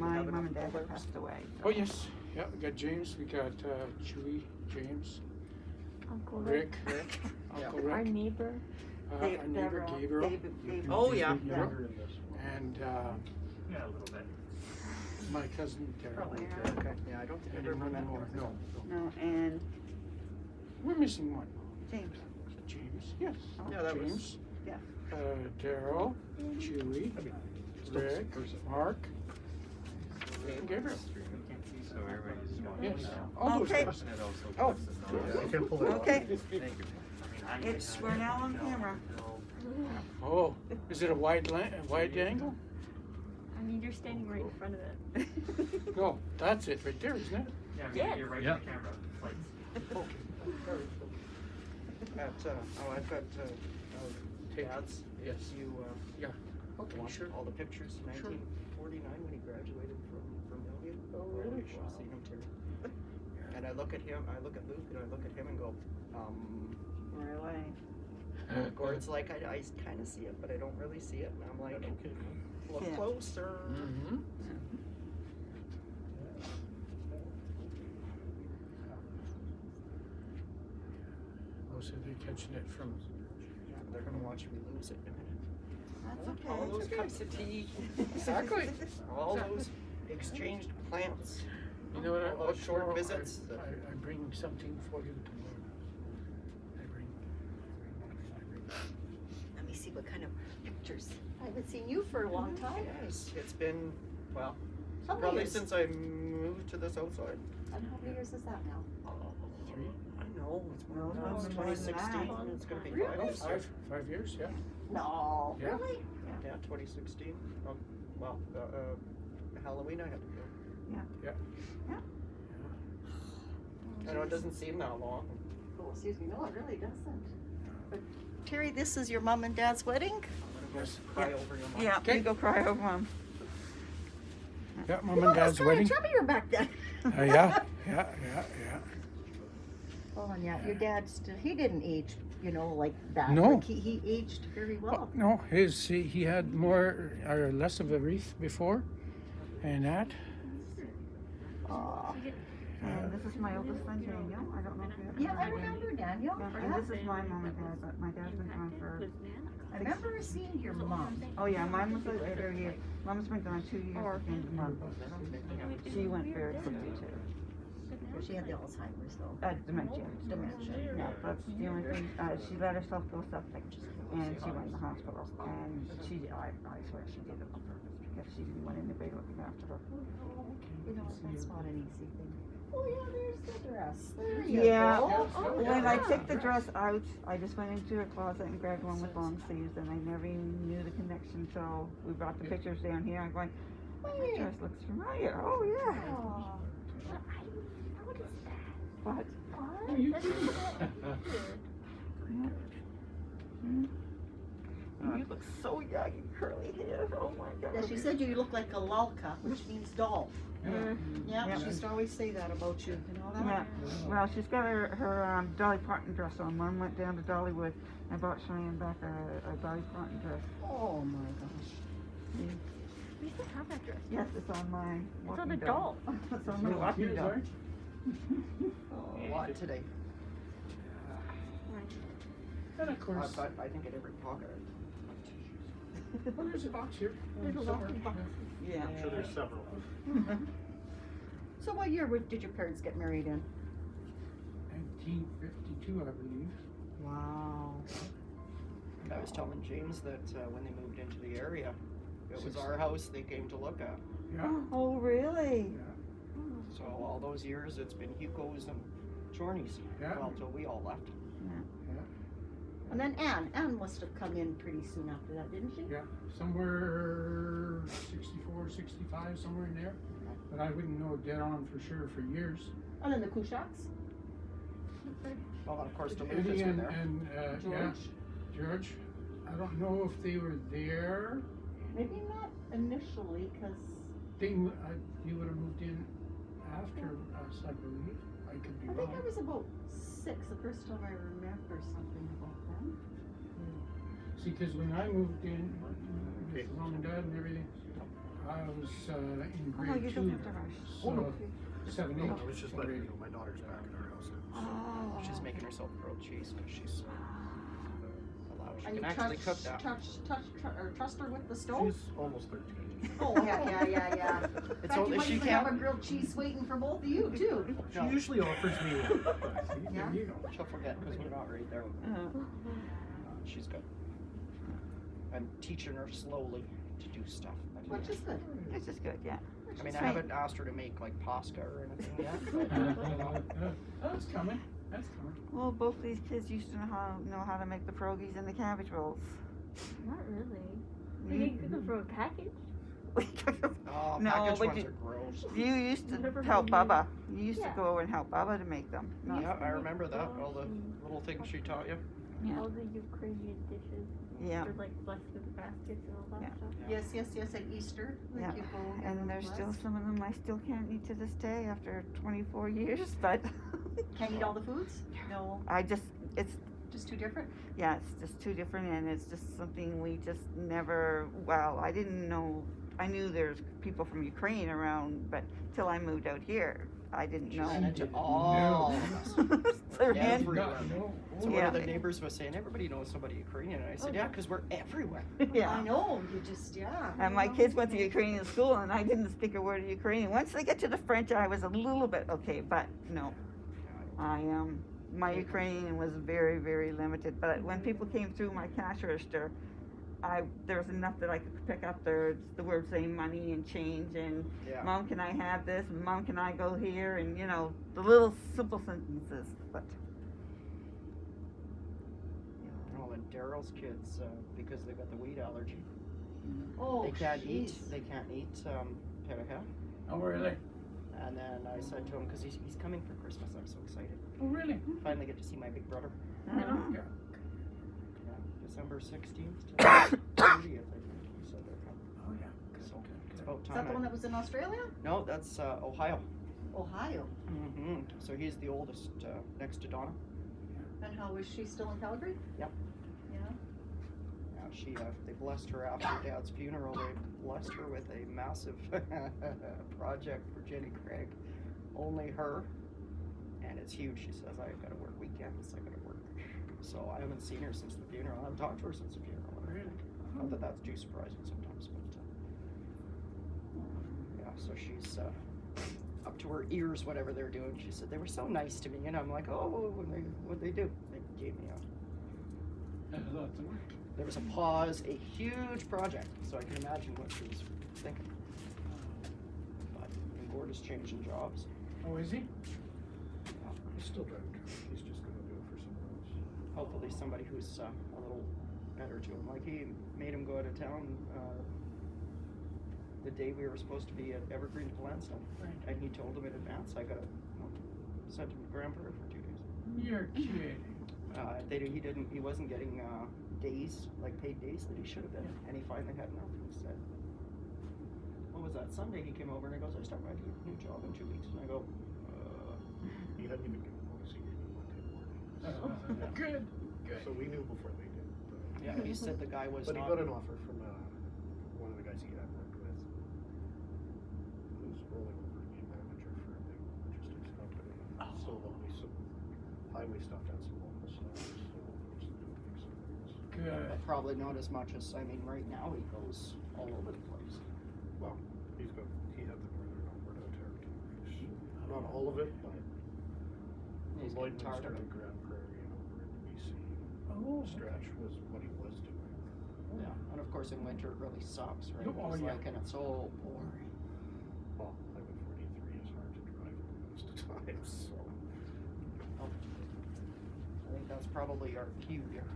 my have mom and enough dad folders? passed away. Oh, yes. Yeah, we got James, we got Chewy, James, Uncle Rick, Yeah. Uncle Our Rick, neighbor. our neighbor Gabriel, Oh, yeah. and Yeah, a little bit. my cousin Daryl. Okay, yeah, I don't think I've And ever one met more. him. No, No, and we're missing one. James. James, yes. Yeah, that was- James. Yeah. Daryl, Chewy, Rick, Mark, and Gabriel. So everybody's going. Yes. All those Okay. guys. And it also Oh. puts the I can pull it off. Okay, Thank you. I mean, we're now on camera. Oh, is it a wide angle? I mean, you're standing right in front of it. No, that's it right there, isn't it? Yeah, you're right in the camera. Like, I've got Dad's. Yes. You Yeah. Okay, want sure. all the pictures, Sure. 1949 when he graduated from Bellevue. Oh, really? You should see him too. And I look at him, I look at Luke, and I look at him and go, Really? Gord's like, I kind of see it, but I don't really see it. And I'm like, look Yeah. closer. Mm-hmm. Oh, so they're catching it from. Yeah, they're gonna watch me lose it in a minute. That's okay. All those cups of tea. Exactly. All those exchanged plants. You know what? All those short tomorrow visits. I bring something for you tomorrow. I bring. Let me see what kind of pictures. I haven't seen you for a long time. Yes, it's been, well, How many probably years? since I moved to this outside. And how many years is that now? 3? I know, it's No, more than it's 2016, more than it's gonna be Really? 5. 5 years, yeah. No, Yeah. really? Yeah, 2016. Well, Halloween I had to go. Yeah. I know it doesn't seem that long. Oh, excuse me, no, it really doesn't. But Terry, this is your mom and dad's wedding? I'm gonna Yes. go cry over your mom. Yeah, Okay. you go cry over them. Yeah, Mom and Dad's wedding. Chubbier back then. Yeah. Oh, and yeah, your dad still, he didn't age, like that. No. Like he aged very well. No, he had more or less of a wreath before, and that. Aw. And this is my oldest son, Daniel. I don't know if you Yeah, I remember Daniel. And this is my mom and dad, but my dad's been gone for. I remember seeing your mom. Oh yeah, mine was like 30 years. Mom's been gone 2 years at the end of the month. She went very quickly too. She had the Alzheimer's though. Dementia. Dementia. Yeah, that's the only thing. She let herself go septic, and she went in the hospital. And I swear she did it on purpose because she didn't want anybody looking after her. That's not an easy thing. Oh yeah, there's the dress. There you Yeah. go. When I took the dress out, I just went into her closet and grabbed one with long sleeves, and I never even knew the connection until we brought the pictures down here. I'm going, that dress looks familiar. Oh yeah. Aw. What? You look so young and curly hair. Oh my god. Yeah, she said you look like a lalka, which means doll. Yeah, Yeah. she used to always say that about you. You know that? Yeah. Well, she's got her Dolly Parton dress on. Mom went down to Dollywood and bought Shyanne back a Dolly Parton dress. Oh my gosh. We still have that dress. Yes, it's on my It's walking on the doll. doll. It's on my walking doll. Oh, A lot today. And of course, I think in every pocket. well, there's a box here. There's a somewhere. walking box. Yeah. I'm sure there's several. So what year did your parents get married in? 1952, I believe. Wow. I was telling James that when they moved into the area, it was our house they came to look at. Yeah. Oh really? So all those years, it's been Hugo's and Chorny's. Yeah. Well, until we all left. And then Anne must have come in pretty soon after that, didn't she? Yeah, somewhere 64, 65, somewhere in there. But I wouldn't know dead on for sure for years. And then the Kushaks? Well, of course, the Eddie Lucas were and, there. yeah, George. I don't know if they were there. Maybe not initially, because You would have moved in after us, I believe. I could be I think wrong. I was about 6 the first time I remember something about them. See, because when I moved in with Mom and Dad and everything, I was in Oh, grade you 2. don't have to rush. So 7, 8. I was just letting you know my daughter's back in our house. Oh. She's making herself grilled cheese because she's allowed. She And can you actually cook that. trust her with the stove? She's almost 13. Oh, yeah. It's In fact, only you might she even can't. have a grilled cheese waiting for both of you, too. She No. usually offers me one. Yeah. There you go. She'll forget because we're not right there. She's good. I'm teaching her slowly to do stuff. Which is good. This is good, yeah. I mean, I Right. haven't asked her to make like pasta or anything yet. That's coming. That's coming. Well, both these kids used to know how to make the pierogies and the cabbage rolls. Not really. We can cook them from a package. Oh, No, packaged but ones you- are gross. You used to Never help mind. Bubba. You used Yeah. to go over and help Bubba to make them. Not- Yeah, I remember that. All the Mm. little things she taught you. Yeah. All the Ukrainian dishes. Yeah. For like blessed with baskets and all that Yeah. stuff. Yes, at Easter. Yeah. Like you go and And get there's them still blessed. some of them I still can't eat to this day after 24 years, but Can't eat all the foods? No, it's, just too different? yeah, it's just too different and it's just something we just never, well, I didn't know, I knew there's people from Ukraine around, but till I moved out here, I didn't She know. ran into didn't all know. of us. So, Yeah, and- for- God, no. So Yeah. one of the neighbors was saying, everybody knows somebody Ukrainian. And I said, Oh, yeah, yeah. because we're everywhere. I yeah. know, you just, yeah. And my kids went to Ukrainian school and I didn't speak a word of Ukrainian. Once they get to the French, I was a little bit okay, but no. My Ukrainian was very, very limited. But when people came through my cash register, there was enough that I could pick up the words saying money and change and Yeah. Mom, can I have this? Mom, can I go here? And the little simple sentences. But Oh, and Daryl's kids, because they've got the wheat allergy, Oh, they can't eat. jeez. They can't eat peraha. Oh, really? And then I said to him, because he's coming for Christmas, I'm so excited. Oh, really? Finally get to see my big brother. Yeah. Yeah, December 16th to 30th, I think. He said they're coming. Oh, yeah. So it's Good. about Is time. that the one that was in Australia? No, that's Ohio. Ohio. Mm-hmm. So he's the oldest, next to Donna. And how is she still in Calgary? Yep. Yeah. Yeah, she they blessed her after Dad's funeral. They blessed her with a massive project for Jenny Craig. Only her, and it's huge. She says, I've got to work weekends. I've got to work. So I haven't seen her since the funeral. I haven't talked to her since the funeral. Really? Not that that's too surprising sometimes, but yeah. So she's up to her ears, whatever they're doing. She said they were so nice to me, and I'm like, oh, what'd they do? They gave me That's lots of work. there was a pause, a huge project, so I can imagine what she was thinking. But and Gord is changing jobs. Oh, is he? He's still driving truck. He's just gonna do it for someone else. Hopefully somebody who's a little better to him. Like he made him go out of town the day we were supposed to be at Evergreen to Lansdowne. Right. And he told him in advance, I got sent him to Grand Prairie for 2 days. You're kidding. He wasn't getting days, like paid days that he should have been. Yeah. And he finally had enough. He said, what was that? Sunday he came over and he goes, I start my new job in 2 weeks. And I go, He hadn't even given notice. He gave me Monday morning. Good. Good. So we knew before they did. yeah, he said the guy was But he not. got an offer from one of the guys he had worked with, who's rolling over to be a manager for a big logistics company. So there'll be some highway stuff and some local stuff. So we'll just do big things. Good. But probably not as much as, I mean, right now he goes all over the place. Well, he had the Northern Alberta territories. Not all of it, but He's getting Lloydminster tired of to it. Grand Prairie and over into BC. Oh, Stretch was what he was doing. Yeah, and of course in winter it really sucks, right? Oh, It's yeah. like, and it's so boring. Well, Highway 43 is hard to drive most of the time, so. Oh. I think that's probably our cue here.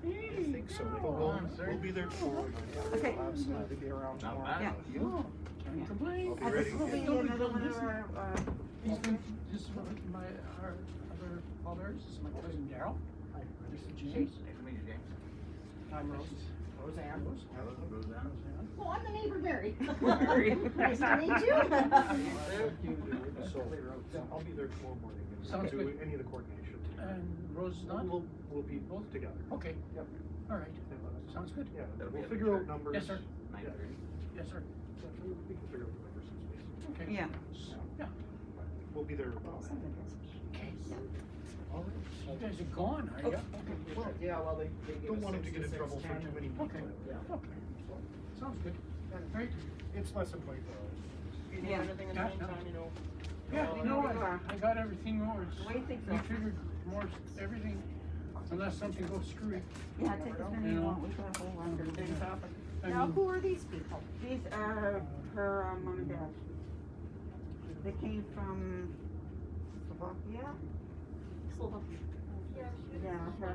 I think so. But we'll be there tomorrow night. Okay. We'll absolutely be around tomorrow. yeah. Oh, can't complain. I'll be This ready. will be another one of our, This is our other fathers. This is my cousin Daryl. This is James. I'm Roseanne. Oh, I'm the neighbor, Mary. Mary. Nice to meet you. So, I'll be there tomorrow morning and Sounds do good. any of the coordination. And Rose is not? We'll be both together. Okay. Yep. All right. Sounds good. Yeah, we'll figure out numbers. Yes, sir. Yeah. Yes, sir. We can figure out the numbers some space. Okay. Yeah. Yeah. We'll be there. Okay. All right. You guys are gone, are you? Well, yeah, well, they gave Don't us want him to get in 66 trouble for too many meetings. Okay. Yeah. Okay. Sounds good. Great. It's less than 24 hours. If you need Yeah. anything in the Yeah. meantime, you know. Yeah, well, you know where what? you are. I got everything over. The way things We are. figured more, everything, unless something goes screwy. Yeah, take as many you You know. want, we've got a whole lot of things happen. I Now, mean, who are these people? These are her mom and dad. They came from Slovakia. Slovakia. Yeah, she was. Yeah, her,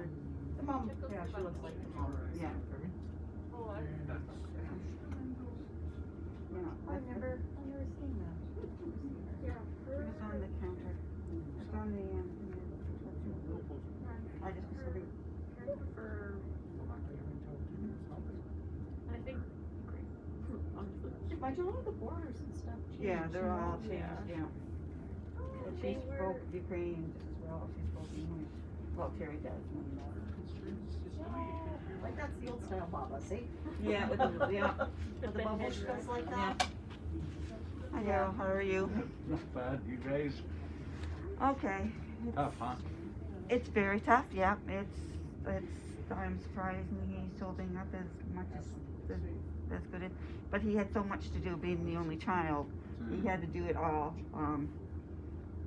the mom, yeah, she looks like the mom, yeah. Oh, I Yeah, I've never seen that. yeah, it's on the counter. It's on the, I just was looking. for, I think, honestly. But you know the borders and stuff changed. Yeah, they're all you know? changed, yeah. And They she were- spoke Ukrainian just as well, she spoke English. Well, Terry does. Like that's the old style Baba, see? Yeah, with the, yeah. With the babushkas like Yeah. that. Hi, Daryl, how are you? Not bad, you guys, Okay. tough, huh? It's very tough, yeah. I'm surprised he's holding up as much as good as, but he had so much to do being the only child. He had to do it all,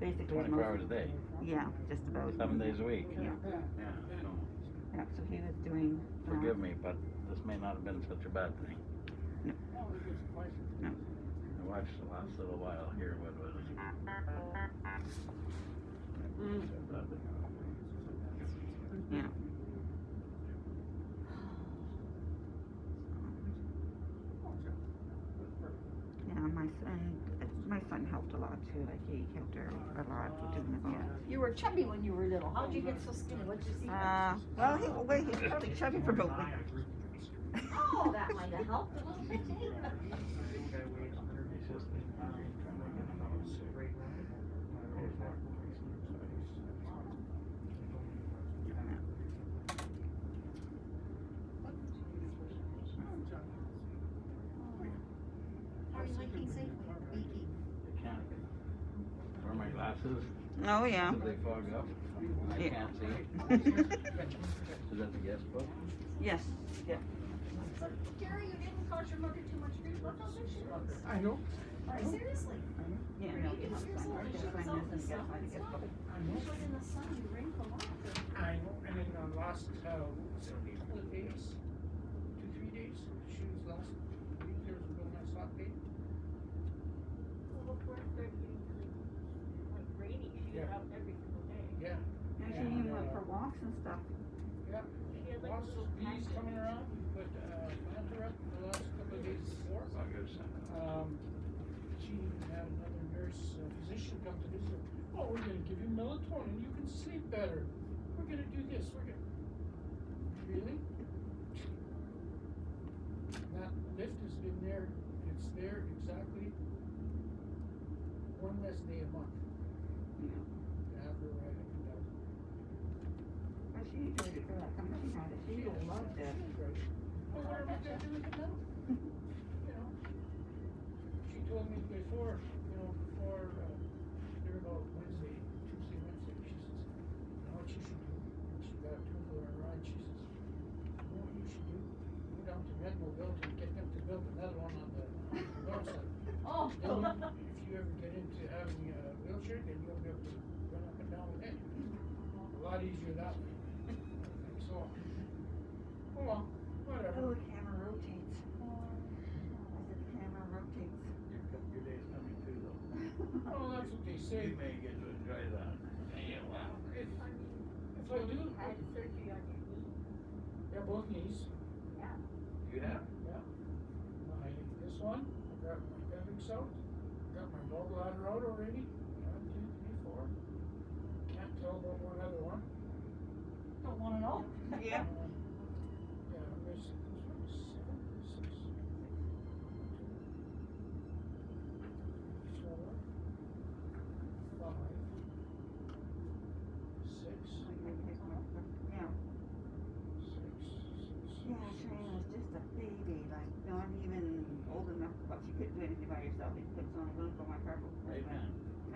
basically. 24 hours a day, Yeah, just about. 7 days a week. Yeah, Yeah, so, yeah, so he was doing. forgive me, but this may not have been such a bad thing. No. No. I watched the last little while here, what was it? Yeah. Yeah, my son helped a lot too, like he helped her a lot with doing it, yeah. You were chubby when you were little. How'd you get so skinny? What'd you see? Well, he's probably chubby for both. Oh, that might have helped a little bit. How are you hiking safely? Beaky. I can't wear my glasses, Oh, yeah. so they fog up, I Yeah. can't see. Is that the guest book? Yes, yeah. Gary, you didn't cause your mother too much grief. Look how good she looks. I know. Seriously. Yeah, no, you have to find this and you gotta find the gift book. But in the sun, you wrinkle up. I know, and in the last, was it a couple of days, 2-3 days, she was last week, there was a real nice hot day. Well, before it started getting really, like, rainy, she was Yeah. out every single day. Yeah. And she even went for walks and stuff. Yeah. She had like a Lots little of bees packet. coming around, but, planted her up the last couple of days before. She even had another nurse, physician come to visit. Oh, we're gonna give you melatonin, you can sleep better. We're gonna do this, we're gonna. Really? That lift has been there, it's there exactly one less day a month. Yeah. To have her right up and down. But she enjoyed it for that time she had it. She loved it. Right. Well, what are we gonna do with it now? You know, she told me before, here about Tuesday, Wednesday, she says, you know what you should do? And she got a twinkle in her eye, and she says, you know what you should do? Go down to Redmobile and get them to build another one on the north side. Oh. Then if you ever get into having a wheelchair, then you'll be able to run up and down with it. A lot easier that way. So, oh well, whatever. Oh, the camera rotates. I said the camera rotates. Your day's coming too, though. Oh, that's what they say. You may get to enjoy that. Yeah, wow. If I do, Had surgery on your knee. yeah, both knees. You have? Yeah. This one, I got my appendix out, got my gallbladder out already. 1, 2, 3, 4. Can't tell about one other one. Don't wanna know. Yeah. Yeah, there's 7, 6, 4, 5, 6, Yeah. 6, 6. Yeah, Shyanne was just a baby, like not even old enough, but she could yourself. He puts on a loop on my carpet. Right hand.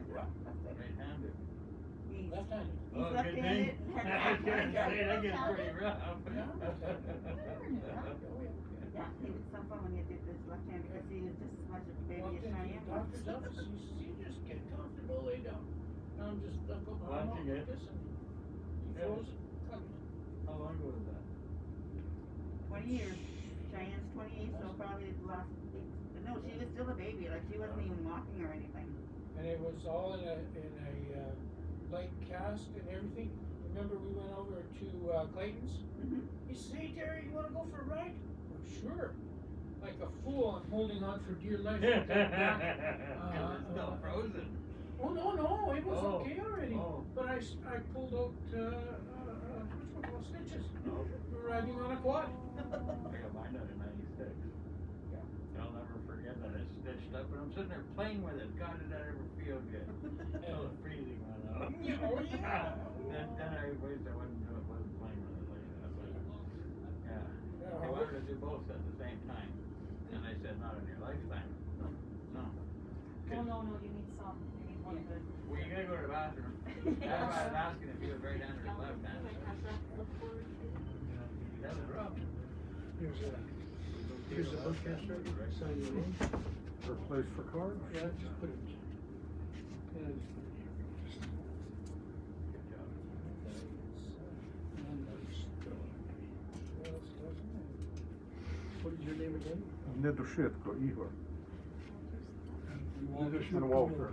Right-handed. He's Left-handed. he's Oh, good left-handed. thing. I was gonna say, that gets pretty rough. Oh, yeah. Yeah, he was some fun when he did this left hand because he was just as much a baby Walked as into the Shyanne was. doctor's office, you just get comfortable, lay down. And I'm just, I put my arm out Watching like it. this and he Yeah. froze it, covered it. How long ago was that? 20 years. Cheyenne's 28, so probably the last 8. But no, she was still a baby. Like she wasn't even walking or anything. And it was all in a light cast and everything. Remember we went over to Clayton's? Mm-hmm. He says, hey Terry, you wanna go for a ride? Oh, sure. Like a fool, I'm holding on for dear life. to get back. It's still frozen. Oh, no, it was Oh, okay already. oh. But I pulled out, which one called stitches. Oh. We were riding on a quad. I got mine out in 96. Yeah. I'll never forget that it's stitched up, and I'm sitting there playing with it. God, did that ever feel good? Until the freezing went out. Yeah, oh, yeah. Then I wished I wasn't playing with it like that. But, yeah. Yeah. They wanted to do both at the same time. And I said, not in your lifetime. No. Oh, no, you need some, you need one good. Well, you gotta go to the bathroom. That's why I was asking if you was right handed or left handed. That was rough. Here's the book, Esther. Sign your name. Or place for cards. Yeah, just put it. Yeah, just put it here. Good job. What is your name again? Недушитко, Ігор. And Walter.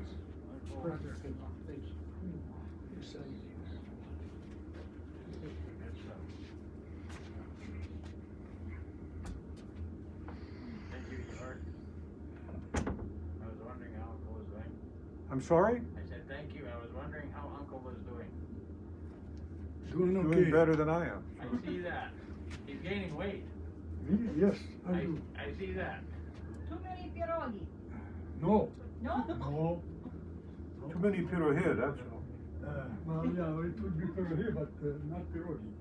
Thank you, Yohann. I was wondering how Uncle was doing. I'm sorry? I said, thank you. I was wondering how Uncle was doing. Doing better than I am. I see that. He's gaining weight. Me? Yes, I see that. Too many pierogi. No. No? No. Too many pirohe, that's all. Well, yeah, it would be pierogi, but not pierogi.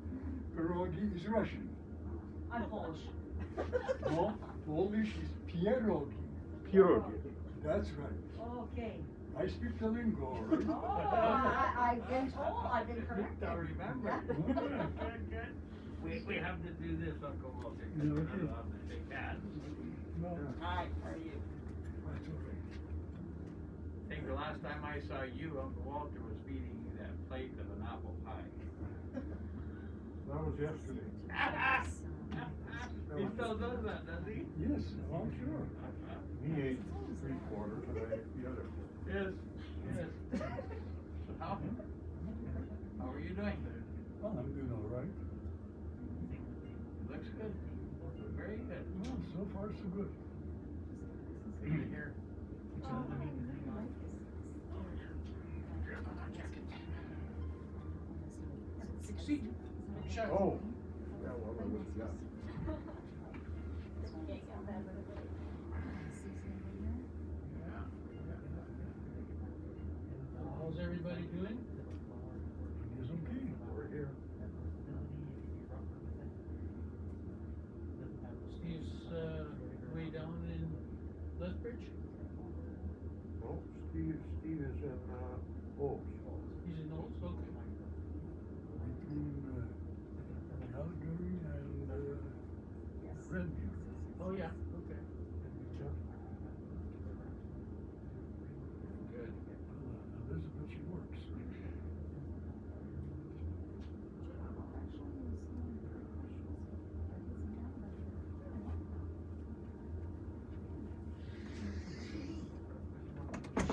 Pierogi is Russian. I'm Polish. No, Polish is pierogi. Pirogi. That's right. Okay. I speak the lingo. Oh, I've been told, I've been corrected. Don't remember. Yeah. Good. We have to do this, Uncle Walter. Yeah, okay. We're not allowed to shake hands. No, Hi, how are you? that's okay. I think the last time I saw you, Uncle Walter was feeding you that plate of an apple pie. That was yesterday. He still does that, does he? Yes, I'm sure. He ate 3/4 and I ate the other quarter. Yes, yes. How are you doing? Well, I'm doing all right. Looks good. Very good. Well, so far so good. Good to hear. Seat. Shut. Oh. Yeah, well, I would've got. How's everybody doing? It is okay. We're here. Steve's way down in Lethbridge? Oh, Steve is in, Oaks. He's in Olds, okay. Between Calgary and Redview. Oh, yeah, okay. Good. Elizabeth, she works.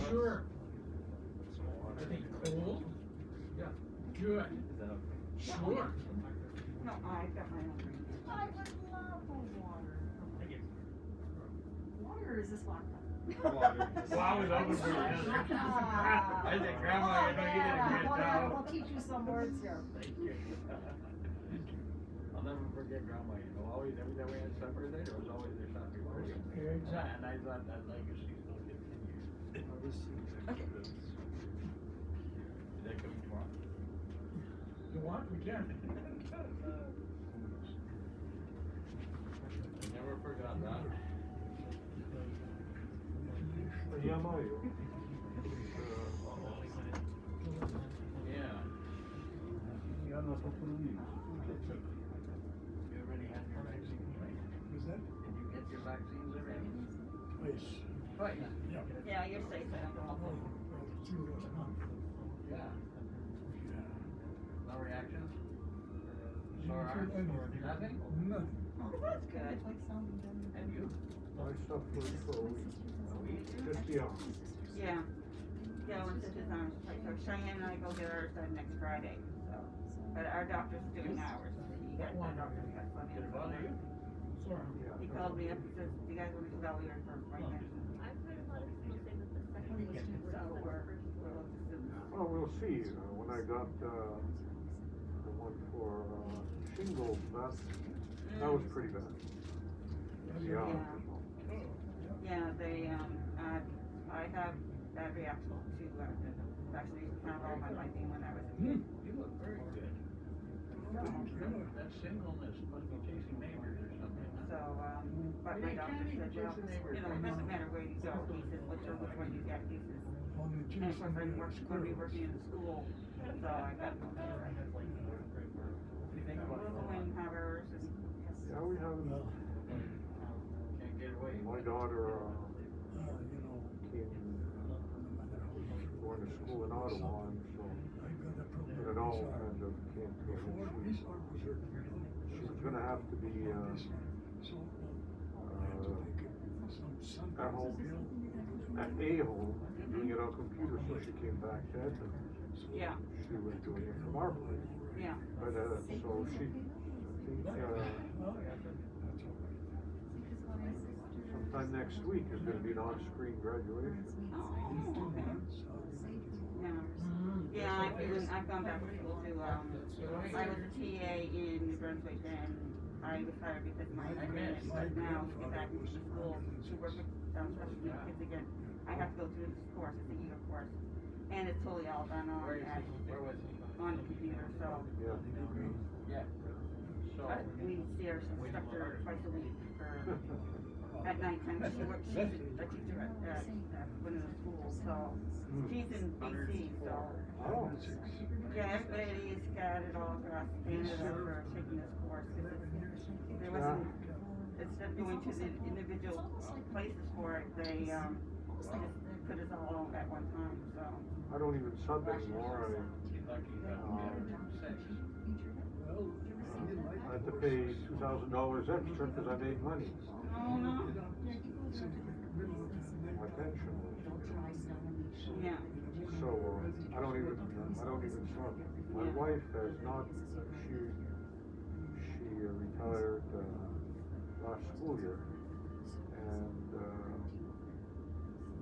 Sure. I think cold? Yeah. Good. Sure. No, I've got my own. I would love a water. Water, is this vodka? Well, I was hoping for the other. I said, Grandma, you know you did a good job. We'll teach you some words here. Thank you. I'll never forget Grandma, you know, always, every time we had supper there was always their shopping for you. Exactly. And I thought that legacy still continues. Okay. Is that coming tomorrow? You want? We can. Never forgot that. Принимаю. Yeah. Я на популизм. You already had your vaccine, right? Was that? Did you get your vaccines already? Twice. Twice? Yeah. Yeah, you're safe. I don't Oh, know. well, 2 was a month. Yeah. Yeah. No reactions? Didn't Sore feel arms? anything. Nothing? Nothing. Oh, that's good. And you? I suffered for a week. A week? Just the arm. Yeah. Galvin said his arms tight. So Shyanne and I go get ours done next Friday. So, but our doctor's doing ours. Our doctor's got plenty Did of it bother you? Sorry. He called me up and says, "You guys want to go out here for appointment?" I've heard a lot of people say that the second booster is So the we're first we'll one. just do- Well, we'll see. When I got the one for shingles, that was pretty bad. Yeah. Yeah, they, I have bad reaction to the vaccination kind of all my life, even when I was a kid. You look very good. That singleness must be chasing neighbors or something, huh? So, but my doctor said, well, you know, it doesn't matter where you go. He says, which one you get. He says, On the and of course, I'm going to be working in the school, so I got no choice. We'll go in and have ours and, Yeah, we have. Well, Can't get away. My daughter you know, came no matter how much you going to school in Ottawa, and so I got a problem it with all his arm. kind of came to Before, her. his arm was hurting. She was gonna have to be This arm. So, I had to take some at home, pill. at a home, doing it on computer, so she came back to Edmonton. yeah, She was doing it from our place. yeah. But, so she, I think, sometime next week is gonna be an on-screen graduation. Oh, okay. Yeah, I've gone back to school to, I was a TA in New Brunswick and I was hired because my parents, but now to get back into the school to work with special needs kids again, I have to go through this course, it's a year course. And it's totally all done on, Where was he? on the computer, so. Yeah. Yeah. So. But we see our instructor twice a week for, at nighttime, she works, she's a teacher at one of the schools, so. She's in BC, so. Oh. Yeah, everybody's scattered all across Canada for taking this course, cause there wasn't, instead of going to the individual places for it, they, just put us all at one time, so. I don't even sub anymore. I had to pay $2,000 extra because I made money. Oh, no. My pension. Yeah, So I don't even sub. My wife has not. She retired last school year, and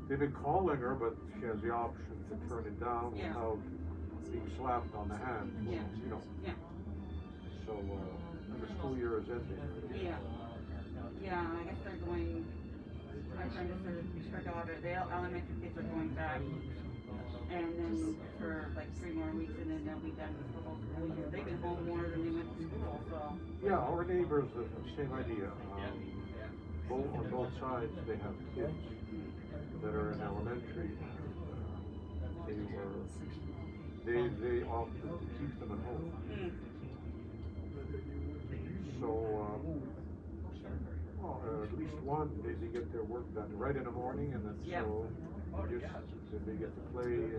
they've been calling her, but she has the option to turn it down Yeah. without being slapped on the hand. Yeah. You know. yeah, So and the school year is ending. yeah. Yeah, I guess they're going, my friend is her daughter, the elementary kids are going back. And then for like 3 more weeks and then they'll be done with the whole school year. They've been home more than they went to school, so. Yeah, our neighbors have the same idea. On both sides, they have kids that are in elementary. They opted to keep them at home. Mm. So, at least one, they get their work done right in the morning, and then Yeah. so they get to play in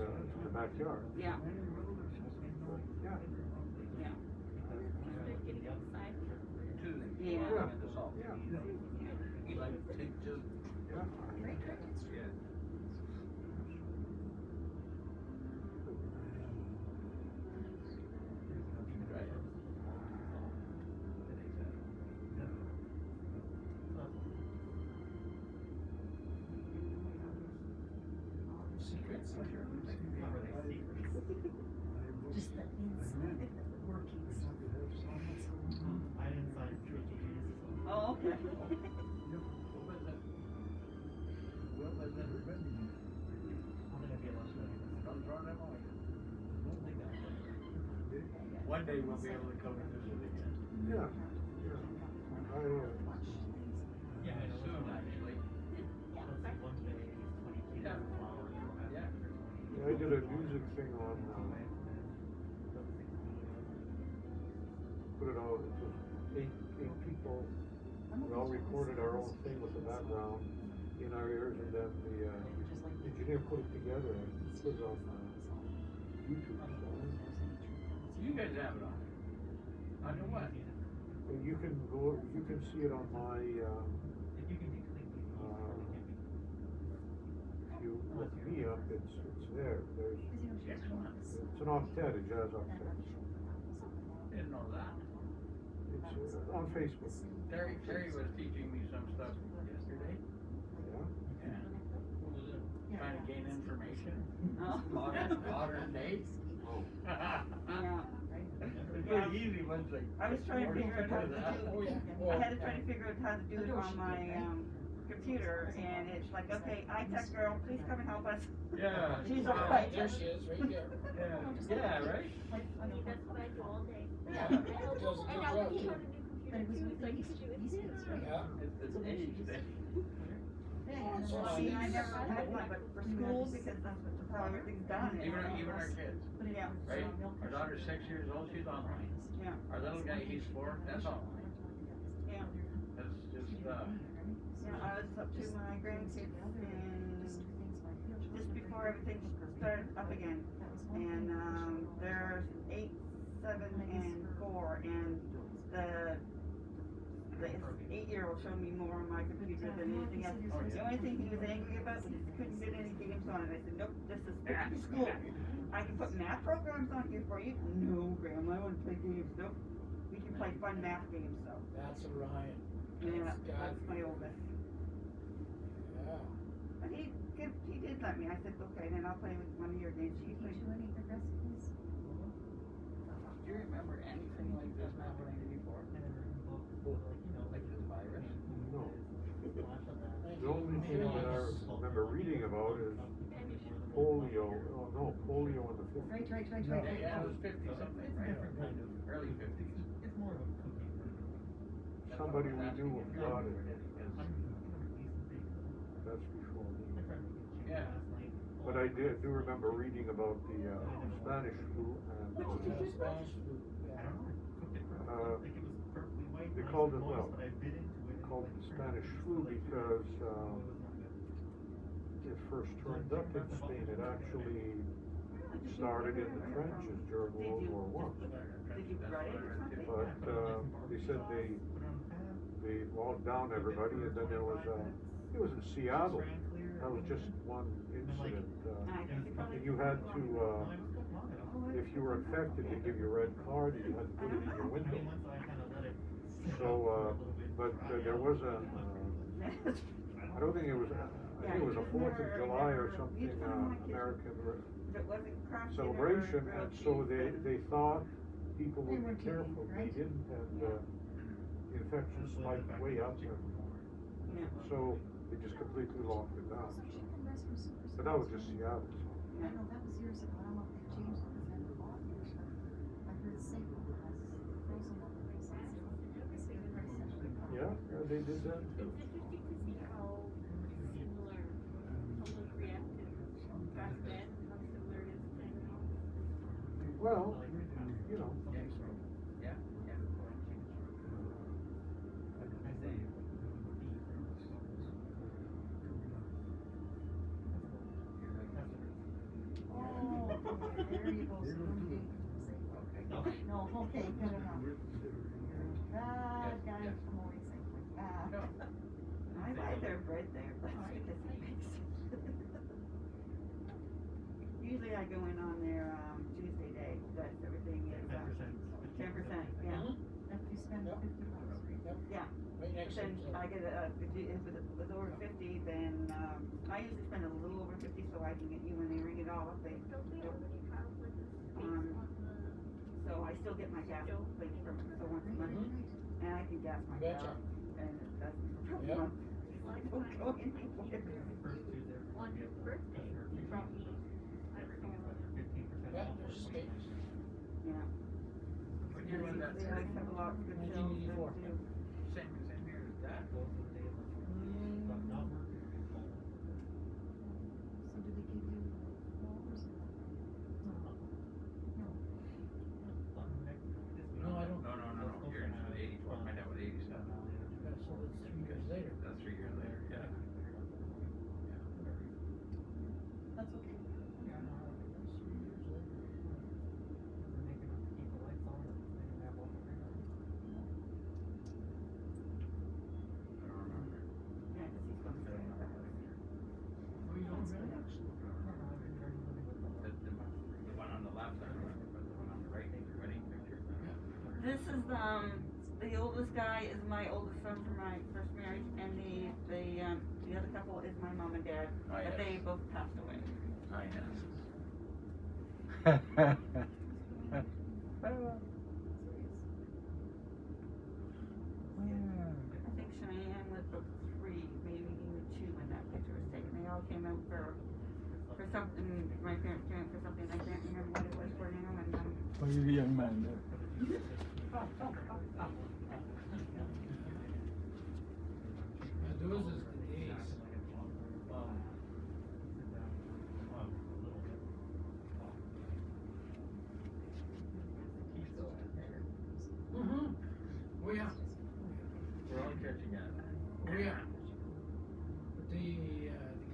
the backyard. Yeah, But, yeah. yeah. Getting outside. Yeah. Yeah. Yeah. You like to take just. Yeah. Yeah. Just the inside workings. I didn't sign treaty. Oh, okay. I'm gonna be able to. Don't throw them away. One day we'll be able to come and visit again. Yeah. Yeah, soon actually. One day is 22. Yeah. did a music thing on, put it out, it was eight people, we all recorded our own thing with the background in our ears, and then the engineer put it together and put it on YouTube. You guys have it on. On your what? And you can see it on my, if you look me up, it's there. It's an octet, a jazz octet. Didn't know that. It's on Facebook. Terry was teaching me some stuff yesterday. Yeah? Yeah. Trying to gain information. Oh. Modern day. Oh. Yeah. It's pretty easy once I was trying to figure out how to Oh, do, yeah. I had to try to figure out how to do it on my, computer, and it's like, okay, iTech girl, please come and help us. Yeah. She's all right. There she is, right there. Yeah, right? I mean, that's what I do all day. Yeah. And now Does a good and now job, he too. got a new computer too, so he can do it too. Yeah. It's age thing. I mean, I never had one, but for school, because that's how everything's done. Even our kids, Yeah. right? Our daughter's 6 years old, she's online. Yeah. Our little guy, he's 4, that's online. Yeah. That's just, Yeah, I was up to my grandkids and just before everything started up again. And, there's 8, 7, and 4, and the 8-year-old showed me more on my computer than anything else. The only thing he was angry about was he couldn't get any games on it. I said, nope, this is strictly school. I can put math programs on here for you. No, Grandma, I want to play games. Nope. We can play fun math games, so. That's Orion. Yeah, That's that's my oldest. Yeah. But he did let me. I said, okay, then I'll play with one of your games. He played. do you remember anything like this happening before? Like this virus? No. The only thing that I remember reading about is polio. Oh no, polio in the 50s. Yeah, it was 50 something, right? Early 50s. Somebody we knew got it. That's before me. Yeah. But I do remember reading about the Spanish flu, and Spanish food, yeah. they called it, well, they called it the Spanish flu because it first turned up in Spain. It actually started in the trenches during World War I. Did you write it or something? But they said they locked down everybody, and then there was it was in Seattle. That was just one incident. And you had to, if you were infected, they give you a red card, and you had to put it in your window. So, but there was I don't think it was, I think it was a 4th of July or something, American celebration, and so they thought people would be careful. They didn't, and the infection spiked way up there. So they just completely locked it down. So. But that was just Seattle. So. I know, that was years ago. I don't know if they changed it, because I haven't bought it. I heard say it was frozen over Yeah, they did that too. It's interesting to see how similar public reacted back then, and how similar it is now. Well, you know. Yeah. variables. No, okay, good enough. Guys, I'm always saying, I buy their bread there, but because it makes usually I go in on their, Tuesday day, that's everything is, 10%, yeah. If you spend Yep. $50. Yeah. Right next to Then each I other. get if it was over 50, then, I usually spend a little over 50 so I can get you when they ring it all up, they, Don't we already have like a space on the? so I still get my gas plate from, so once a month, and I can gas my car, Betcha. and that's for a Yep. month. I don't go anywhere. On his birthday, he brought me, I don't know, Yeah, there's space. Yeah. What year was that? They always have a lot of good shows there 1984. too. Same year as that. So do they give you flowers? This is the oldest guy is my oldest son from my first marriage, and the other couple is my mom and dad, Oh, but yes. they both passed away. Oh, yes. I think Shyanne was about 3, maybe even 2 when that picture was taken. They all came out for something. My parents came out for something. I can't remember what it was for now. And Oh, you're the young man there. Those is the days. Oh yeah. We're all catching up. Oh yeah. But the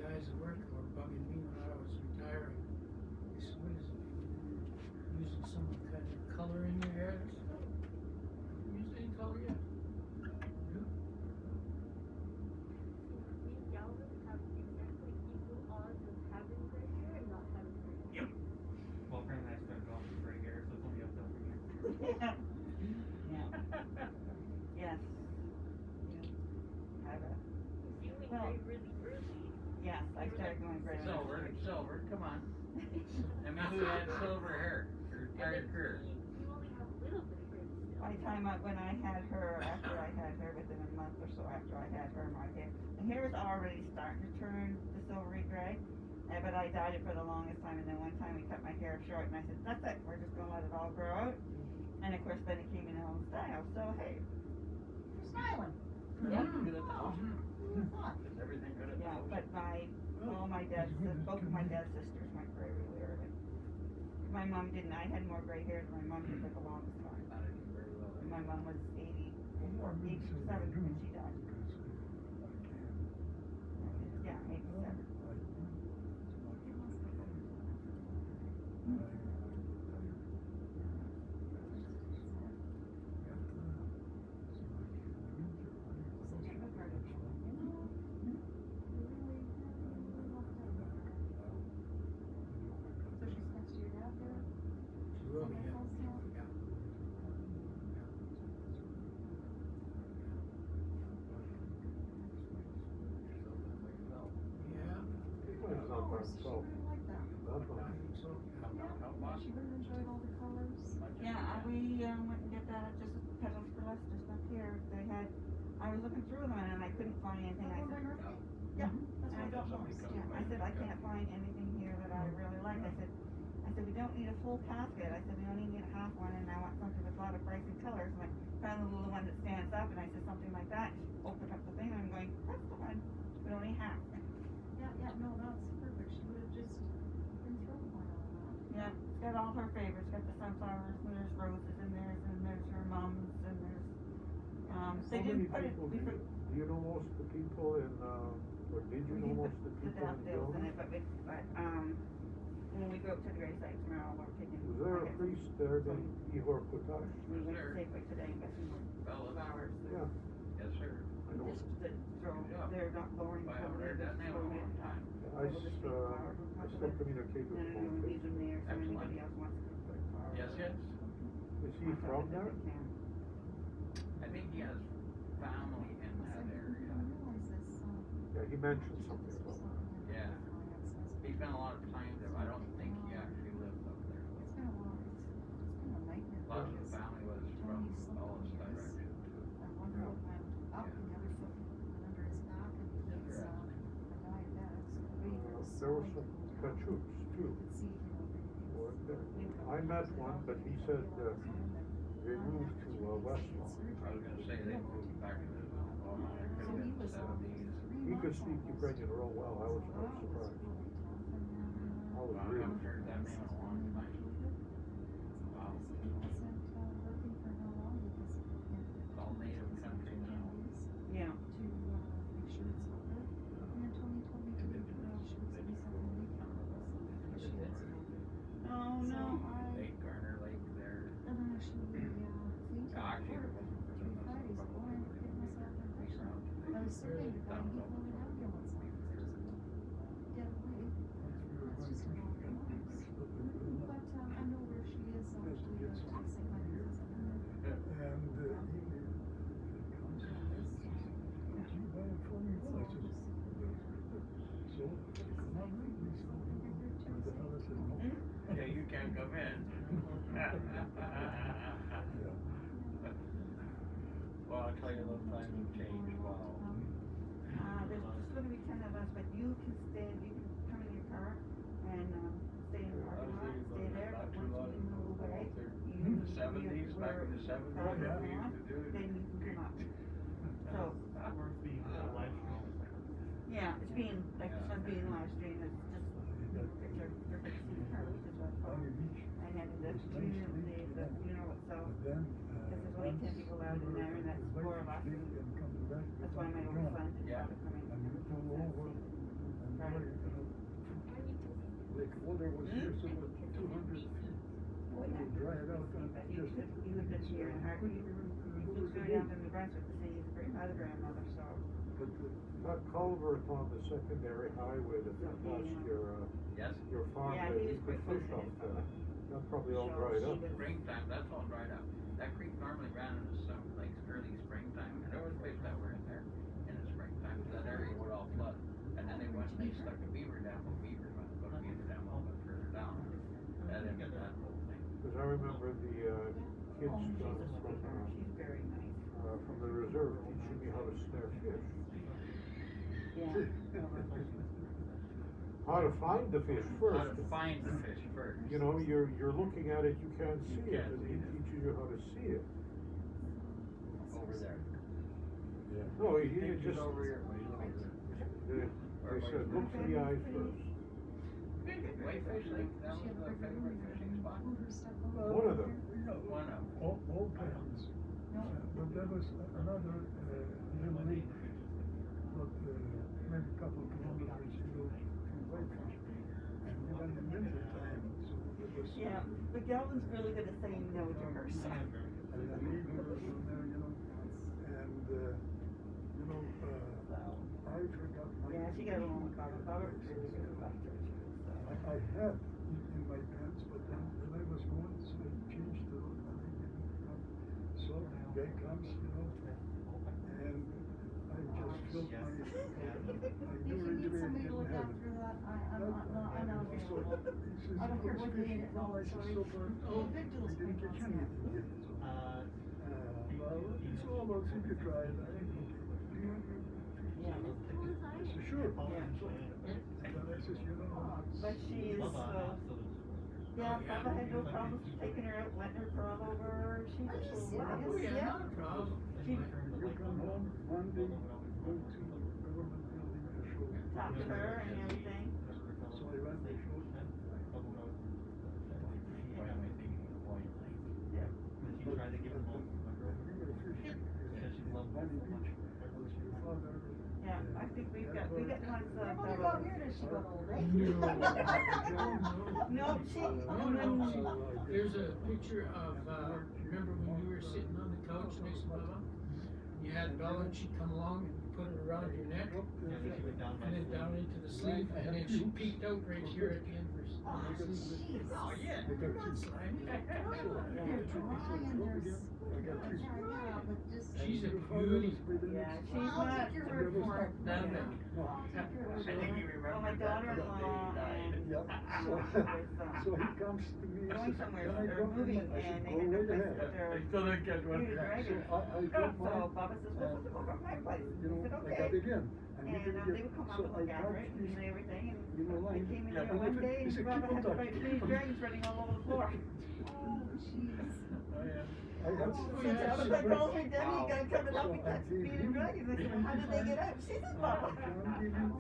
guys at work were bugging me when I was retiring. They said, what is it? Using some kind of color in your hair? I said, no. Haven't used any color yet. No. Me and Galvin have exactly equal odds of having gray hair and not having gray hair. Well, apparently I started off with gray hair, so it's only uphill from here. yeah. Yes. You went Well, gray really early. yes, I started going gray. Silver, come on. I mean, who had silver hair her entire career? You only have a little bit of gray still. By the time when I had her, after I had her, within a month or so after I had her, my hair was already starting to turn the silvery gray. But I dyed it for the longest time, and then one time we cut my hair short, and I said, that's it, we're just going to let it all grow out. And of course, then it came in all style, so hey. You're smiling. Yeah. Good at all. Is everything good at Yeah, all? but both of my dad's sisters went gray really early. My mom didn't. I had more gray hair than my mom did for the longest time. I didn't do very well. And my mom was 87 when she died. Yeah, 87. So she's next to your dad there? She will be, In yeah. the house now? Yeah. Yeah. It's not by She itself. really liked that. That's I not. think so. Yeah, she really enjoyed all the colors. Yeah, we went and get that at just Petals for Less, just up here. They had, I was looking through them and I couldn't find anything. I said, yeah. That's what I got most, yeah. I said, I can't find anything here that I really like. I said, we don't need a full casket. I said, we only need a half one, and I want something with a lot of bright colors. And I found the little one that stands up, and I said something like that. Opened up the thing, and I'm going, that's the one, but only half. Yeah, no, that's perfect. She would have just been thrilled by all that. Yeah, it's got all her favorites. Got the sunflowers, and there's roses in theirs, and there's her mom's, and there's. They How many didn't put it. people do you know most of the people in, or did you know most of the The people in daffodils in Galvin? it, but when we go up to the gravesite tomorrow, we're taking. Was there a priest there named Ihor Kutash? We went to Sure. Safeway today and got some Fellas. flowers. Yeah, Yes, sir. I know. Just to throw, Yeah. they're not lowering. I haven't heard that name in a long time. I still communicate with him on Leave them Facebook. there, so Excellent. anybody else wants to put flowers. Yes, yes. Is he from there? I think he has family in that I area. didn't realize this, Yeah, he mentioned something about that. Yeah. He spent a lot of time there. I don't think he actually lives up there. It's been a while. It's been a nightmare. A lot of the family was from all this direction. One foot went up and the other foot went under his back, and he's a diabetic, so the way he was There were swelling, some Kachooks too. you could see, weren't there? I met one, but he said, they moved to Westlawn. I was gonna say they moved back in the, well, it could have been the 70s. He could speak Ukrainian real well. I was surprised. I was I really. haven't heard that name in a long time. Wow. It's all native country now. Yeah. To make sure it's all good. And then Tony told me to make sure it's something we can. Oh, no. Lake Garner Lake there. And then actually, cleaned it. Actually, it wasn't for them. That's Fridays, probably boy, I'm getting myself in we pressure. found I was surveying the guy, down he below. flew an ambulance on it, just get away. That's just a long time. But, I know where she is, actually, to St. Michael's. change while. There's just gonna be 10 of us, but you can come in your car and, stay in the parking lot, stay there, but once you move away, In the 70s, back in the 70s, we used to do it. then you can come up. So, Or it's being live streamed. yeah, it's being, like this one's being live streamed, it's just, picture, perfect seeing her, which is what I thought. And then the funeral itself, because there's only 10 people allowed in there, and that's 4 of us. That's why my old son didn't Yeah. want to come in. Like water was here, so about 200 feet. Well, yeah. Dry it out and But he just. lived in here in Hartford. He moved down to New Brunswick to see his other grandmother, so. But That culvert on the secondary highway that past Yes, your farm, Yeah, there, he you was could quite fish close off to there. his That probably all dried up. springtime, that's all dried up. That creek normally ran in the summer, like early springtime, and there was fish that were in there in the springtime, so that area would all flood. And then they went and they stuck a beaver dam, well, beaver went to put a beaver dam a little bit further down. That ended that whole thing. Because I remember the kids She's a from, sweetheart, she's very nice. from the reserve teaching me how to snare fish. Yeah. How to find the fish How first. to find the fish first. You know, you're looking at it, you can't You see it, can't and see he it. teaches you how to see it. Over there. No, he Pictures just, over here. they said, look for the eyes first. Whitefish Lake, that was the favorite fishing spot. One of them. One of them. All kinds. But there was another little lake, but maybe a couple of kilometers below from Whitefish. And we went in winter time, so it was. Yeah, but Galvin's really good at saying no to her, so. And the neighbors were there, you know, and you know, I forgot my. Yeah, she got along with Barbara. Barbara was really good about her, so. I had in my pants, but then when I was going, so I changed the road and I didn't come. So guy comes, you know, and I just felt my. I If knew you right need away I somebody to didn't look have after it. that, I'm not So available. he says, I don't care what day fishing. it is, No, I said, sorry. so far, Oh, big deal we is didn't big catch ones, anything yet. Well, it's all about if you try it. I think, okay, do you want to fish? Yeah. I said, sure. Yeah. So, and then I says, you know. But she is, yeah, Papa had no problems taking her out, letting her crawl over, she just, Oh, yeah, no problem. She You come home Monday, go to government building and show. talked to her and everything. So I went and showed. Yeah. She tried to give him all my girlfriend. We were fishing. Because she loved Money it so much. Beach, that was your father. Yeah, I think we got ones Well, that, go here, does she go all day? no, There's a picture of, remember when you were sitting on the couch next to Mama? You had Bella and she'd come along and put it around your neck, Yeah, then she went down by and then the down into the sleeve, and then she peeked out right here at the end of her sleeve. Oh, yeah. I got You're not two. slimy. They're dry and there's. I got three. Yeah, but just. She's a Your father beauty. was with the yeah, next- she's I'll not, take your word for it. Down there. No. I'll take your word I for think you it. well, my remember that daughter-in-law and, Yep. So he comes to me. going somewhere, "Can I or come in?" moving, I said, and they "Go had no right place ahead." to put their They still didn't get one. bearded dragon. So I don't So mind. Baba says, well, let's go over my place. You know, I said, I okay. got again. And he And didn't they get, would come up so and I look after touched it his, and everything, and you know, they line. came in Yeah, there and one if it- day, he and said, Baba "Keep on had about touching, 3 keep on dragons running all over the floor. Oh, jeez. I got So some- Tabitha calls me, Debbie, you gotta come and help me So I catch gave bearded him- dragons. I said, well, how did they get out? She said, Baba.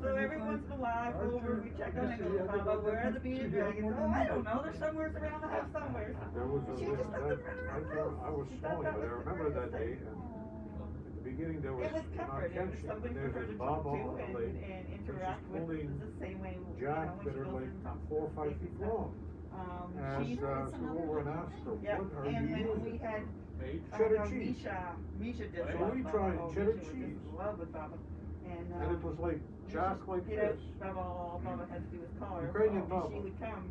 So every once in a while I go over, we check on it, and go, Baba, where are the bearded dragons? Oh, I don't know, they're somewhere around the house somewhere. There was She just let them run around the house. I was She small, thought that but I was the remember that greatest day, thing. and at the beginning there was It was not comfort, it was catching, somebody and for there's her this to talk mama to on the lake, and interact with. pulling It's the same way, jack when that she are goes like and talks 4 or 5 to feet people. long. And She's, so over and asked her, yeah, what are and you when we using? had, Cheddar cheese. Misha did So love we Baba. tried Oh, cheddar Misha was cheese. just in love with Baba. And it was like jack like You know, this. Baba, all Baba had to do was call her. Ukrainian and Baba. she would come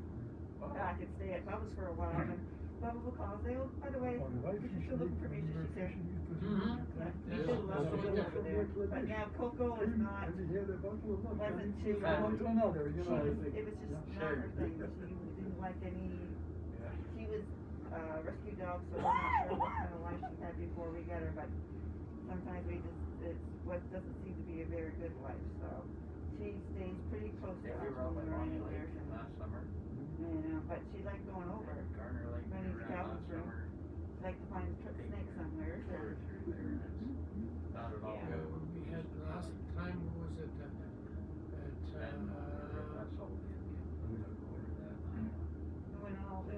back and stay at Baba's for a while, and Baba would call and say, oh, by the way, On life if you're fish still looking for lake, Misha, when we were she's there. fishing, it was Mhm. Yeah, Yeah, Misha loves that's to what go we over did. there, but now Coco is not, And he had a bottle of vodka, wasn't and too, from one to another, you she know. was, I think. it was just Yeah. not her thing, she didn't like any, she was a rescue dog, so I'm not sure what kind of life she had before we got her, but sometimes it's what doesn't seem to be a very good wife, so she stays pretty close to Yeah, we us were out when by we're Bonnie anywhere. Lake last summer. But she liked going over. Garner Lake, we Running were to out last Galvin's room. summer. She liked to find snakes somewhere. Tour through there and it's not at all Yeah. good. We had the last time was at And, that's all. We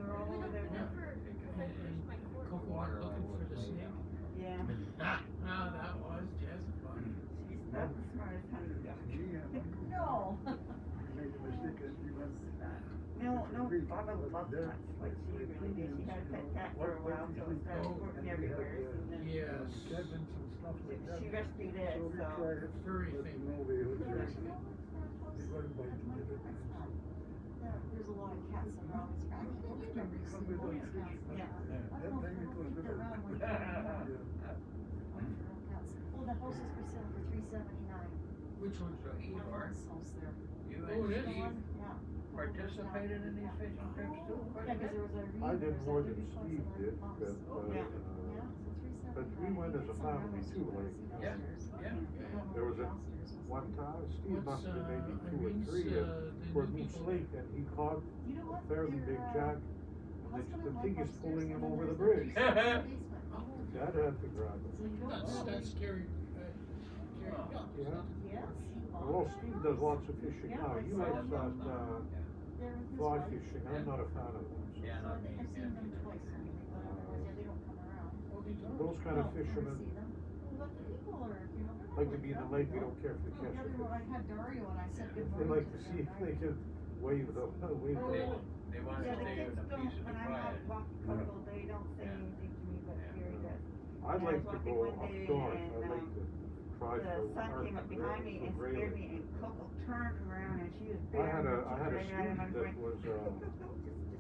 were all over there. Yeah. Coco went looking for the snake. Yeah. Ah, that was just fun. She's not the smartest honey duck. No. Made a mistake and she went. No, Baba loved cats, like she really did. She had a pet cat for a while, so it started working everywhere. And then Yes. Cabins and stuff like that. she rescued it, So we so. tried it, Furry but thing. no way it was Yeah, very you good. know, They weren't biting it. there's a lot of cats around. It's probably Yeah. That time it was Keep better. around when they're around. Cats. Oh, the house is for sale for $379. Which one's the My Eeyore? mom's house there. Oh, You it and is? The Steve one, yeah. participated in these fishing trips too? Yeah, because there was a I did there's more a than duplex Steve and a did, house. but, Yeah. Yeah, so but we $379. went We as did a some family rentals too, when I like, was Yeah, downstairs. yeah. I don't know There was what a downstairs was one like. time, Steve What's, must have been maybe 2 or Irene's, 3, the where new Moose people? Lake, and he caught You know a what? fairly big They're, jack, husband the and thing wife is upstairs, pulling and him then over the there's bridge. two in the basement. Dad had to grab So it. you don't That's know. scary. Yeah. Yes, he Well, loves Steve it. does lots of fishing Yeah, now. I He saw likes him. that, They're his fly wife. fishing. I'm not a fan of them. so. Yeah, So not me. I've seen them twice only, but otherwise, yeah, they don't come around. Oh, they don't? Those kind of No, never fishermen, see them. Well, but the people are, you know, they're like to not be in the friendly, lake, they though. don't care if they Oh, catch the the other one, I fish. had Dario and I said good They morning like to to him, see if they Dario. can wave the, wave Oh, the. really? They want Yeah, to the stay kids in a don't, piece of when the I'm out quiet. walking Coco, they don't say Yeah. anything to me, but Gary does. I'd I like was to walking go one up day north. and, I'd like to try The for sun came up behind me and scared me, and Coco turned around and she was I had a right at him. I'm student that going, was,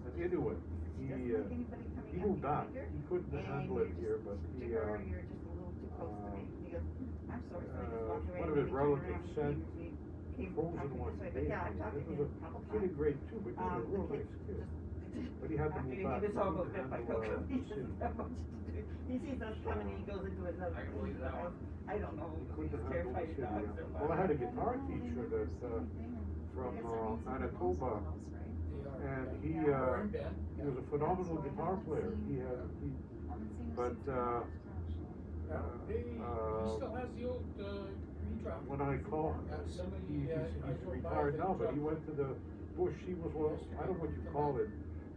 an Inuit. He, He, like anybody coming he up moved back. behind her, He couldn't and handle you're it just here, but to he, her, you're just a little too close to me. He goes, I'm sorry, so I just walked away. one of and his he turned around relatives and sent he came frozen talking ones this way, to but bathe yeah, I him. talked to It him was a couple a kid in times. grade 2, but he was a The real kid nice kid. just- But he had to after move he back. was He all couldn't bit by handle, Coco, he the city. doesn't have much to do. He sees us coming and he goes into another I can room. believe that one. I don't know, He if couldn't he's handle the terrified city. of dogs or what. Well, I had a guitar teacher that, from, Manitoba, and he was a phenomenal guitar player. He had, but, He still has the old, green truck. when I called, Somebody, I he's drove by retired the now, but he truck. went to the bush. He was, well, I don't know what you call it,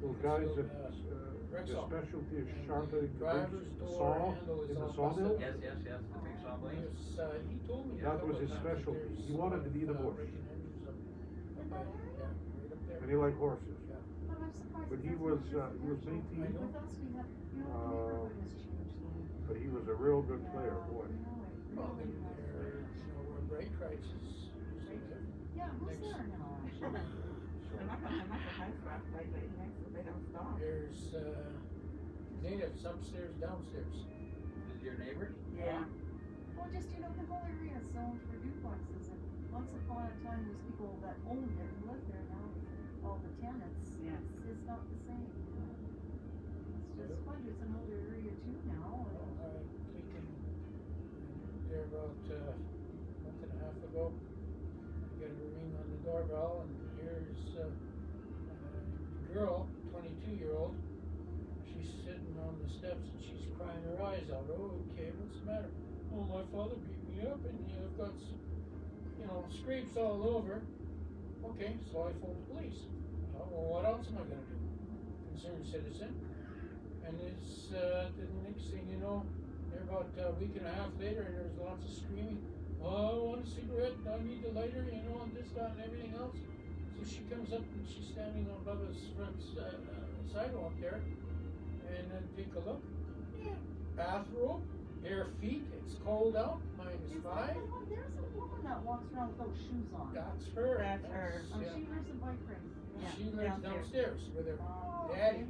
those guys that, their specialty is sharpening the Driver's big door saw handle is in the all sawmill. busted. Yes, the big saw blades. He told me. a That couple was of his times specialty. that He there's wanted to be in the bush. breaking engines up by, yeah, right up there. And he liked horses. Yeah. But he was Métis, I know. With us, we have, you know, the neighborhood has changed though. but he was a real good player, boy. Well, then there's, where brake rights is usually there. Yeah, who's Next. there now? They're not gonna have a high rock right next, so they don't stop. There's, natives upstairs, downstairs. Is your neighbor? Yeah. Well, just, you know, the whole area is zoned for duplexes, and once upon a time, there's people that owned it and lived there. Now, all the tenants, Yes. it's not the same, you know. It's just fun, it's an older area too now, and Taken there about, month and a half ago. I got a ring on the doorbell, and here's, a girl, 22-year-old. She's sitting on the steps and she's crying her eyes out. Oh, okay, what's the matter? Oh, my father beat me up and I've got, scrapes all over. Okay, so I phoned the police. Well, what else am I gonna do? Concerned citizen. And it's, the next thing you know, they're about a week and a half later and there's lots of screaming. Oh, I want a cigarette, I need the lighter, and this, that, and everything else. So she comes up and she's standing on Bubba's front sidewalk there. And then take a look. Yeah, bathrobe, bare feet, it's cold out, -5. There's a woman that walks around without shoes on. That's her. That's her. Oh, Yeah. she lives in Bike Ring. Yeah, She lives downstairs with her Oh, daddy.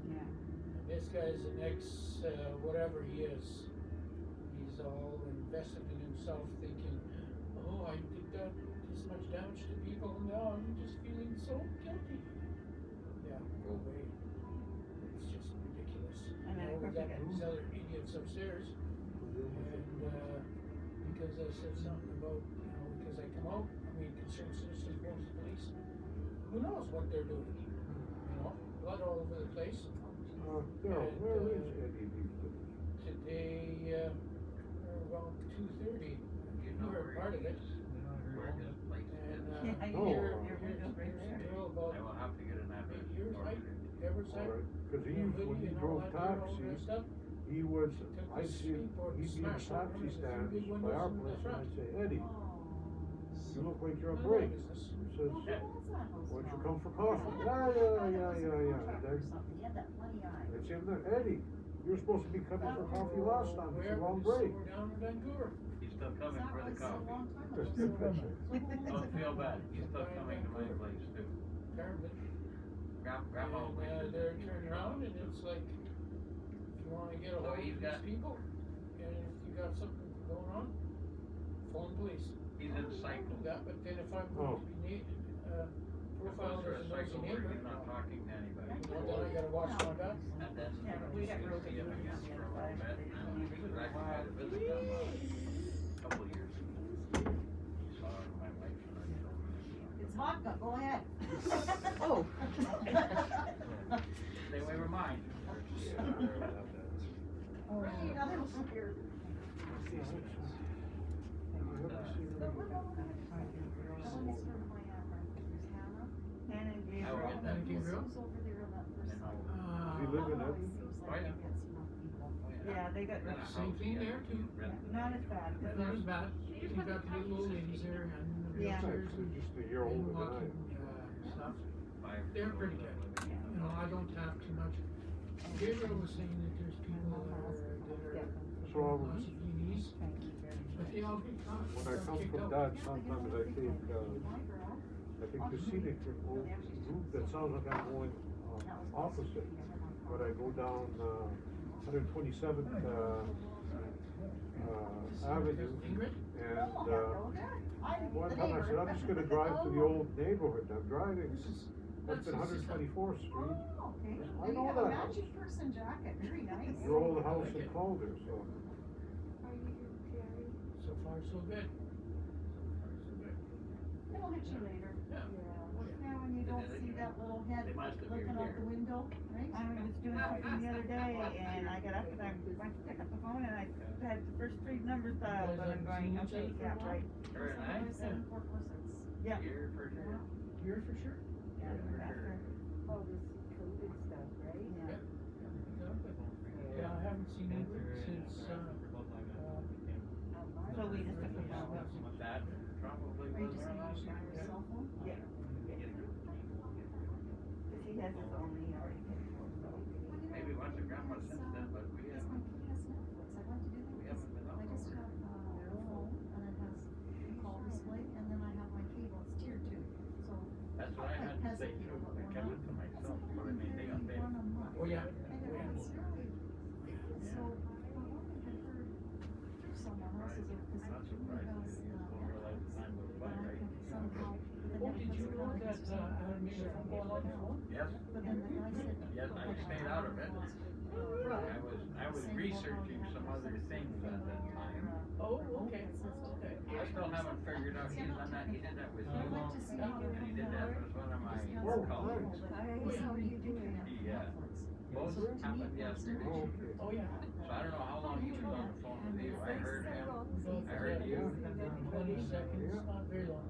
Yeah. And this guy's an ex, whatever he is. He's all invested in himself thinking, oh, I did this much damage to people, and now I'm just feeling so guilty. Yeah, go away. It's just ridiculous. And then, of Now we course, got we these other idiots upstairs. Because I said something about, because I come out, concerned citizen calls the police. Who knows what they're doing? Blood all over the place. Daryl, where is Eddie these days? Today, around 2:30, You you know were where part of he it. is, where his place And, is. Yeah, Oh. your window's right there. Girl about I will have to get an address. 8 years, for right? it. Deborah said. Alright, cause he, Hoodie when he and all drove that, all taxi, that stuff. he was, Took I'd the see him, skateboard and he'd be in the smashed over taxi the stand big by windows our in the place, and front. I'd say, Eddie, you look like you're on None of break. my business. He says, Well, who was that host why don't you now? come for coffee? I Yeah. thought it was a And contractor then or something. He had that funny eye. I'd say, Eddie, you were supposed to be coming for coffee last time, but Where you're on was break. We're down in Vancouver. He's still coming That for the was a coffee. long time ago. Just So- a picture. so who owns Don't it feel now? bad, he's still coming to my place too. Apparently. Grandma And, wishes they're that he turning was around coming. and it's like, if you wanna get a So hold of he's these got- people, and if you got something going on, phone police. He's in cycle. Yeah, but then if I'm Oh. going to be profiled Goes through as a a nosy cycle where neighbor, he's not talking to anybody. then I gotta watch my back. And then Yeah, but we got you road see him rage again on the for a other little side. bit. And he was actually had a visit down a couple of years ago. He saw my wife and I told him. It's vodka, go ahead. Oh. They were mine. Oh, really, another one here. The one over there. That one is for my, there's Hannah. Hannah and I will get that. Gabriel? Who's over there on that first And side? Does he live in Oh, it? it seems like Right. I can't see enough people. Yeah, they got, Rent a Same house thing there, together. too. Rent the- not as bad, 'cause Not as there's, bad. You got the little old ladies there and the Yeah. wheelchairs and Just a year older than I walking, am. stuff. Five They're years pretty old, good. living in You know, I don't have too much. Gabriel was saying that there's people that are So I was, lots of EVs, but they all get caught. when I come kicked from out. that, sometimes I take, I think the scenic route that sounds like I'm going opposite, but I go down 127th Avenue, Ingrid? and one time I said, I'm just gonna drive to the old neighborhood, I'm driving, that's been 124th Street, Oh, okay. I You know have a that matching person jacket, very nice. your old house in Calder, so. So far, so good. So far, so good. It'll hit you later. Yeah. Yeah, when you don't see that little head They must have looking been out the here. window, right? I was doing something the other day, and I got up and I went to pick up the phone, and I had the first three numbers dialed, and I'm going, okay, yeah, right, Her and I, 7446. yeah. here for sure. Here for sure. Yeah, that's her. Oh, this COVID stuff, right? Yeah. Yeah, I haven't seen Ingrid since, So we just took the phone. That probably Are you was just around using your cell phone? Yeah. Cause he has his own, he already paid for, so. maybe once a grandma since then, but we Because haven't. my kid has Netflix, I went to do that. We haven't been up I just over have, a phone, and it has call display, and then I have my cable, it's tier 2, so. That's what I had to say too, I kept it to myself, but I mean, they got paid. Oh, yeah. And it's really, so, I wanted to heard through someone else's, because Not it surprised, really does, you just don't realize the time goes by, but I right? can somehow. Oh, did you know that, Adam made a phone call on the phone? Yes, But then the guy said. yes, I stayed out of it. I was researching some other things at that time. Oh, okay, okay. I still haven't figured out, he's done that, he did that with I you, went to see how and he did that with one of my colleagues. How are you doing? Yeah. Both happened yesterday. Oh, okay. Oh, yeah. So I don't know how long he was on the phone with you, I heard him, I heard you. 20 seconds, not very long.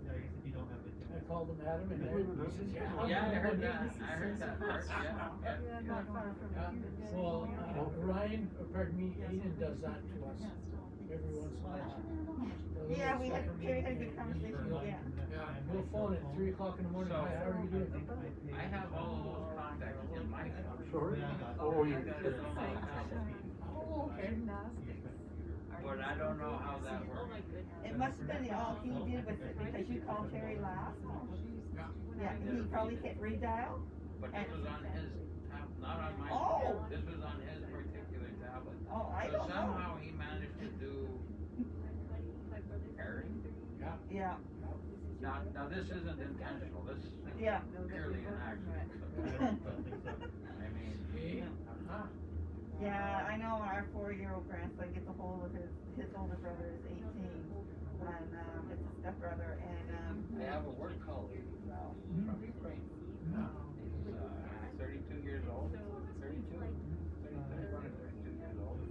I called him Adam and he says, yeah. Yeah, I heard that part, yeah. Not far from here. Well, Ryan, pardon me, Aiden does that to us every once in a while. Yeah, we had a good conversation, yeah. Yeah, we'll phone at 3 o'clock in the morning, So- hi, how are you doing? I have all of those contacts in my phone. Sorry? Oh, you I got it on my tablet. Oh, okay. But I don't know how that works. It must have been all he did with it, because you called Terry last. Yeah, he probably hit redial. But this was on his tab, not on my. Oh. This was on his particular tablet. Oh, I So don't know. somehow he managed to do pairing. Yeah, Now this isn't intentional, this is yeah. purely an accident. I mean, Hey, Yeah, I know, I our 4-year-old grandson gets a hold of his older brother is 18, and it's a stepbrother, and I have a work colleague now from Ukraine. He's 32 years old. 32 years old.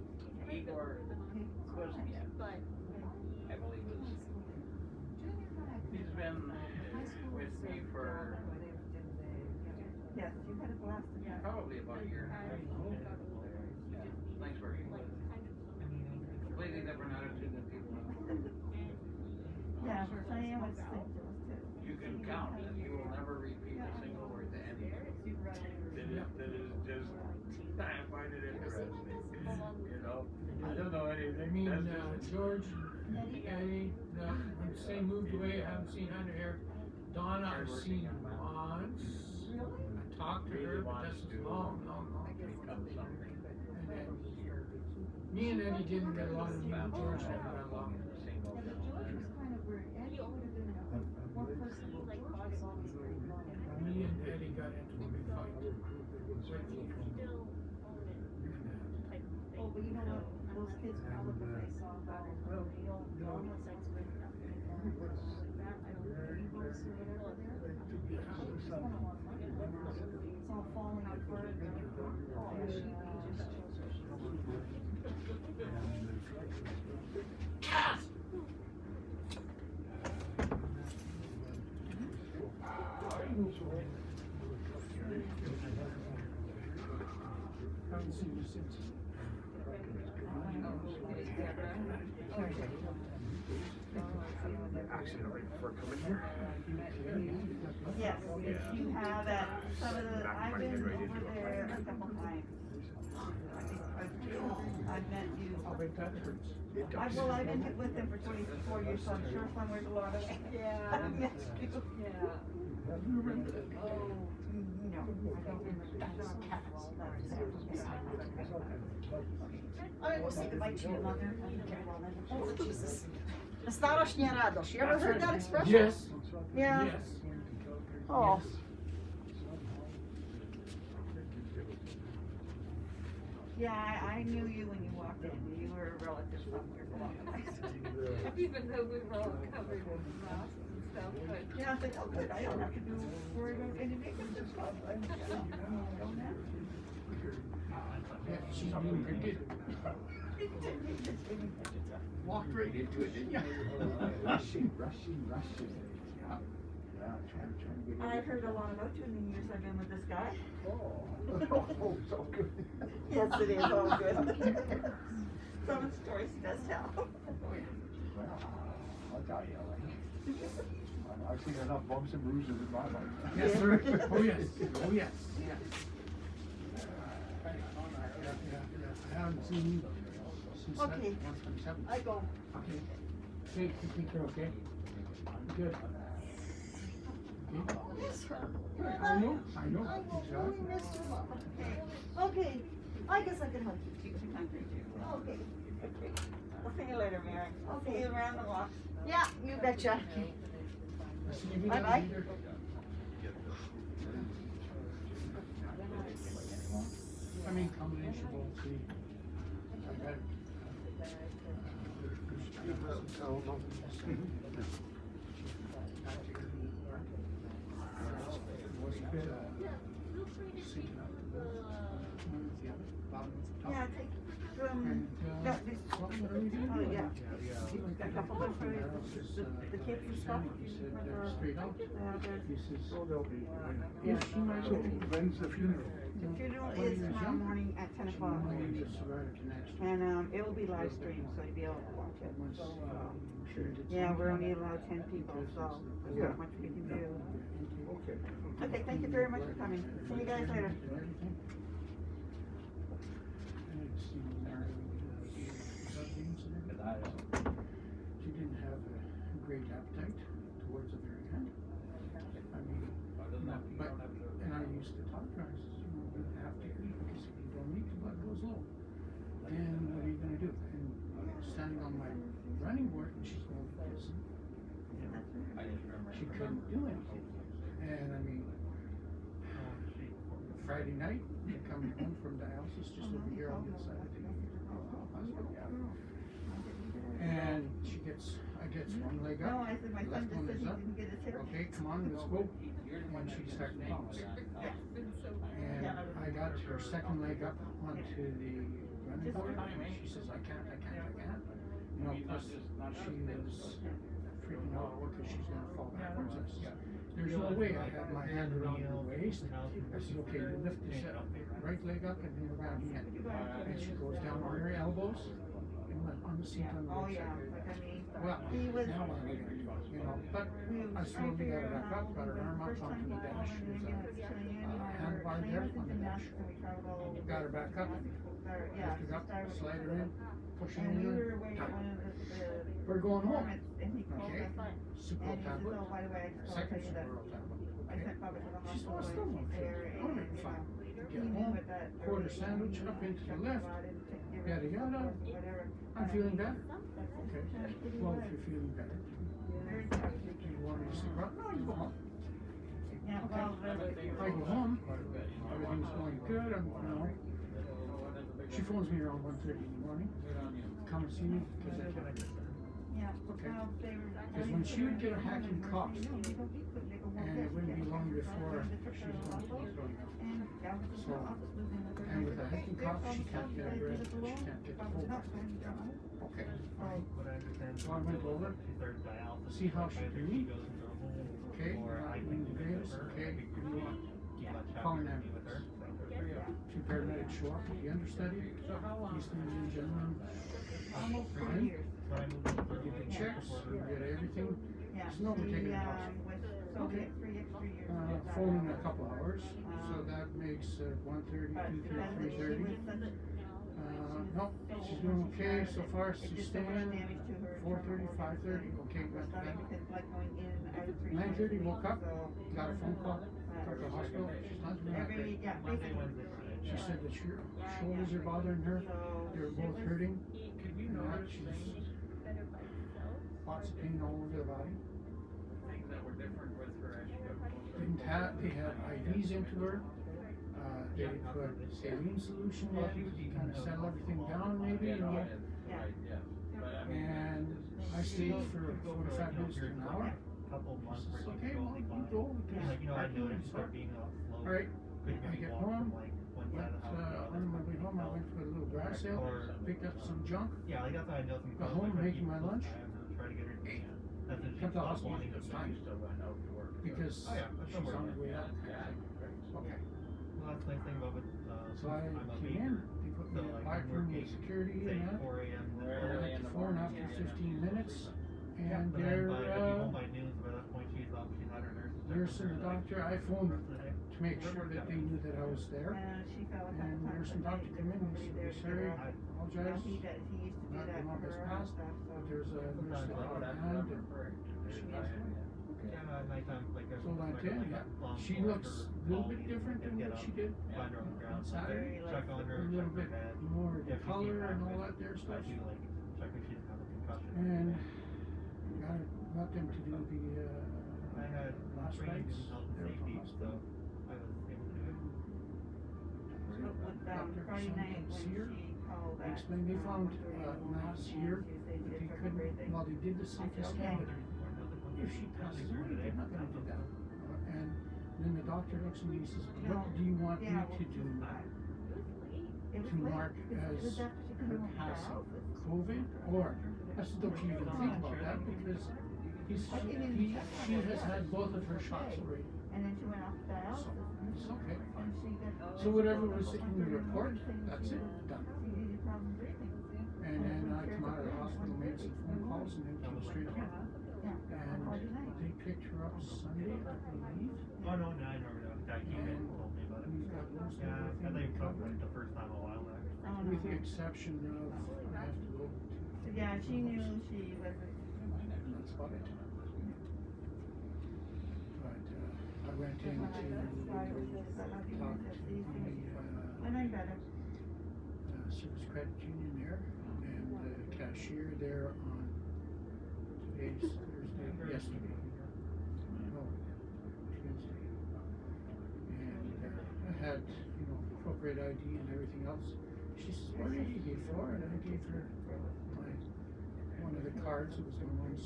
Igor Kuzmian, I believe he's been with me for yes, you had a blast. probably about a year and a half. Nice working with him. Completely different attitude than people have. Yeah, Shyanne was sick to us too. You can count that he will never repeat a single word to anybody. That is just, I find it interesting. You know, I don't know anything. I mean, That's just- George, Eddie, when Say moved away, I haven't seen under here. Donna, I've seen once. I talked to her, but that's a long Become something. And then, me and Eddie didn't get along, and me and George never got along. Yeah, but George was kind of weird. Eddie would have been one person who George was always very funny. Me and Eddie got into a big fight. Oh, but you know what? Those kids can look the face off. Well, you know, Dawn was expert enough to get that. Neighbors or whatever there. She spent a lot of money. It's all falling apart. Oh, yeah, she just chose her. Haven't seen you since. Accident right before coming here. Yes, you have at some of the, I've been over there a couple times. I've met you. I'll bet that hurts. Well, I've been with him for 24 years, so I'm sure somewhere's a lot of. Yeah. I've met you. Yeah. No, I don't remember that. I will say goodbye to your mother. Oh, Jesus. Starośnia radość. You ever heard that expression? Yes. Yeah. Yes. Oh. Yeah, I knew you when you walked in. You were a relative somewhere along the way. Even though we were all covered in masks and stuff, but. Yeah, I think, oh good, I don't have to worry about any makeup and stuff. I don't have to. Yeah, she's being pretty good. Walked right into it, didn't you? Rushing. Yeah. Trying to get. I've heard a lot about you in the years I've been with this guy. Oh, so good. Yes, it is all good. Some of the stories he does tell. Well, I'll tell you, I've seen enough bumps and bruises in my life. Yes, sir. Oh, yes. Oh, yes. Yes. I haven't seen you since Okay. 127. I go. Okay. Take care, okay? Good. Okay. Miss her. I know. I will really miss your mom. Okay. I guess I can hug you. Okay. I'll see you later, Mary. I'll see you around the block. Yeah, you betcha. I see you Bye-bye. later. I mean, combination of all three. I've had, Yeah, take from, no, this, oh, yeah. Got a couple of the kids and stuff. straight out. So they'll be. If she might So when's the funeral? The funeral is tomorrow morning at 10 o'clock. And, it will be live streamed, so you'll be able to watch it. Yeah, we're only allowed 10 people, so there's not much we can do. Okay. Okay, thank you very much for coming. See you guys later. She didn't have a great appetite towards the very end. I mean, but, and I used to talk to her, I said, you have to eat, because if you don't eat, the blood goes low. And what are you gonna do? And standing on my running board, and she's going to this. She couldn't do anything. And I mean, Friday night, they come home from dialysis just over here on the other side of the hospital. And I gets one leg No, up, I said, my son left just one said is he up. didn't get his hip. Okay, come on, let's go. And she started to bounce. And I got her second leg up onto the running board. She says, I can't. You know, plus she was freaking out because she's gonna fall backwards. I said, there's no way. I have my hand around her waist. I said, okay, you lift this right leg up and then we're down again. And she goes down on her elbows and on the seat on the Oh, right yeah, side. like I mean, Well, he was. now what am I gonna do? You know, but I slowly got her back up, got her arm up onto the dash. There's a handbar there on the dash. Got her back up, lift her up, slide her in, push her in, done. We're going home. Okay, Sucral tablet, second Sucral tablet. Okay. She's all still not feeling. All right, fine. Get home, quarter sandwich up into the left, yada yada. I'm feeling better. Okay. Well, if you're feeling better, do you want me to stick around? No, you go home. Okay. I go home. Everything's going good. She phones me around 1:30 in the morning. Come and see me because I can't. Okay. Because when she would get a hacking cough, and it wouldn't be long before she was going to be throwing up. So, and with a hacking cough, she can't get a breath, she can't get the whole back. Okay, fine. So I went over, see how she's doing. Okay, not doing the greatest. Okay, what do you want? Call an ambulance. Two paramedics show up with the understudy. These Indian gentlemen, fine. You get the checks, you get everything. So no, we're taking a hospital. Okay. Phone in a couple hours, so that makes 1:30, 2:30, 3:30. No, she's doing okay so far. She's staying. 4:30, 5:30. Okay, went to bed. 9:30 woke up, got a phone call from the hospital. She's not doing that great. She said that her shoulders are bothering her. They're both hurting. She's lots of pain all over the body. Things that were different with her as she got closer. They had IVs into her. They put saline solution in to kind of settle everything down, maybe, you know. And I stayed for 45 minutes to an hour. She says, okay, well, you go because I'm doing stuff. All right, I get home. On my way home, I went for a little grass sale, picked up some junk. Got home, making my lunch. Come to the hospital, it's time. Because she's on her way out. Okay. So I came in, they put me in the back room with security and that. I went to phone after 15 minutes, and their nurse and the doctor, I phoned to make sure that they knew that I was there. And nurse and doctor come in and they said, sorry, I apologize, not the one that's passed, but there's a nurse that got a hand and she passed away. So that did, yeah. She looks a little bit different than what she did on Saturday. A little bit more color and all that there stuff. And got them to do the last rites there at the hospital. Dr. Friday night came when see her. she called They that. explained they found mass here, but they couldn't, well, they did the CT scan, but if she passes away, they're not gonna do that. And then the doctor looks at me and says, what do you want me to do to mark as her passing? COVID? Or, I said, don't you even think about that because she has had both of her shots already. And then she went off to dialysis. So, it's okay, fine. And she got. So whatever was in the report, that's it, done. She needed problem breathing. And then I come out of the hospital, made some phone calls, and then came straight home. And they picked her up Sunday, I believe. Oh, no, I never know. That came in and told me about it. We've got most of Yeah, I everything think covered, the first time a while back. with the exception of I have to go to. Yeah, she knew she wasn't. And that's about it. But I went in to talk to the And I'm better. Service Credit Union there, and the cashier there on today's Thursday, yesterday. No, Tuesday. And I had, appropriate ID and everything else. She says, what did you give for? And I gave her one of the cards. It was my mom's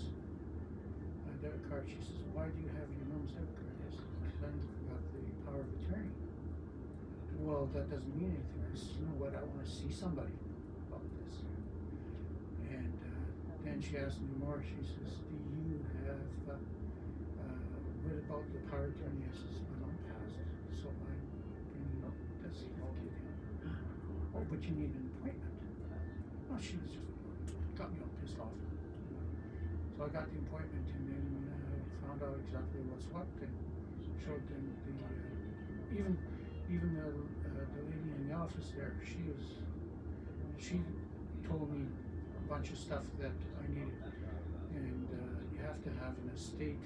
debit card. She says, why do you have your mom's debit card? I said, because I've got the power of attorney. Well, that doesn't mean anything. I said, you know what, I want to see somebody about this. And then she asked me more. She says, do you have, what about the power of attorney? I says, my mom passed, so I'm bringing up this certificate. Oh, but you need an appointment. Oh, she was just, got me all pissed off. So I got the appointment and then found out exactly what's what and showed them even the lady in the office there, she told me a bunch of stuff that I needed. And you have to have an estate.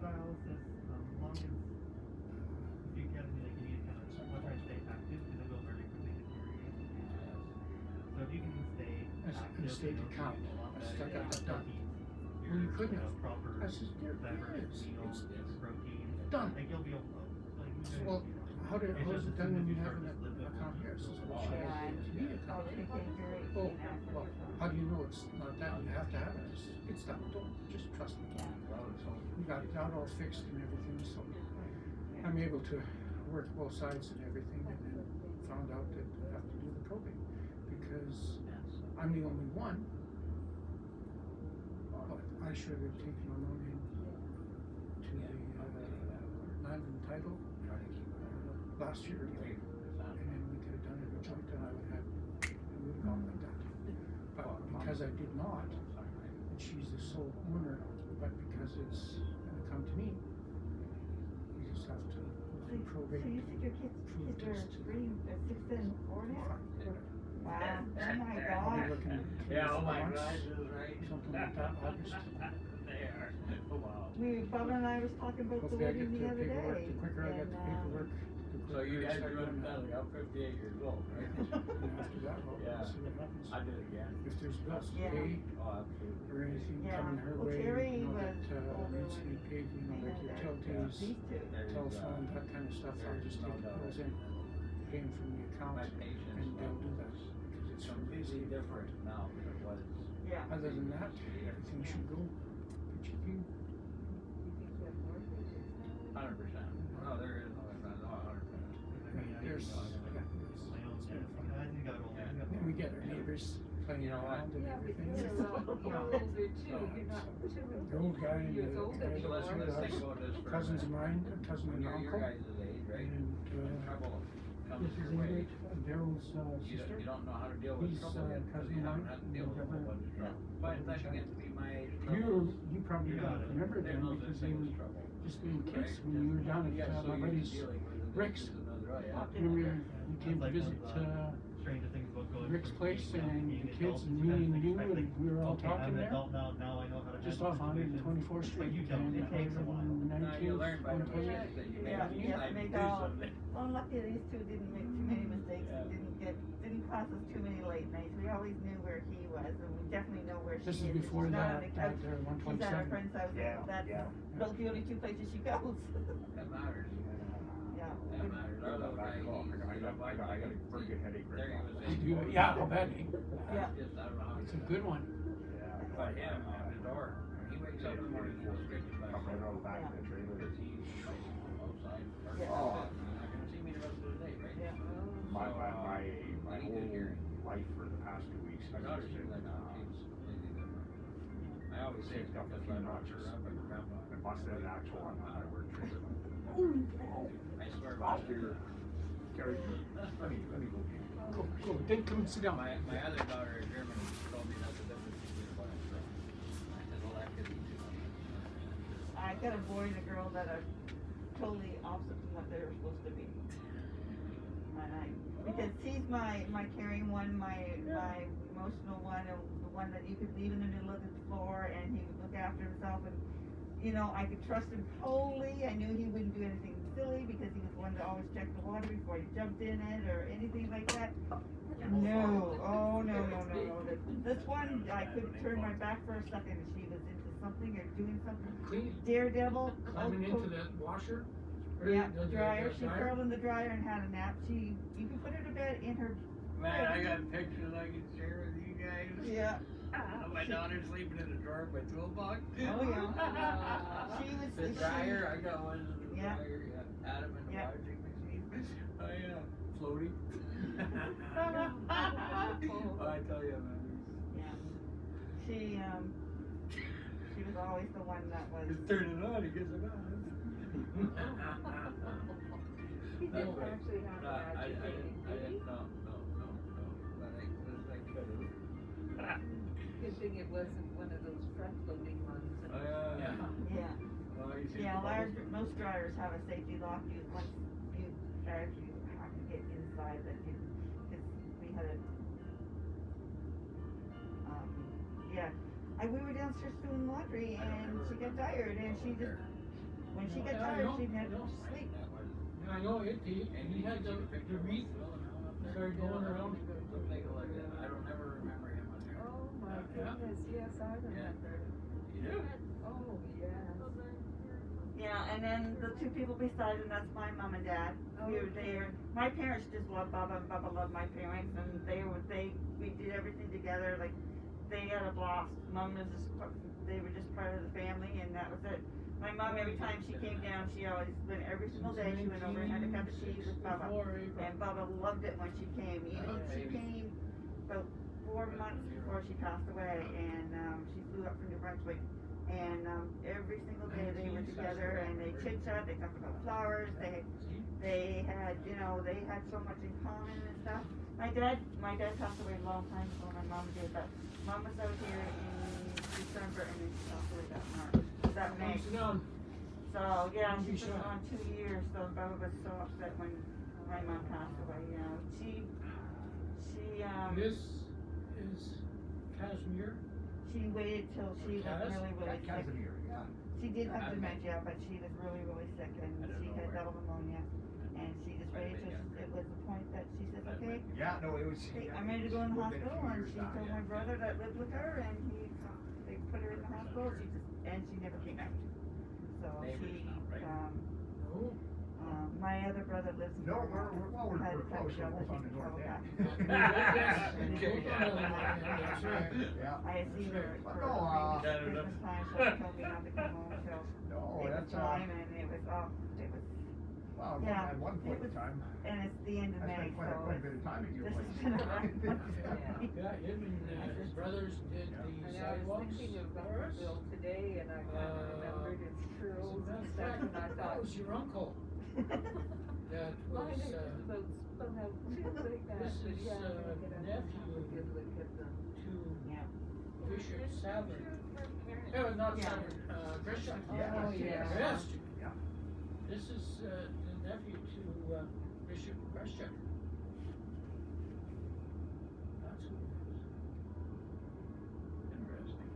Dialysis, long as you get like you need kind of somewhat stay active because it will very quickly deteriorate. So if you can stay active, An estate account. I said, I got that done. Well, you couldn't have. Proper I said, there it is. meals, protein. Done. Like you'll be able to, like, Well, how is it done when you have an account here? It says, well, she has a TV account. Oh, well, how do you know it's not that? You have to have it. It's done. Don't, just trust me. So we got that all fixed and everything, so I'm able to work both sides and everything, and then found out that I have to do the probate because I'm the only one. But I should have taken my mom in to the land and title last year, and then we could have done it with joint, and I would have gone like that. But because I did not, and she's the sole owner, but because it's gonna come to me, we just have to probate. So you think your kids are three, 6 and 4 now? Wow, oh my I'll be gosh. looking at Yeah, oh my 3 or 4 gosh, months, that's right. something like that, August. They are. Oh, wow. Bob and I was talking about the Hopefully I get wedding the the other paperwork, day. the quicker I get the paperwork, the So quicker you I guys start are doing doing that, that. I'm 58 years old, right? And after that, we'll see what happens. I did it again. If there's bills to Yeah. pay Oh, absolutely. or anything Yeah. coming her Well, way, Terry that was needs to be paid, like utilities, These two. telephone, that kind of stuff, I'll just take those in, pay them from the account, My and patience they'll do that, because it's from completely busy. different now than it was. Yeah. Other than that, everything should go peachy-keen. 100%. No, there is no, no, 100%. There's, and we get our neighbors playing around and everything. You're older too, you're not The old guy and the years older. guy So let's that think about this for a cousins of minute. mine, a cousin When and you're your uncle, guys' age, right? and When trouble comes this is your way, Daryl's you sister. don't know how to deal with He's, trouble yet because cousin you of haven't mine, had to deal with a whole bunch of trouble. By the time you get to be my age, You probably don't remember there them no because such they thing were as trouble. just being kids Right? when you were down You at got so my used buddy's to dealing with it, Rick's. this is another, oh, yeah. Remember we came to visit stranger things about going Rick's from place being and being the kids adult and to me kind of and you expecting, and we were all okay, I'm talking an there. adult now I know how to Just handle off situations. 124th Street. But you don't, and it takes a while. Now you 19th, learn by the 128th. mistakes that you make. Yeah, You you have decide to to make do all, something. well, lucky these two didn't make too many mistakes, Yeah. and didn't cause us too many late nights. We always knew where he was, and we definitely know where This she is is. before She's not on that, the couch. She's at her 127. friend's house, Yeah, that's yeah. about the only 2 places she goes. That matters. Yeah. That matters. Our little guy, I got a pretty good headache right there he was. now. Yeah, I'll bet. Yeah. Just, I don't know how It's he a does good it. one. But him at the door, when he wakes up in the morning, he's restricted by Come right himself. out back in the trailer. Because he's outside. Or Yeah. you're not gonna see me the rest of the day, right? Yeah. My So, whole he could hear. life for the past 2 weeks. Our daughter seems like she's completely different. I always say it's because I watch her up and grandpa. I busted an axle on my work trailer. I swear by Last year, Gary, let me go get you. Go, go, then come and sit down. My other daughter in Germany told me that's the difference between a boy and a girl. I said, well, that could be too. I got a boy and a girl that are totally opposite from what they were supposed to be. Because he's my caring one, my emotional one, and the one that you could leave in the middle of the floor and he would look after himself, and you know, I could trust him totally. I knew he wouldn't do anything silly because he was one to always check the water before he jumped in it or anything like that. No, oh no. This one, I couldn't turn my back for a second if she was into something or doing something. Clean, Daredevil. climbing oh, into that washer. Yeah, dryer. She curled in the dryer and had a nap. You can put her to bed in her. Man, I got pictures I can share with you guys. Yeah. My daughter's sleeping in the drawer of my toolbox. Oh yeah. She was the dryer. I got one in the dryer. Yeah. Adam in the washing machine. Oh yeah. Floaty. Oh, I tell you, man. Yeah. She was always the one that was. Just turn it on. He gets it on. He didn't actually have that. I didn't. No. But I could have. Good thing it wasn't one of those front-loading ones. Oh yeah. Yeah. Well, you see Most dryers have a safety lock. Once you have to get inside that because we had a we were downstairs doing laundry and she got tired and she just when she got tired she had to sleep. I know it. He had the wreath started going around. I don't ever remember him on there. Oh my goodness, yes, I remember. You do? Oh, yes. Yeah, and then the two people beside him, that's my mom and dad. We were there. My parents just loved Baba, and Baba loved my parents, and we did everything together. Like, they had a blast. Mom was they were just part of the family, and that was it. My mom, every time she came down, she always went every single day. She went over and had a cup of tea with Baba, and Baba loved it when she came. Even she came about 4 months before she passed away, and she flew up from New Brunswick. And every single day they were together, and they chit chat. They talked about flowers. They had they had so much in common and stuff. My dad passed away a long time before my mom did, but Mom was out here in December, and then she passed away that March. That May. So yeah, she was on 2 years. So Baba was so upset when my mom passed away. She This is Casimir. She waited till she was really sick. She did have dementia, but she was really sick, and she had double pneumonia. And she just waited till it was the point that she said, okay, I'm ready to go in the hospital. And she told my brother that lived with her, and they put her in the hospital. She never came out. So my other brother lives in Florida. Had a type of job that he could travel back. I had seen her for Christmas time, so she told me not to come home until it was time, and it was Well, yeah, at one point in time. And it's the end of May, so quite a bit of time at your this place. has been a rough one. Yeah, him and his brothers did the And I was sidewalks thinking of for Uncle us. Bill today, and I remembered his curls and stuff, and I That thought, was your uncle. That mine was, are just about spun out too like that, this but is, yeah, I'm gonna get a nephew good look at them. to Yeah. Bishop Savard. No, not Yeah. Savard, Bishop. Oh, yeah. Yes. Yeah. This is, the nephew to, Bishop Bishop. That's who it is. Interesting.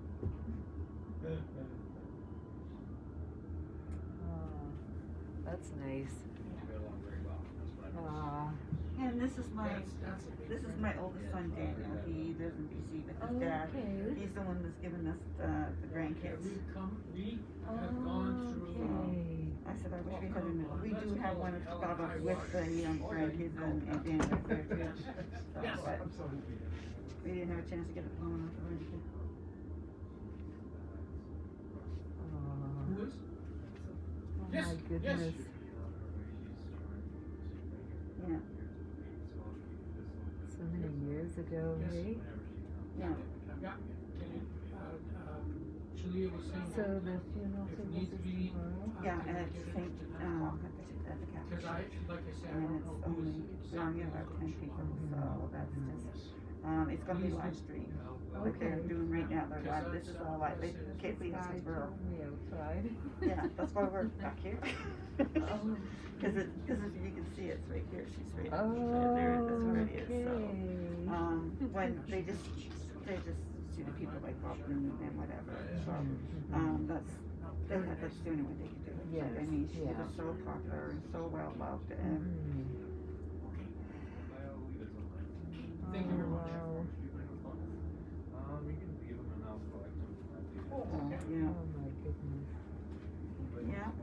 That's nice. You got along very well. That's what I was. And this is my That's a big this is friend. my oldest son Daniel. He lives in BC with his dad. Okay. He's the one that's given us the Yeah, grandkids. we have gone through, I said I wish we had another. We do have one Baba with the grandkids and Daniel there too. So, Yes. but Absolutely. we didn't have a chance to get it long enough already. who is? Oh Yes, my yes. goodness. Yeah. So many years ago, Yes. hey? Yeah. Yeah, can you, Julia was saying. So the funeral if service needs is be, tomorrow? Yeah, can and we it's get it St. to the At the Catholic Cause I, Church. like I said, I And don't it's know who only is young, exactly about 10 people, who's so that's just, it's gonna be live stream. Like Okay. they're doing right now, they're Because live, this is all live, they can't see us I because we're, told me outside. yeah, that's why we're back here. Oh. Cause if you can see, it's right here, she's right Oh, there, that's where it is, so. okay. When they just see the people like walking and whatever, so, that's the only way they can do it. Yes, But, I mean, she yeah. was so popular and so well loved, and Thank you very much. Wow. You can give them enough, collect them. yeah, Oh my goodness. yeah.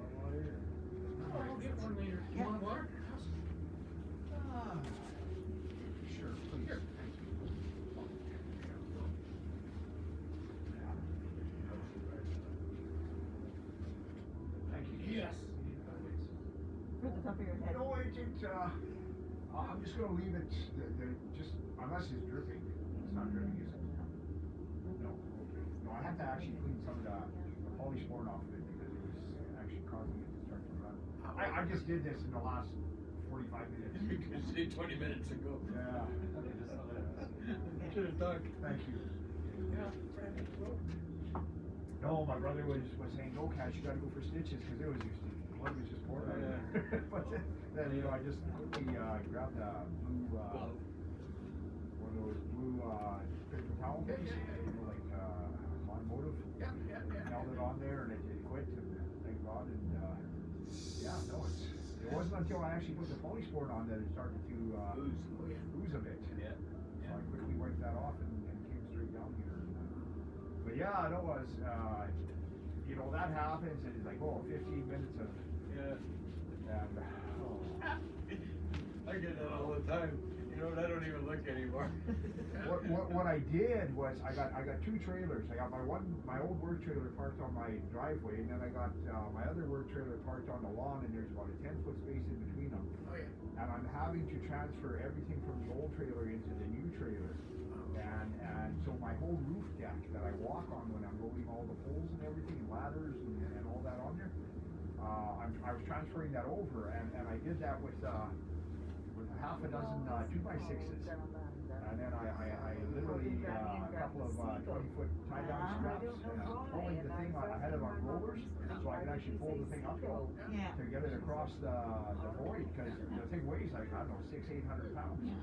I'll get one I'm just gonna leave it, just, unless it's dripping, it's not dripping, is it? No, okay. No, I had to actually clean some of the polysporin off of it because it was actually causing it to start to run. I just did this in the last 45 minutes. You could say 20 minutes ago. Yeah. Should have done. Thank you. Yeah, Frank, well, No, my brother was saying, no, Cash, you gotta go for stitches, cause it was just, blood was just pouring out of there. But then, you know, I just quickly, grabbed a blue, one of those blue, paper towel things, you know, like, automotive. yeah. Held it on there and it quit, and thank God, and, yeah, no, it wasn't until I actually put the polysporin on that it started to, ooze a bit. Yeah. So I quickly wiped that off and came straight down here. But yeah, no, it was, you know, that happens and it's like, oh, 15 minutes of, Yeah. and, I get that all the time. You know what? I don't even look anymore. what I did was I got two trailers. I got my old work trailer parked on my driveway, and then I got my other work trailer parked on the lawn, and there's about a 10-foot space in between them. Oh, yeah. And I'm having to transfer everything from the old trailer into the new trailer. And so my whole roof deck that I walk on when I'm loading all the poles and everything, and ladders and all that on there, I was transferring that over, and I did that with half a dozen 2x6s. And then I literally, a couple of 20-foot tie-down straps, pulling the thing, I had it on rollers, so I could actually pull the thing uphill to get it across the void, because the thing weighs like, I don't know, 600-800 pounds. And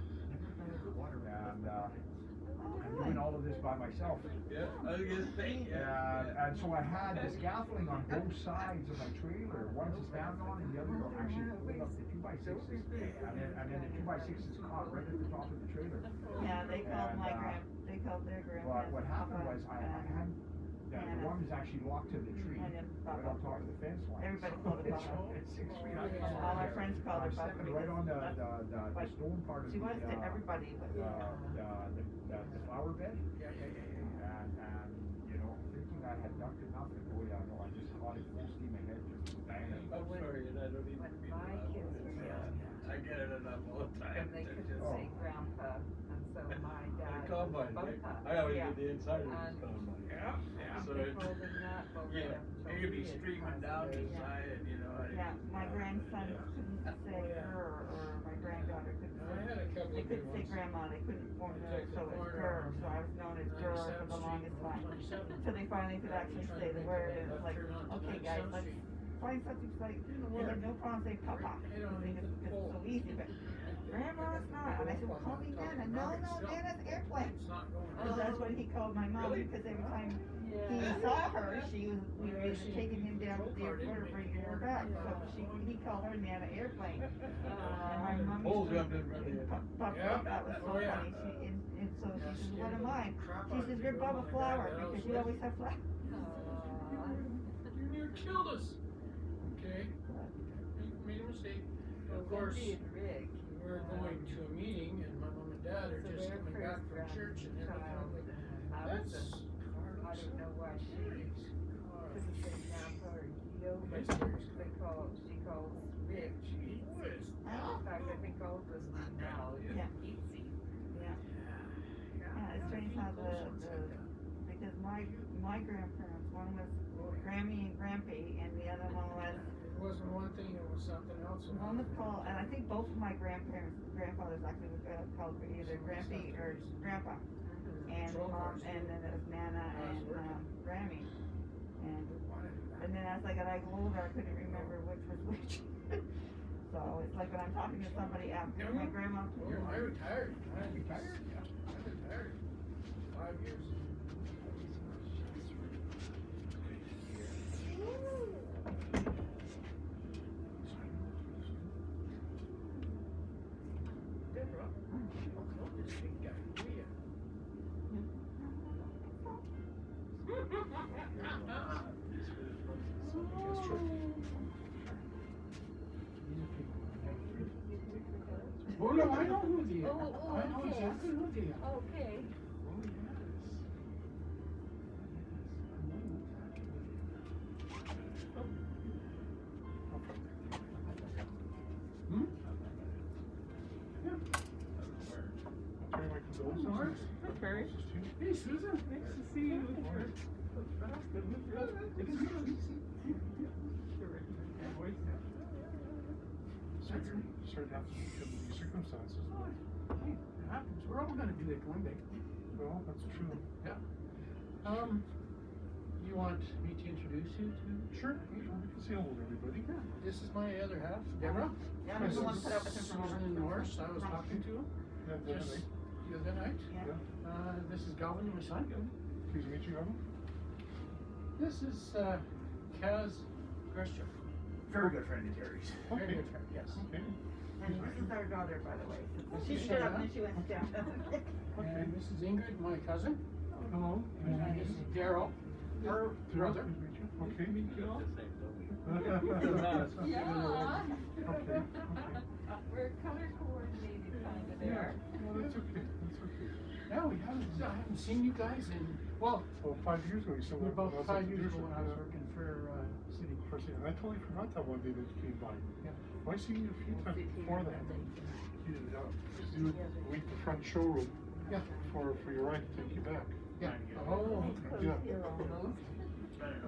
I'm doing all of this by myself. Yeah, I was gonna say. And so I had the scaffolding on both sides of my trailer, one to stand on and the other to actually hold up the 2x6s. And then the 2x6s caught right at the top of the trailer. Yeah, they called their grandpa. But what happened was I had, the one was actually locked to the tree, right on top of the fence line. Everybody called it Papa. It's 6 feet. I come All over our there, friends called I'm it Papa. stepping right on the stone part of She was to everybody, but the flower bed. Yeah. And, you know, thinking I had ducked enough, and oh yeah, no, I just caught it full steam ahead, just banging. I'm sorry, and I don't even When mean my to kids laugh. were young, I get it enough all the time. and they to couldn't just- say grandpa, and so my dad was Combine, right? Bubba. I always Yeah. get the inside of And this combine. Yeah. So they it, called him that, both of yeah, them, so it could be he had streaming passed down the away, yeah. side, and you know. yeah, my grandson couldn't say her, or my granddaughter couldn't I had a say. couple They of good couldn't say ones. grandma, they couldn't form the, Take the so it's corner Gur, on so I was known as Gur for 97th the longest Street, time. 27th. So they finally could actually say the word, and it's like, okay guys, let's find something like, they had no problem saying Papa, because it's so easy, but Grandma's not, and I said, well, call me Nana. No, Nana's airplane. It's not going. Because that's what he called my mom, because every time he saw her, we were either taking him down to the airport or bringing her back, so he called her Nana Airplane. And my mom Hold used up in front of you. Papa, that was so funny, and so she says, what am I? She says, you're Bubba Flower, because you always have flowers. You near killed us. Okay. Made a mistake. Of course, we're going to a meeting, and my mom and dad are just coming back from church, and they're looking at me. That's I don't know why she couldn't say grandpa or Guido, but she calls Rick. Gee whiz. In fact, I think all of us do now. Yeah. Easy. Yeah, it's strange how because my grandparents, one was Grammy and Grampy, and the other one was, It wasn't one thing, it was something else. one was called, and I think both of my grandfathers actually was called either Grampy or Grandpa. And mom, and then it was Nana and Grammy. And then as I got older, I couldn't remember which was which. So it's like when I'm talking to somebody after my grandma. I retired. I retired. 5 years. Deborah, this big guy, who are you? Oh no, I know who they are. Oh, I know okay. exactly who they are. Okay. Oh yes. Norris. Hi, Carrie. Hey, Susan. Nice to see you. Certain happens because of these circumstances. Hey, it happens. We're all gonna do it one day. Well, that's true. Yeah. You want me to introduce you to? Sure. You can say hello to everybody. Yeah. This is my other half, Deborah. Yeah, I'm the one put up with him from Susan and Norris. I was talking to just the other night. Yeah. This is Galvin, my son. Pleased to meet you, Evan. This is Kaz Gertie. Very good friend of Terry's. Very good friend, yes. Okay. And this is our daughter, by the way. This She is stood up Shyanne. and she went down. And this is Ingrid, my cousin. Hello. And this is Daryl, her brother. Okay. Yeah. Okay. We're color coordinated kind of there. Well, that's okay. That's okay. Yeah, I haven't seen you guys in, well, Well, 5 years ago, you said about 5 years ago when I was working for City. And I totally forgot that one day that you came by. Yeah. Well, I seen you a few times before that. You would leave the front showroom Yeah. for your ride to take you back. Yeah. Oh, Yeah.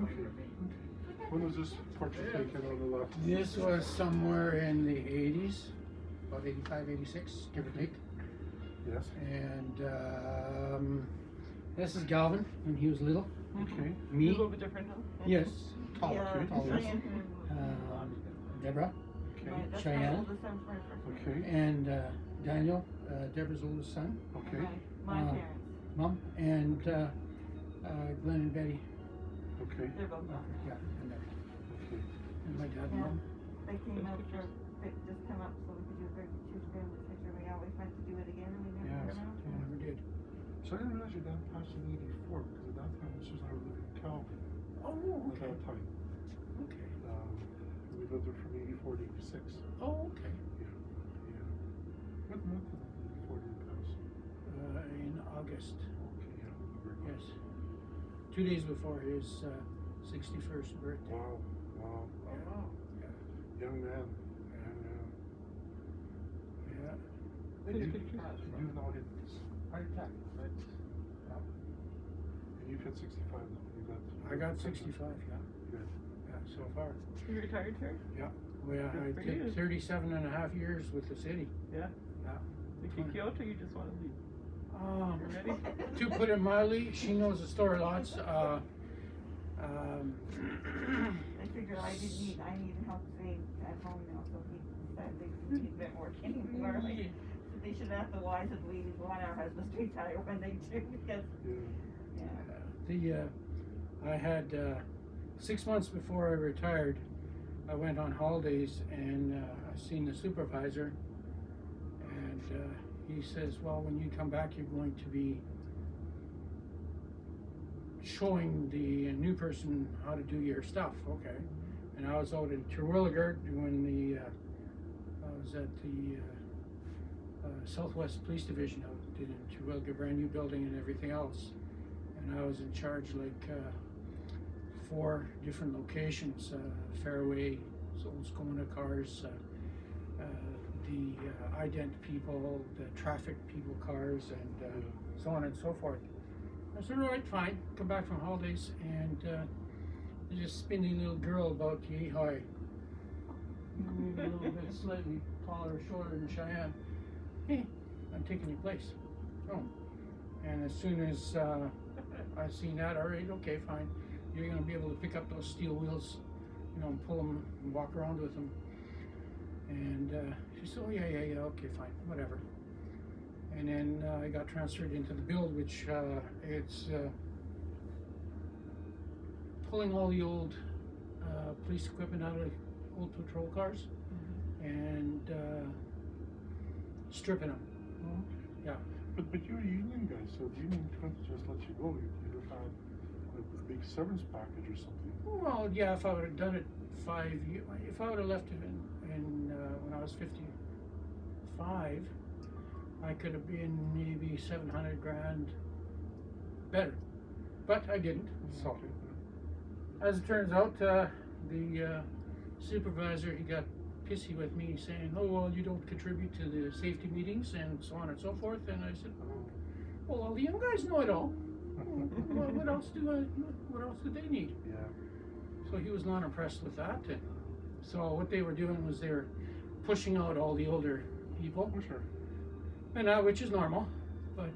Okay. When was this portrait taken on the left? this was somewhere in the 80s, about 85, 86, give or take. Yes. And this is Galvin when he was little. Okay. Me. A little bit different, huh? Yes. Tall. Yeah, Tall. Shyanne. Deborah. Okay. That's my Shyanne. oldest son's first. Okay. And Daniel, Deborah's oldest son. Okay. My Uh, parents. Mom. And Glenn and Betty. Okay. They're both gone. Yeah. And, Okay. and my dad and Yeah. mom. They came up for, they just come up so we could do a very choose family picture. We always went to do it again and we never Yes. went out. We never did. So I didn't realize your dad passed in '84 because at that time Mrs. and I were living in Galvin Oh, at that time. Okay. We lived there from '84 to '86. Oh, okay. Yeah. Yeah. What month in '84 did he pass? In August. Okay. Yeah. Very good. Yes. 2 days before his 61st birthday. Wow. Wow. Yeah. Yeah. Young man. And Yeah. you now hit heart attack, right? Yeah. And you've hit 65 now. You got. I got 65, yeah. Good. Yeah, so far. You retired, Terry? Yeah. Well, I Good for did you. 37 and a half years with the city. Yeah. Yeah. They kick you out or you just want to leave? You ready? To put it mildly, she knows the story lots. I figured I needed help staying at home now, so he said he's been working more. Like, so they should ask the wives if we want our husbands to retire when they do, because, yeah. I had 6 months before I retired, I went on holidays and I seen the supervisor, and he says, well, when you come back, you're going to be showing the new person how to do your stuff. Okay. And I was out in Terwilliger when I was at the Southwest Police Division out in Terwilliger, brand new building and everything else. And I was in charge like 4 different locations, Fairway, old Skona cars, the ident people, the traffic people cars, and so on and so forth. I said, all right, fine. Come back from holidays, and there's this spindly little girl about yay high, maybe a little bit slightly taller or shorter than Shyanne. Hey, I'm taking your place. Oh. And as soon as I seen that, all right, okay, fine. You're going to be able to pick up those steel wheels, you know, and pull them and walk around with them. And she said, oh, yeah, okay, fine, whatever. And then I got transferred into the build, which it's pulling all the old police equipment out of old patrol cars and stripping them. Yeah. But you're a union guy, so the union couldn't just let you go. You'd have had a big severance package or something. Well, yeah, if I would have done it 5 years, if I would have left it in when I was 55, I could have been maybe 700 grand better, but I didn't. So, As it turns out, the supervisor, he got pissy with me, saying, "Oh well, you don't contribute to the safety meetings and so on and so forth." And I said, "Well, all the young guys know it all. What else do they need?" Yeah. So he was not impressed with that. And so what they were doing was they were pushing out all the older people, For sure. and which is normal. But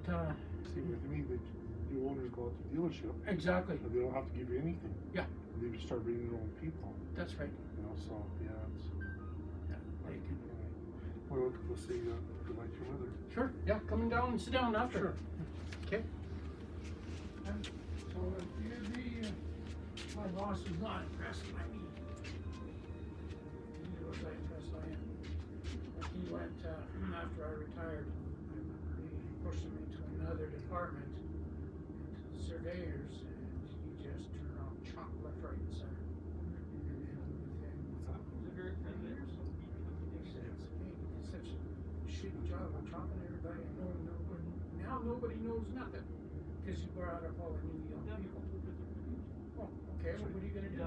See, with me, the owners go out to the dealership. exactly, And they don't have to give you anything. Yeah. They just start bringing their own people. that's right. You know, so yeah, it's. Yeah, they can. Well, we'll see. Good night, your mother. Sure. Yeah, coming down and sit down after. Sure. Okay. So you agree, my boss was not impressed by me. He was impressed by him. But he went, after I retired, he pushed him into another department, into the surveyors, and he just turned on chop left, right, and center. It's such a shitty job of chopping everybody and now nobody knows nothing. Because you brought up all the new young people. Oh, okay, well, what are you gonna do?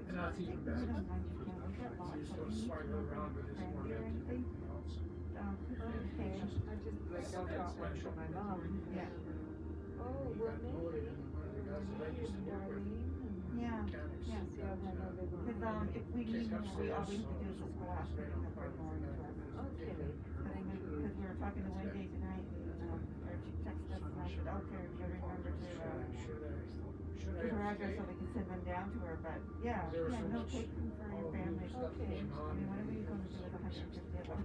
And that's even better. So you just go swagger around with this more than anything else. I just like got one from my mom. Yeah. Oh, He got promoted, and one of the guys that I used to work with, Yeah. mechanics, Yes, got, Because if we need more, we always do is just go out and look for more. Okay. Because we were talking to Wendy tonight, and or she texted us, and I said, okay, you remember to give her address so we can send them down to her. But yeah, no, take them for your family. Okay. I mean, whatever you're going to do with 150 of them.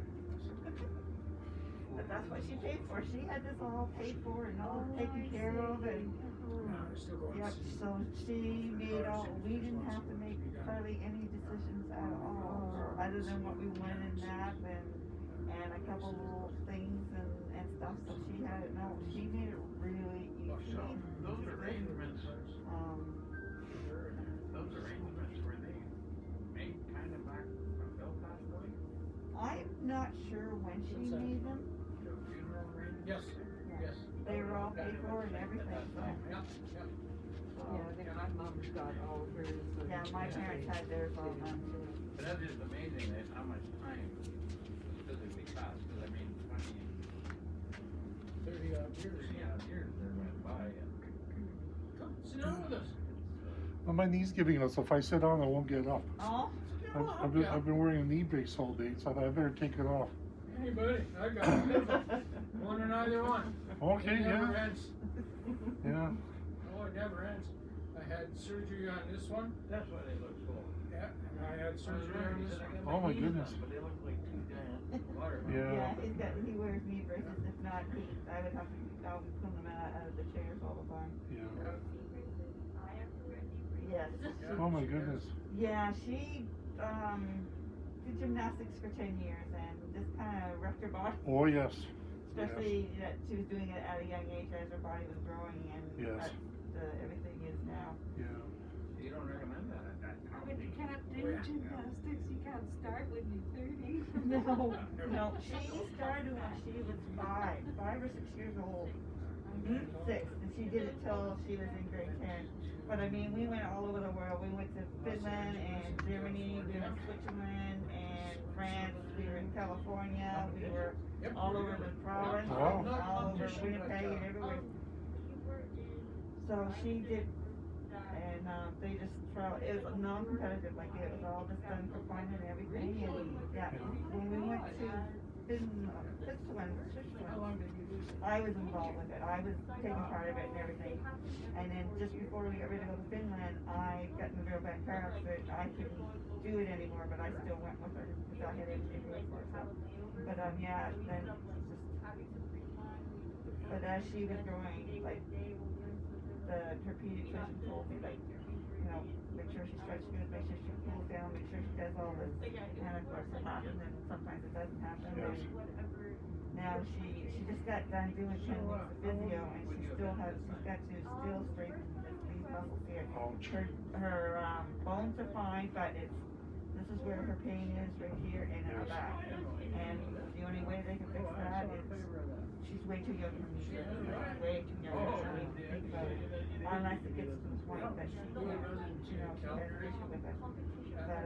But that's what she paid for. She had this all paid for and all taken care of, and yep. So she made all. We didn't have to make hardly any decisions at all, other than what we wanted in that, and a couple little things and stuff. So she had it. No, she made it really easy. Those arrangements, were they made kind of back when Bill passed away? I'm not sure when she made them. The funeral arrangements? Yes, yes. They were all paid for and everything. So. Yeah, yeah. Yeah, then my mom's got all of hers. Yeah, my parents had theirs all done too. But that's just amazing that how much time physically passed, because I mean, 30 odd years. 30 odd years there went by. And Come, sit down with us. Well, my knee's giving out, so if I sit down, I won't get up. Oh. I've been wearing a knee brace all day, so I better take it off. Hey, buddy, I got it. One or neither one. Okay, It never yeah. ends. Yeah. Oh, it never ends. I had surgery on this one. that's why they look so. Yeah, and I had surgery on this one. Oh my goodness. But they look like two giant water. Yeah. He wears knee braces. If not, I would have to pull them out of the chairs all the time. Yeah. Yes. Oh my goodness. Yeah, she did gymnastics for 10 years and just kind of wrecked her body. Oh yes. Especially that she was doing it at a young age as her body was growing, and Yes. everything is now. Yeah. You don't recommend that? But you can't do gymnastics, you can't start when you're 30. No, she started when she was 5 or 6 years old. 6, and she did it till she was in grade 10. But I mean, we went all over the world. We went to Finland and Germany, we went to Switzerland and France, we were in California, we were all over the province, Wow. all over Winnipeg and everywhere. So she did, and they just tried, it was non-competitive, like it was all just done for fun and everything. And yeah, when we went to Switzerland, I was involved with it. I was taking part of it and everything. And then just before we got ready to go to Finland, I got in a real bad car accident. I couldn't do it anymore, but I still went with her because I had everything ready for her. But yeah, then just. But as she was growing, like her pediatrician told me, like, you know, make sure she stretches good, make sure she cools down, make sure she does all this. And of course it happens, and sometimes it doesn't happen. Yes. And now she just got done doing 10 weeks of physio, and she's got to still straighten these muscles here. Ouch. Her bones are fine, but it's this is where her pain is, right here and in her back. And the only way they can fix that is, she's way too young for me, way too young for me to think about it. Unless it gets to the point that she has an issue with it. But,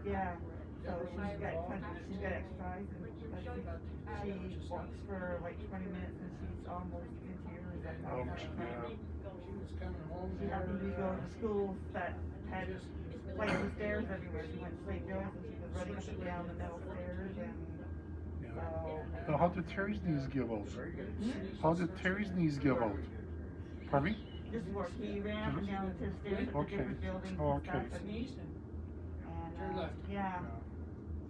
yeah, so she's got exercise, and she walks for like 20 minutes and she's almost in tears. She happened to be going to schools that had flights of stairs everywhere. She went to St. Joe's and she was running up and down the middle stairs, and so. Now, how did Terry's knees give out? How did Terry's knees give out? Pardon me? Just work. He ran up and down the stairs to different buildings and stuff. And, yeah.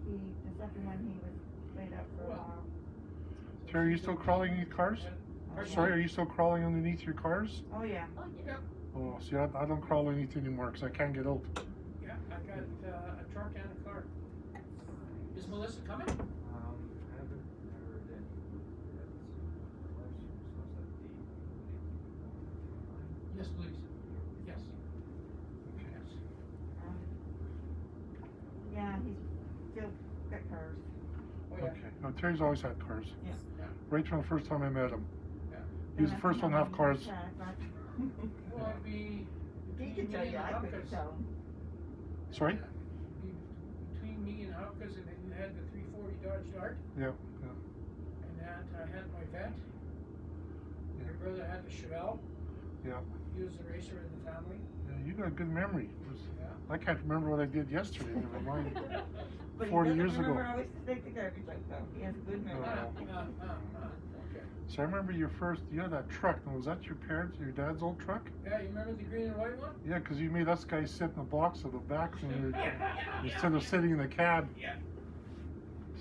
The second one he was laid up for a while. Terry, are you still crawling in cars? Sorry, are you still crawling underneath your cars? Oh yeah. Oh, see, I don't crawl underneath anymore because I can't get out. Yeah, I got a truck and a car. Is Melissa coming? Haven't heard any. Yes, please. Yes. Yeah, he's still got cars. Oh, yeah. Okay. No, Terry's always had cars. Yeah. Right from the first time I met him. Yeah. He was the first one to have cars. Well, it'd be He could tell you, I couldn't tell him. Sorry? Between me and Hopkins, and then you had the 340 Dodge Dart, Yeah. and that I had my vet. Your brother had the Chevelle. Yeah. He was the racer in the family. Yeah, you got a good memory. Yeah. I can't remember what I did yesterday, never mind. But 40 years ago. Remember always to take the garbage out though. He has a good memory. Okay. So I remember you had that truck. Now, was that your dad's old truck? Yeah, you remember the green and white one? Yeah, because you made us guys sit in the box of the back when instead of sitting in the cab. Yeah.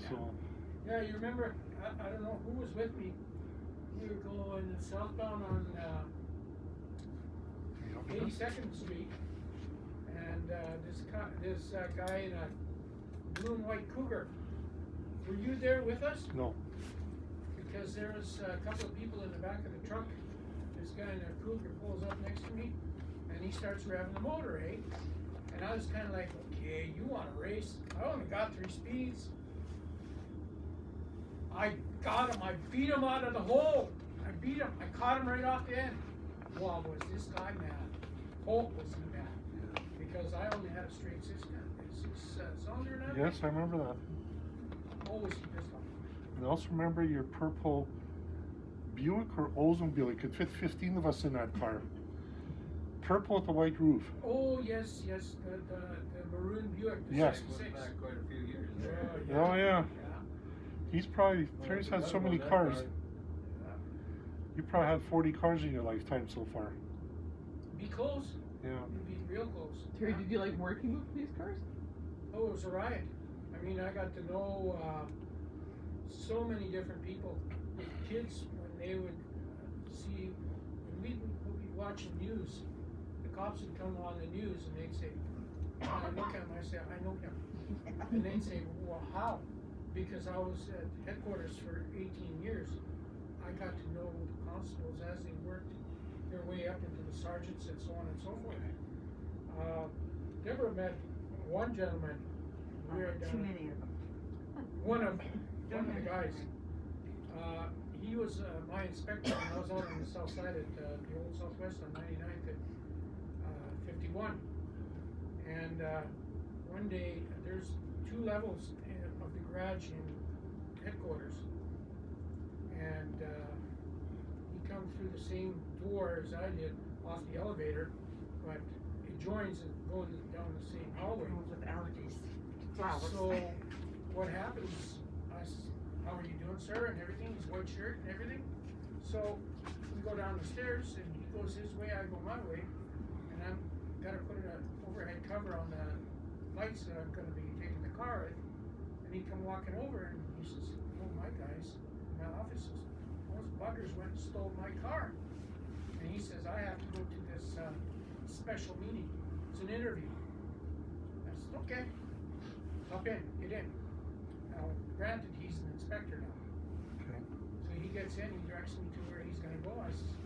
So. Yeah, you remember, I don't know who was with me. We were going southbound on 82nd Street, and this guy in a blue and white Cougar. Were you there with us? No. Because there was a couple of people in the back of the truck. This guy in a Cougar pulls up next to me, and he starts revving the motor, eh? And I was kind of like, okay, you want to race? I only got 3 speeds. I got him. I beat him out of the hole. I beat him. I caught him right off the end. Wow, was this guy mad? Oh, was he mad? Because I only had a straight cylinder now. Yes, I remember that. Oh, was he pissed off? And I also remember your purple Buick or Oldsmobile. It could fit 15 of us in that car. Purple with the white roof. Oh, yes, the maroon Buick. The Yes. 66. Back quite a few years. Oh yeah. Terry's had so many cars. You probably had 40 cars in your lifetime so far. Be close. Yeah. Be real close. Terry, did you like working with these cars? Oh, it was a riot. I mean, I got to know so many different people. Kids, when they would see, when we would be watching news, the cops would come on the news and they'd say, and I look at him, I say, I know him. And they'd say, well, how? Because I was at headquarters for 18 years. I got to know the constables as they worked their way up into the sergeants and so on and so forth. Deborah met one gentleman. Too many of them. One of the guys. He was my inspector when I was out on the south side at the old Southwest on 99th at 51. And one day, there's 2 levels of the garage in headquarters. And he come through the same door as I did off the elevator, but it joins and goes down the same hallway. With allergies. Flowers. So what happens, I said, how are you doing, sir, and everything, his white shirt and everything. So we go down the stairs and he goes his way, I go my way, and I'm gotta put an overhead cover on the lights that I'm gonna be taking the car with. And he come walking over and he says, oh my guys, my office says, those buggers went and stole my car. And he says, I have to go to this special meeting. It's an interview. I said, okay. Hop in, get in. Now, granted, he's an inspector now. Okay. So he gets in, he directs me to where he's gonna go. I says,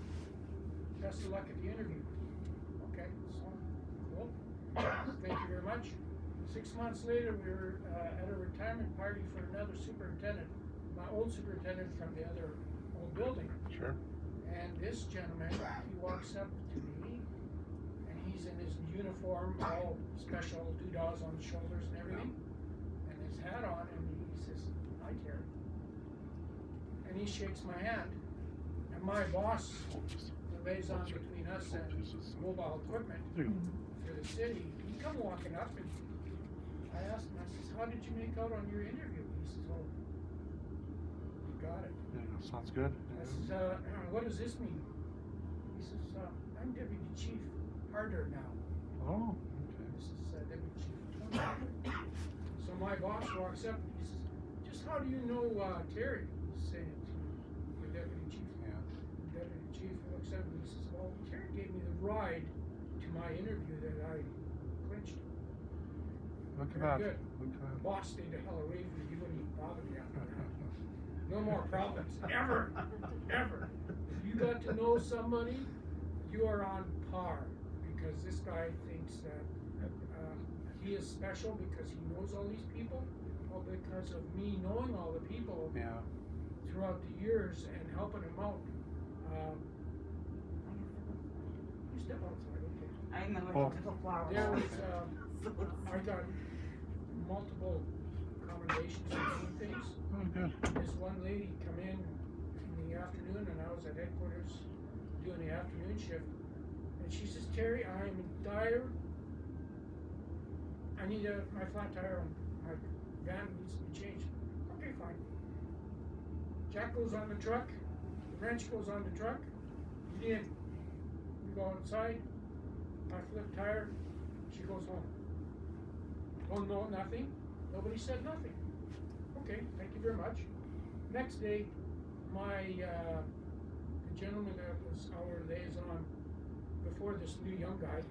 best of luck at the interview. Okay, so cool. Thank you very much. 6 months later, we were at a retirement party for another superintendent, my old superintendent from the other old building. Sure. And this gentleman, he walks up to me, and he's in his uniform, all special doodahs on his shoulders and everything, and his hat on, and he says, "Hi, Terry." And he shakes my hand. And my boss, the liaison between us and mobile equipment for the city, he come walking up, and I asked him, I says, "How did you make out on your interview?" He says, "Oh, you got it." Yeah, sounds good. I says, "What does this mean?" He says, "I'm Deputy Chief Harder now." Oh, okay. This is Deputy Chief Tony. So my boss walks up and he says, "Just how do you know Terry?" He's saying it to the Deputy Chief. Yeah. The Deputy Chief looks up and he says, "Well, Terry gave me the ride to my interview that I clinched." Look at Very that. good. Look at that. Boss stayed the hell away from me. He wouldn't even bother me after that. No more problems. Ever. Ever. If you got to know somebody, you are on par. Because this guy thinks that he is special because he knows all these people. Well, because of me knowing all the people throughout the years and helping him out. You step outside, okay. I'm allergic to flowers. There was, I got multiple commendations and things. Oh, good. This one lady come in the afternoon, and I was at headquarters doing the afternoon shift, and she says, "Terry, I am in dire. I need my flat tire on my van needs to be changed." Okay, fine. Jack goes on the truck, the wrench goes on the truck, get in. We go outside, I flip tire, she goes home. Oh, no, nothing. Nobody said nothing. Okay, thank you very much. Next day, the gentleman that was our liaison before this new young guy,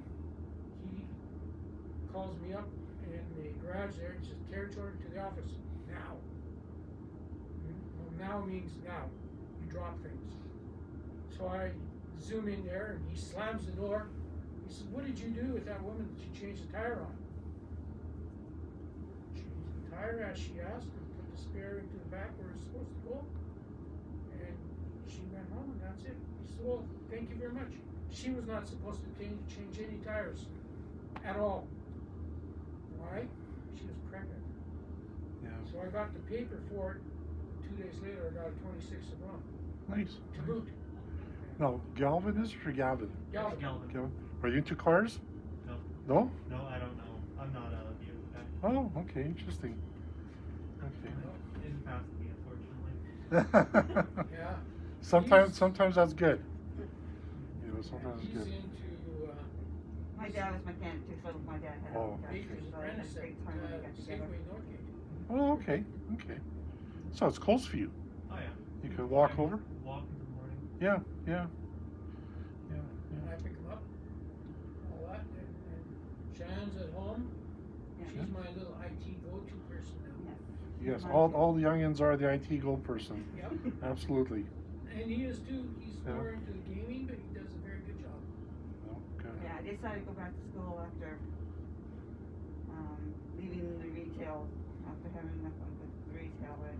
he calls me up in the garage there and says, "Terry Chorny to the office, now." Well, now means now. You drop things. So I zoom in there and he slams the door. He says, "What did you do with that woman that you changed the tire on?" Changed the tire as she asked and put the spare into the back where it's supposed to go. And she went home and that's it. He said, "Well, thank you very much." She was not supposed to change any tires at all. Why? She was pregnant. Yeah. So I got the paper for it. 2 days later, I got a 26 of rum. Nice. To boot. No, Galvin is or Galvin? Galvin. Galvin. Are you into cars? No. No? No, I don't know. I'm not a vehicle guy. Oh, okay, interesting. Okay. Didn't pass me, unfortunately. Yeah. Sometimes that's good. You know, sometimes it's He's good. into My dad was mechanic too, so my dad had Oh. a Baker's so I had a apprentice great time when we got at together. Safeway Northgate. Oh, okay, okay. So it's close for you. Oh yeah. You could walk over? Walk in the morning. Yeah, yeah. And I pick him up, all that, and Shyanne's at home. Yeah. She's my little IT go-to person now. Yes, all the youngins are the IT gold person. Yep. Absolutely. And he is too. He's Yeah. more into the gaming, but he does a very good job. Oh, good. Yeah, I decided to go back to school after leaving the retail, after having enough of the retail, and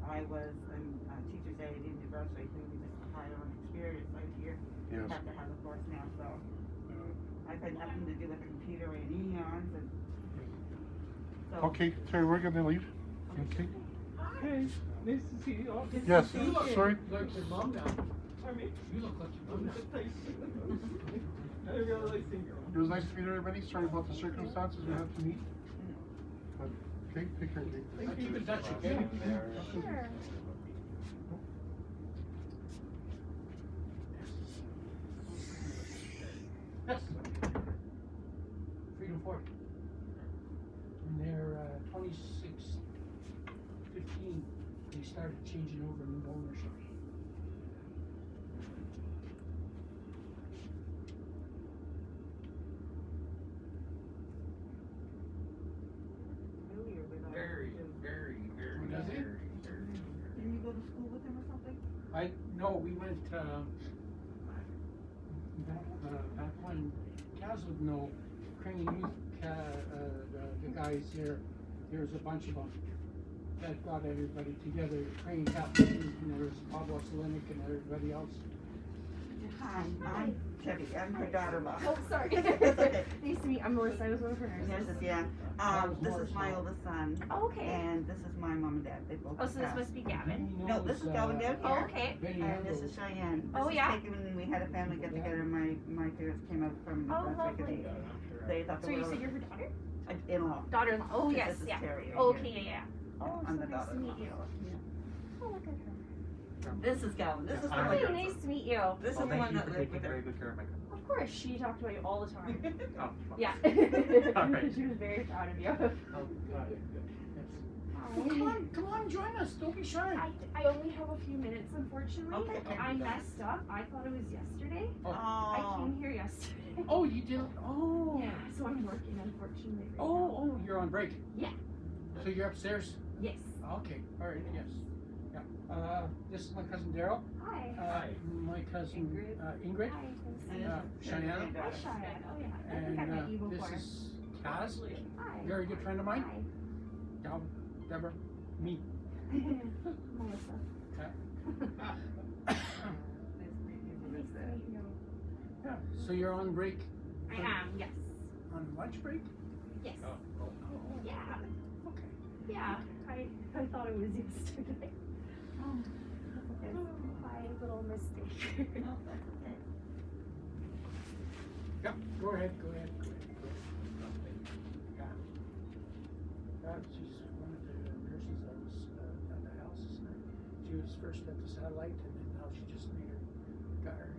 I was in teacher's aide in university, so we just hire on experience right here. Yes. Have to have a course now, so Yeah. I've had nothing to do with the computer in eons, and so. Okay, Terry, we're gonna leave. Okay. Hey, nice to see you all. Yes, You look sorry. like your mom now. Pardon me? You look like your mom now. Thanks. I didn't really see you. It was nice to meet everybody. Sorry about the circumstances we had to meet. But, okay, take care. I keep in touch, okay? Sure. Yes. Freedom Fort. And they're 2615, they started changing over new ownership. Familiar with all Very, of this. very, very, Does he? very, very. Didn't you go to school with him or something? No, we went, back when Kaz would know, Crane Youth the guys there, there's a bunch of them that got everybody together, trained Catholic, and there's Pablo Selenic and everybody else. Hi, I'm Debbie. I'm her daughter-in-law. Oh, sorry. Okay. Nice to meet you. I'm Melissa. I was one of her nurses. Yeah. This is my oldest son. Oh, okay. And this is my mom and dad. They both Oh, so this passed. must be Gavin. No, this is Galvin down Oh, here. okay. And this is Shyanne. This Oh, is yeah. taken when we had a family get together. My parents came out from Oh, Africa. lovely. They thought So the you world. said you're her daughter? In-law. Daughter-in-law. Oh, This yes, is yeah. Terry right Oh, here. okay, yeah. Oh, I'm so the nice to meet daughter-in-law. you. Oh, look at her. This is Galvin. This is Hi, my nice to meet you. This is the one that lived with her. good care of my cousin. Of course, she talked about you all the time. Oh, Yeah. All right. She was very proud of you. Oh, got it. Well, come on, join us. Don't be shy. I only have a few minutes, unfortunately. Okay. I messed up. I thought it was yesterday. I Oh. came here yesterday. Oh, you did? Oh. Yeah, so I'm working, unfortunately. Right now. Oh, you're on break. Yeah. So you're upstairs? Yes. Okay, all right, yes. Yeah. This is my cousin Daryl. Hi. My cousin Ingrid. Hi. Cheyenne. Hi, Shyanne. Oh, yeah. I think I And met you this before. is Kaz, Hi. very good friend of mine. Hi. Galvin, Deborah, me. Melissa. Nice to meet you. Yeah. So you're on break? I am, yes. On lunch break? Yes. Oh. Yeah. Okay. Yeah. I thought it was yesterday. Okay. My little mistake. Yeah, go ahead. Yeah. She's one of the nurses that was at the dialysis center. She was first at the satellite, and then now she just got her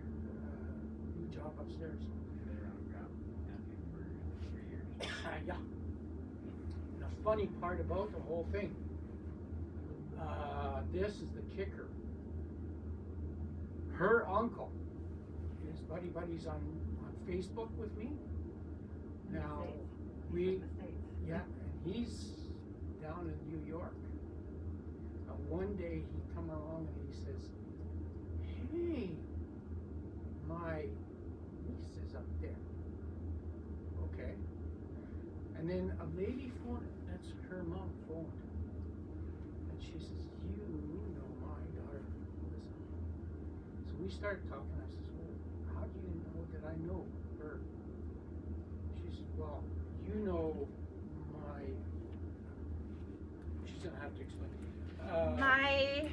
new job upstairs. Yeah. And the funny part about the whole thing, this is the kicker. Her uncle is buddies on Facebook with me. Now, and he's down in New York. One day he come along and he says, hey, my niece is up there. Okay. And then a lady phoned, that's her mom phoned. And she says, you know my daughter, Melissa. So we started talking. I says, well, how do you know that I know her? She says, well, you know my, she's gonna have to explain. My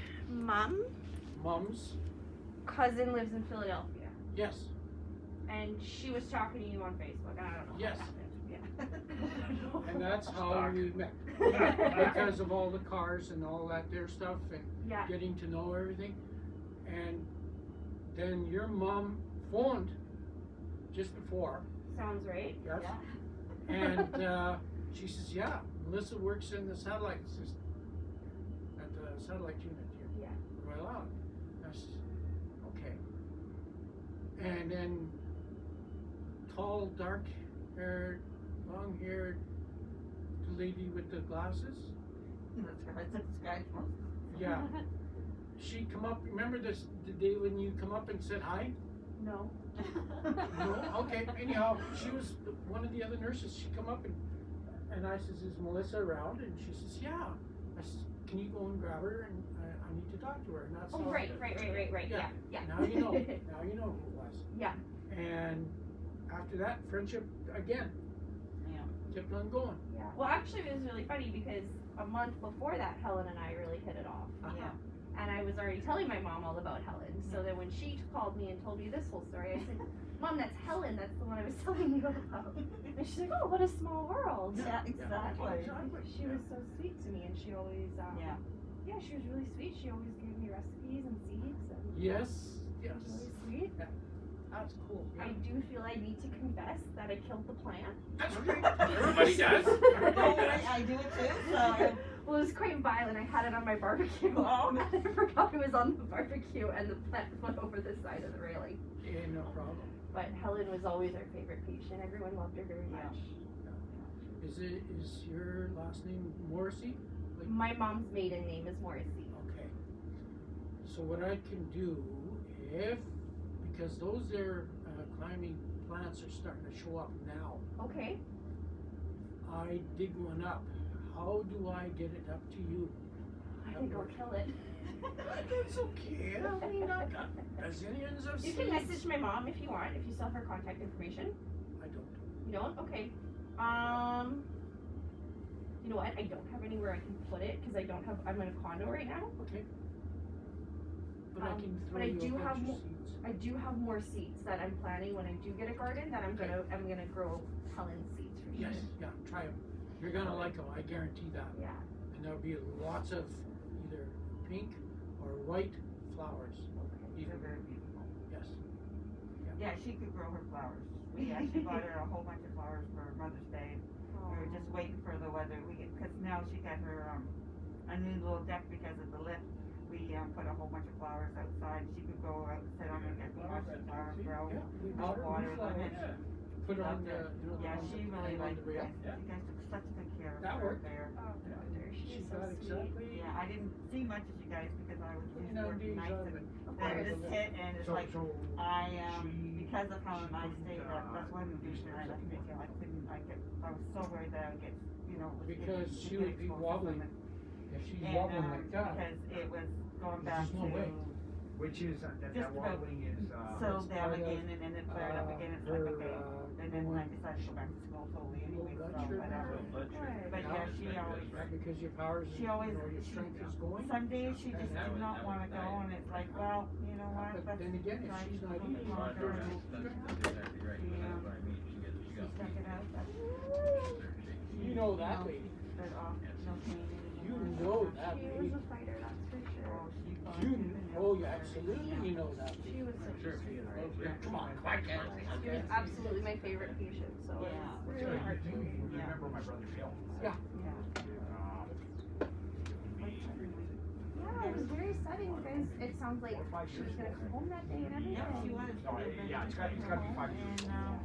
Mom's? cousin lives in Philadelphia, Yes. and she was talking to you on Facebook. I don't know. Yes. How that happened. Yeah. And that's how we met. Because of all the cars and all that there stuff and Yeah. getting to know everything. And then your mom phoned just before. Sounds right. Yes. Yeah. And she says, yeah, Melissa works in the satellite system. At the satellite unit here. Yeah. Royal Alexandra. I says, okay. And then tall, dark-haired, long-haired lady with the glasses. Yeah. She come up. Remember the day when you come up and said hi? No. No. Okay. Anyhow, she was one of the other nurses. She come up and I says, "Is Melissa around?" And she says, "Yeah." I says, "Can you go and grab her? And I need to talk to her." And that's Oh, how right. Yeah. Yeah. Now you know. Now you know who it was. Yeah. And after that, friendship again. Yeah. Kept on going. Yeah. Well, actually, it was really funny because a month before that, Helen and I really hit it off. Yeah. And I was already telling my mom all about Helen. So then when she called me and told me this whole story, I said, Mom, that's Helen. That's the one I was telling you about. And she's like, oh, what a small world. Yeah, exactly. She was so sweet to me, and she always, yeah, she was really sweet. She always gave me recipes and seeds. And Yes. She was really sweet. Yeah. That's cool. Yeah. I do feel I need to confess that I killed the plant. That's okay. Everybody does. I do it too. So. Well, it was quite violent. I had it on my barbecue. Oh. And I forgot it was on the barbecue, and the plant went over the side of the railing. Yeah, no problem. But Helen was always our favorite patient. Everyone loved her very much. Is your last name Morrissey? Like, My mom's maiden name is Morrissey. okay. So what I can do, because those there climbing plants are starting to show up now. Okay. I dig one up. How do I get it up to you? I can go kill it. That's okay. I mean, I got bazillions of You seeds. can message my mom if you want, if you still have her contact information. I don't. You don't? Okay. You know what? I don't have anywhere I can put it because I'm in a condo right now. Okay. But I can throw but I you do a have bunch more. of seeds. I do have more seeds that I'm planning when I do get a garden that I'm gonna grow Helen's seeds for you. Yes, yeah, try them. You're gonna like them, I guarantee that. Yeah. And there'll be lots of either pink or white flowers. These are very beautiful. Yes. Yeah, she could grow her flowers. We actually bought her a whole bunch of flowers for Mother's Day. We were just waiting for the weather. Because now she got her a new little deck because of the lift. We put a whole bunch of flowers outside. She could go out and sit on it and watch the flowers grow. Water them. And Put on loved the, it. you know, Yeah, the she ones that really hang on liked the it. rail. You guys took such good care of That her worked. there. Oh, Mother, she's so got sweet. exactly. Yeah, I didn't see much of you guys because I was You just know, working these nights are and the- then this hit and it's like So I because of how I stayed couldn't, that's one of the reasons I left Rachel. I was so worried that I would get Because she would be exposed to wobbling. something. If she's And, wobbling like that. because it was going There's back just no to way. Which is, that just about wobbling is, settled down part of, again and then it flared up again. It's like okay. And then I decided to go back to school totally anyway. So whatever. But yeah, she always. Because your powers, She always, your strength is going. some days she just did not want to go, and it's like, well, you know what? But then again, if she's not eating, She stuck it out. you know that lady. But no pain You anymore. know that She lady. was a fighter, that's for sure. Oh, she fought You, tooth and nail oh, for yeah, everything. absolutely, you know that She lady. was such a sweetheart. Come on, I can't. She was absolutely my favorite patient, so Yeah. it's you really hard to remember my brother Bill? Yeah. Yeah, it was very sudden because it sounds like she was gonna come home that day and everything. Yeah, she was. Yeah, it's got to be 5 years. And,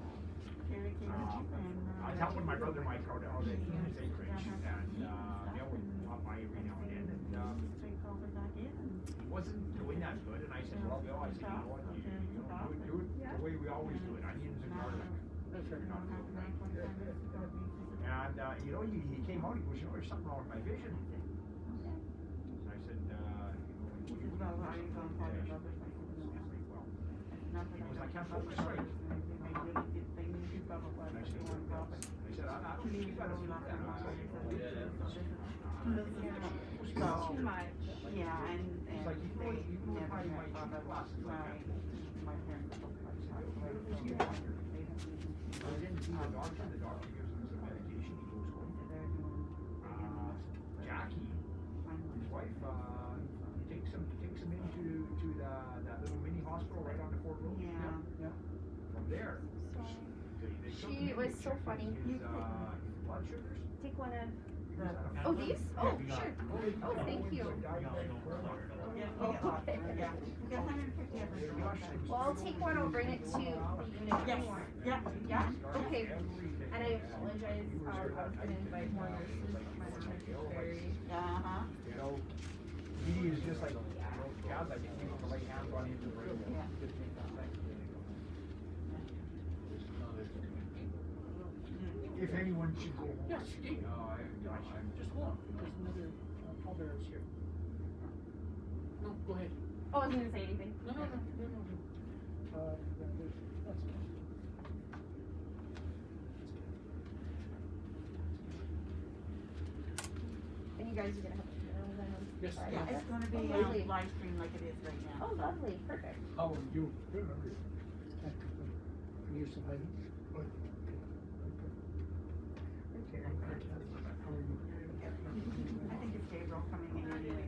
Carrie came up and, I was helping my brother Mike out on his acreage, and Bill would pop by every now and then, and they called her back in. he wasn't doing that good, and I said, well, Bill, I said, you know what, do it the way we always do it, onions and garlic. That's right. Not doing that. And, you know, he came out, he goes, you know, there's something wrong with my vision. And I said, He says, well, how are you going to call your brother? I said, no. well, Nothing. he goes, I can't focus right. They knew you probably And I what said, you wanted to go, but I said, I don't think you gotta do that. So, Too much. yeah, and It's like, you they go never by my had problems. glasses like that. My parents both got shot. I didn't see the doctor gives him some medication, he goes home. Jackie, his wife, takes him into that little mini hospital right on the Fort Road. Yeah. From there, So, they took she him was in, so checked funny. his blood sugars. Take one of. He was at a Oh, these? Oh, sure. Oh, thank you. Yeah, Oh, okay. yeah. We got 150 of them. Well, I'll take one. I'll bring it to the unit. Yes, yeah. Yeah. Okay. And I apologize. I was gonna invite more nurses. My nurse is very. Uh-huh. You know, he is just like, God, like, if you put the right hands on him to bring him. If anyone should go home. Yes, Steve. Just hold on, there's another pallbearers here. No, go ahead. Oh, I was gonna say anything. No. That's fine. And you guys are gonna have a funeral then on Yes. Friday? Yeah, it's gonna be Oh, lovely. live stream like it is right now. Oh, lovely. Perfect. How are you? Are you surviving? I think it's Gabriel coming in anyway.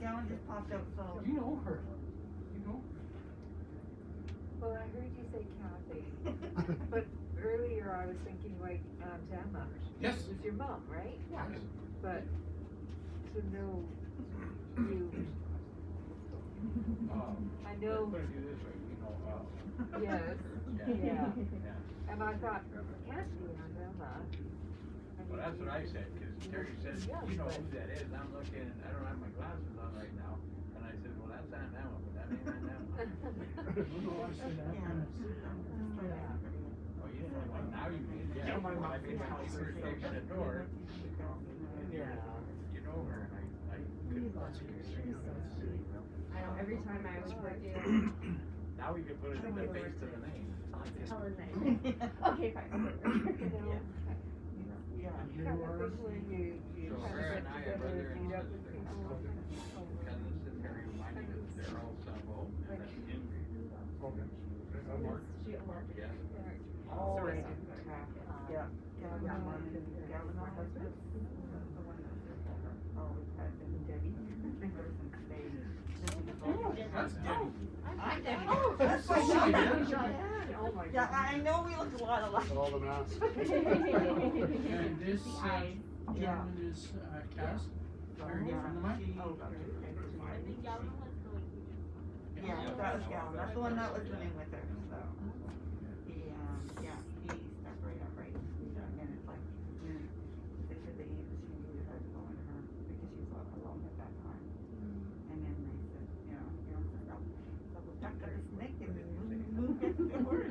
Galvin just popped out, so. You know her. You know Well, I heard you say Kathy, but earlier I was thinking like Aunt Emma. Yes. It was your mom, right? Yes. But to know you, I know, Let's do this way, you know, yes, yeah. yeah. And I thought, can't be Aunt Emma. Well, that's what I said, cause Terry said, Yeah, you know but- who that is, I'm looking, I don't have my glasses on right now, and I said, well, that's Aunt Emma, but that ain't Aunt Emma. Oh, Now you can, yeah. So my mom I mean, when she first opened the door, you know her, and I couldn't concentrate. I know, every time I was working. Now we can put it in the face to the name. Helen Okay, fine. Yeah. You are. So her and I are brother and sister. Cousin sister reminded me that they're all Savo, and that's Mark. Yes. Oh, right. Yeah. Galvin, Mark, and Galvin, our husband. The one that's always had been Debbie. That's Debbie. I'm Debbie. Oh, that's my Shyanne. Shyanne. Oh my Yeah, I know we look a lot alike. All the masks. And this Yeah. gentleman is Cass. Are you from the mic? I think Galvin was going to just. Yeah, that was Galvin. That's the one that was living with her, so. He, stuck right up right. And it's like, they said she needed her to go in her, because she was alone at that time. And then they said, so we packed up the snake and moved it to her.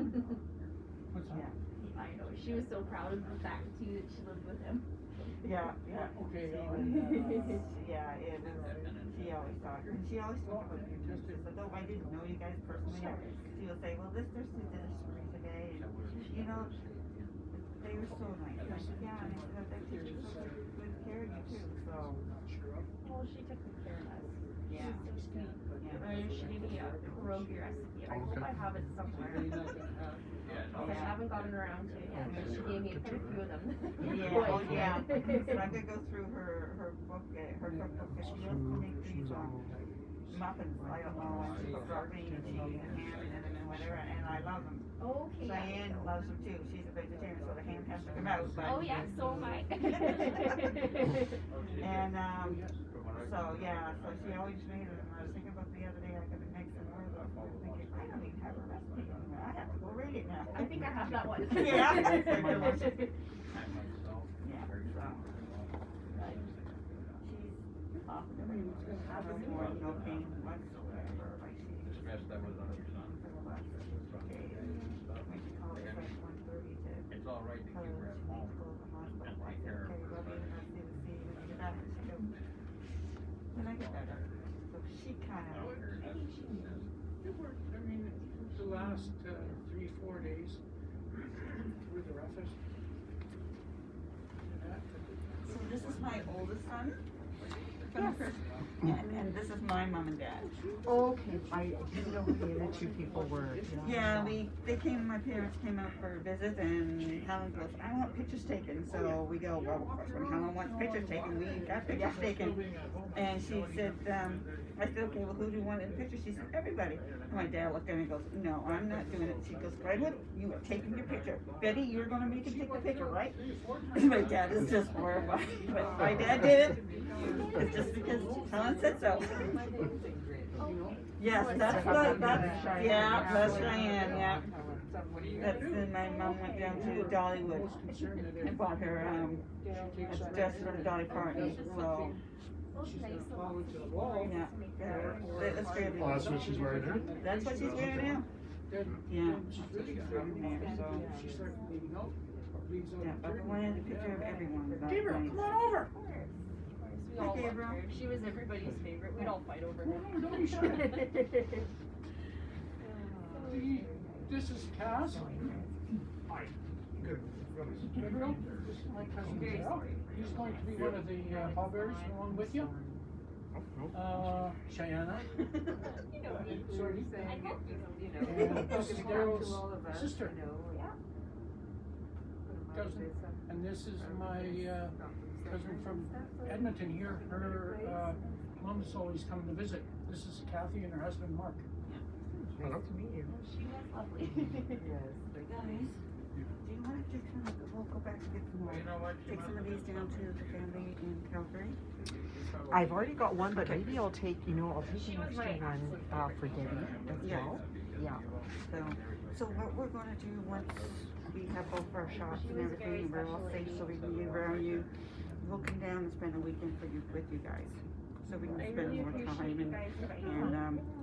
What's that? I know, she was so proud of the fact too that she lived with him. Yeah. Okay, She always talked, and she always talked about you, just though I didn't know you guys personally, she would say, well, there's Susan for me today, and, they were so nice. I said, yeah, and I said, that teacher took good care of you too, so. Well, she took good care of us. Yeah. She's so sweet. She gave me a pierogi recipe. I hope I have it somewhere. I haven't gotten around to it yet, but she gave me quite a few of them. Yeah. So I could go through her book, her cookbook, and she loves to make these muffins. I don't know, and she puts sardine and cheese and ham in them and whatever, and I love them. Okay. Cheyenne loves them too. She's a vegetarian, so the ham has to come out. But oh yeah, so am I. And so she always made it. And I was thinking about the other day, I could make some more of those. I was thinking, I don't even have a recipe anymore. I have to go read it now. I think I have that one. Yeah. I myself. Yeah. She's awesome. No pain whatsoever. Like The stress that was on your son. when she called us like 1:30 to. It's all right to keep her at home and take care of her. When I get better. So she kind of. It worked. I mean, the last 3-4 days were the roughest. So this is my oldest son. From the first, and this is my mom and dad. Okay, I didn't know who the other two people were. Yeah, my parents came out for a visit, and Helen goes, I want pictures taken. So we go, well, of course, when Helen wants pictures taken, we got pictures taken. And she said, I said, okay, well, who do you want in the picture? She said, everybody. And my dad looked at me and goes, no, I'm not doing it. She goes, Glenwood, you are taking your picture. Betty, you're going to make him take the picture, right? My dad is just horrified. But my dad did it. It's just because Helen said so. Yes, that's Cheyenne, yeah. That's when my mom went down to Dollywood and bought her a dress for the Dolly party. So yeah, that's great. Oh, that's what she's wearing now? That's what she's wearing now. Yeah. Yeah, but I wanted a picture of everyone. Gabriel, come on over. We all Hi, loved Gabriel. her. She was everybody's favorite. We'd all fight over her. No, don't be shy. This is Cass. Hi. Good. Gabriel, this is my cousin Al. He's going to be one of the pallbearers along with you. Shyanne. You know, Sorry. and this is Daryl's sister. Yeah. Cousin. And this is my cousin from Edmonton here. Her mom's always coming to visit. This is Kathy and her husband Mark. Nice to meet you. She was lovely. Yes. Guys, do you want to kind of, we'll go back and get some more, You know what? take some of these down to the family in Calgary? I've already got one, but maybe I'll take, I'll take an extra one for Debbie as well. Yeah. So what we're gonna do once we have both our shots and everything, and we're all safe, so we can get around you, we'll come down and spend a weekend with you guys. So we can spend more time and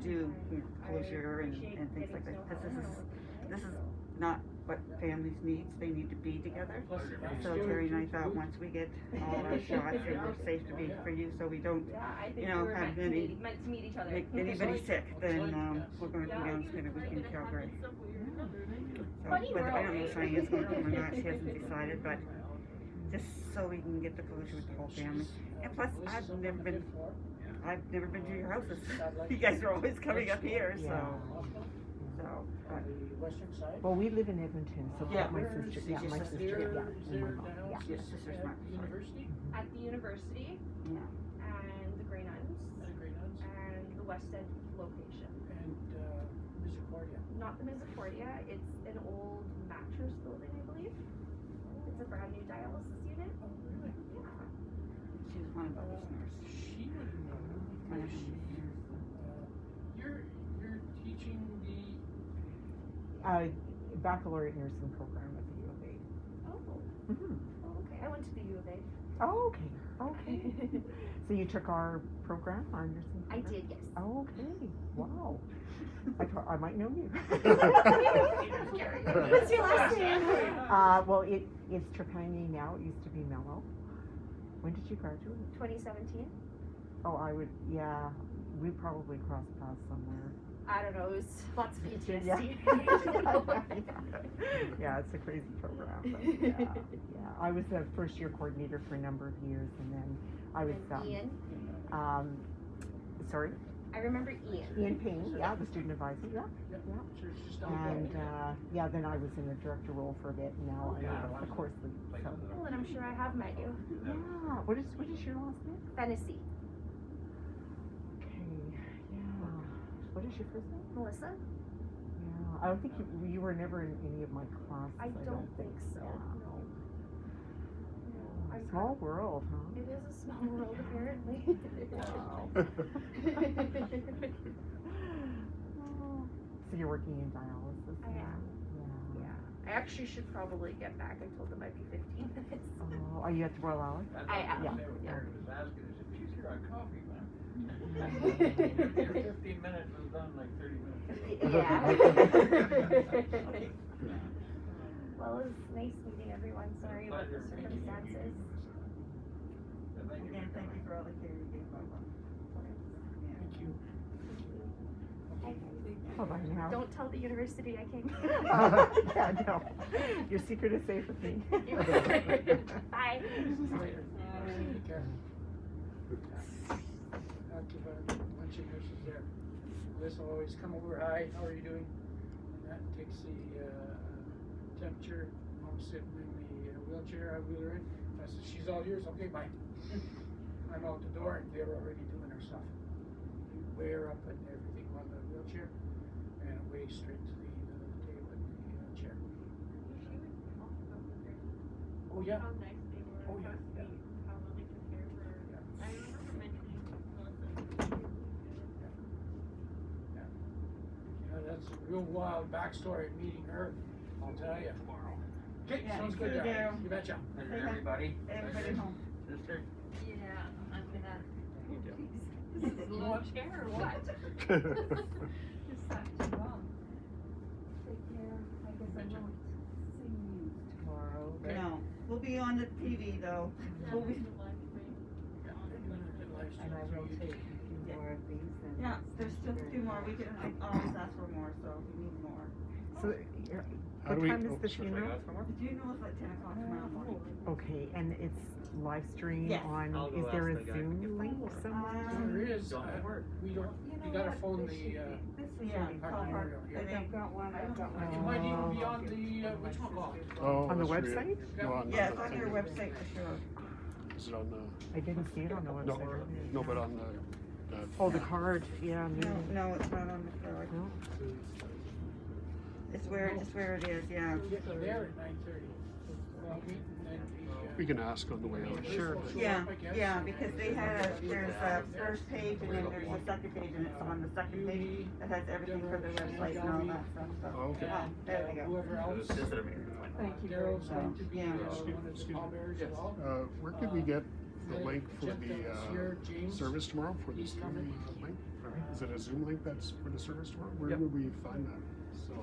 do closure and things like that. This is not what families needs. They need to be together. Plus, So Terry and I thought once we get all our shots, it was safe to be for you, so we don't, Yeah, I think you know, we were have meant to meet each other. make anybody sick. Then we're going to come down and spend a week in Calgary. So, Funny but I don't know world. if Cheyenne's going to come or not. She hasn't decided, but just so we can get the closure with the whole family. And plus, I've never been to your houses. You guys are always coming up here, so. On the western side? Well, we live in Edmonton, so Yeah. my sister, Is yeah, your my sister sister, There, yeah, is and my there mom, yeah. dialysis Yes, sister's at not- the university? At the university Yeah. and the Grey Nuns At the Grey Nuns? and the West End location. And, Misericordia? Not the Misericordia, it's an old mattress building, I believe. It's a brand new dialysis unit. Oh, really? Yeah. She's one of our listeners. She would know, because you're teaching the, Baccalaureate nursing program at the U of A. Oh, Mm-hmm. okay. I went to the U of A. Oh, okay, okay. So you took our program, our nursing I program? did, yes. Oh, okay, wow. I might know you. What's your last name? Well, it's Trapani now, it used to be Mellow. When did you graduate? 2017. Oh, yeah, we probably crossed paths somewhere. I don't know, it was lots of PTSD. Yeah. Yeah, it's a crazy program. But yeah. I was the first year coordinator for a number of years, and then I was Ian. Sorry, I remember Ian. Ian Payne. Yeah, the student advisor. Yeah, yeah. church just down And there. yeah, then I was in the director role for a bit. And now I'm of course the. So. Well, and I'm sure I have met you. Yeah. What is your last name? Fantasy. Okay. Yeah. What is your first name? Melissa? Yeah. I don't think you were never in any of my classes. I don't think so. Yeah. No. No. Small world, huh? It is a small world, apparently. Wow. So you're working in dialysis? I am. Yeah. Yeah. I actually should probably get back. I told them I'd be 15 minutes. Oh, are you at the Royal Alex? I am. Yeah. Margaret was asking, I said, she's here on coffee, man. 15 minutes was done like 30 minutes. Yeah. Well, it was nice meeting everyone. Sorry about the circumstances. Again, thank you for all the care you gave Bubba. Thank you. Bye-bye now. Don't tell the university I came. Yeah, no. Your secret is safe with me. Bye. Take care. Active bunch of nurses there. This will always come over, hi, how are you doing? And that takes the temperature. Mom's sitting in the wheelchair, I wheel her in. I said, she's all yours, okay, bye. I'm out the door and they're already doing her stuff. You weigh her up and everything on the wheelchair and away straight to the table and the chair. Oh yeah. How nice they were. Oh, yeah, How yeah. sweet, how well they took care of her. Yeah. I remember mentioning Melissa. Yeah, that's a real wild backstory of meeting her, I'll tell you. Okay, Yeah, sounds you good, too, Darren. Daryl. You betcha. Is everybody? Everybody home. Sister? Yeah, I'm gonna. You Is this a know little what? chair or what? Just sat too long. Take care. I guess I won't see you tomorrow. Okay. No, we'll be on the TV though. We'll be, And I will take a few more of these and. yeah, there's still a few more. We can always ask for more, so if we need more. So, How what do we- time is oh, the sorry. funeral? The funeral is at 10 o'clock tomorrow morning. Okay, and it's live stream Yes. on, I'll go is there a ask the guy if he Zoom can link Um, somewhere? There is, we don't, you gotta phone the, Yeah, Park call her. Memorial, yeah. And then- I've got one, I've got one. it might even be on the, which one called? Oh, On the that's right. website? No, on Yeah, the it's on thing. your website for sure. Is it on the? I didn't see it on the website. No, earlier. no, but on the. Oh, the card, yeah. No, it's not on the card. No. It's where it is, yeah. Get there at 9:30. Well, meet and then We can ask on the way out. Sure. Yeah, yeah, because there's a first page and then there's a second page and it's on the second page that has everything for the website and all that stuff, so. Oh, okay. Yeah, there we go. whoever else. Thank you. Daryl's going to be Yeah. one of the pallbearers as well. Where could we get the link for Jeff the Dennis here, James, service tomorrow for he's this coming. link? Is it a Zoom link that's for the service tomorrow? Where would we find that? So.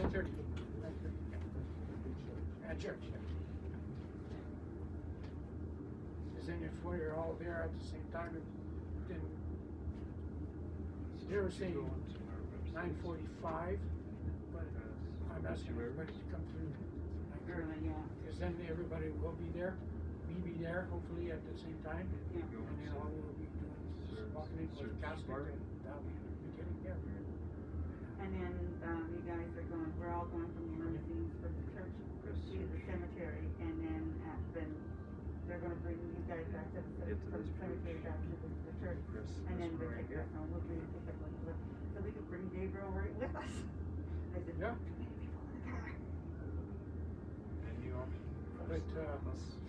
9:30. 9:30. At church. Is then if you're all there at the same time, then they were saying 9:45, but I'm asking everybody to come through. Early, yeah. Because then everybody will be there, we be there, hopefully at the same time. Yeah. And then all we'll be doing is walking in for the casket and that'll be the beginning there. And then, you guys are going, we're all going from the limousines from the church to the cemetery, and then they're gonna bring you guys back to from the cemetery back to the church, and then we'll take us home, we'll bring pick up Elizabeth, so we could bring Gabriel right with us. I said, Yeah. too many people in the car. But,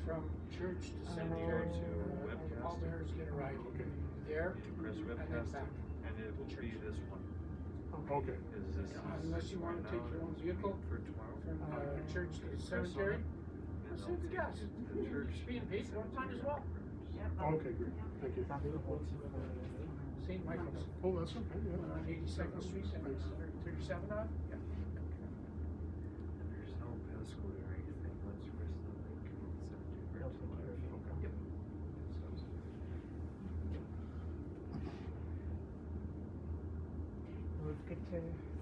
from church to cemetery to, all bearers get a ride there, and then back. And it will be this one. Okay. Is this Unless you wanna take your own vehicle for tomorrow? from, church to the cemetery, save the gas. It's being paid for one time as well. Okay, great, thank you. St. Michael's. Oh, that's okay, yeah. On 82nd Street and 37 on? Yeah. There's no passcode or anything, let's press the link and send it right to live. Yep. Well, it's good to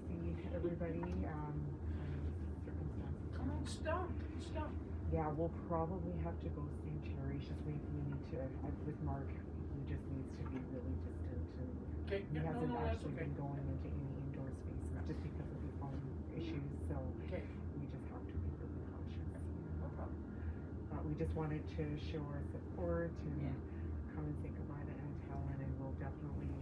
see everybody, circumstances. Come on, stop. Yeah, we'll probably have to go St. Terry, just we need to, with Mark, he just needs to be really distant and Okay, he yeah, hasn't that's actually okay. been going into any indoor spaces just because of his own issues, so Okay. we just have to be really cautious. No problem. We just wanted to show our support and Yeah. come and say goodbye to Aunt Helen, and we'll definitely,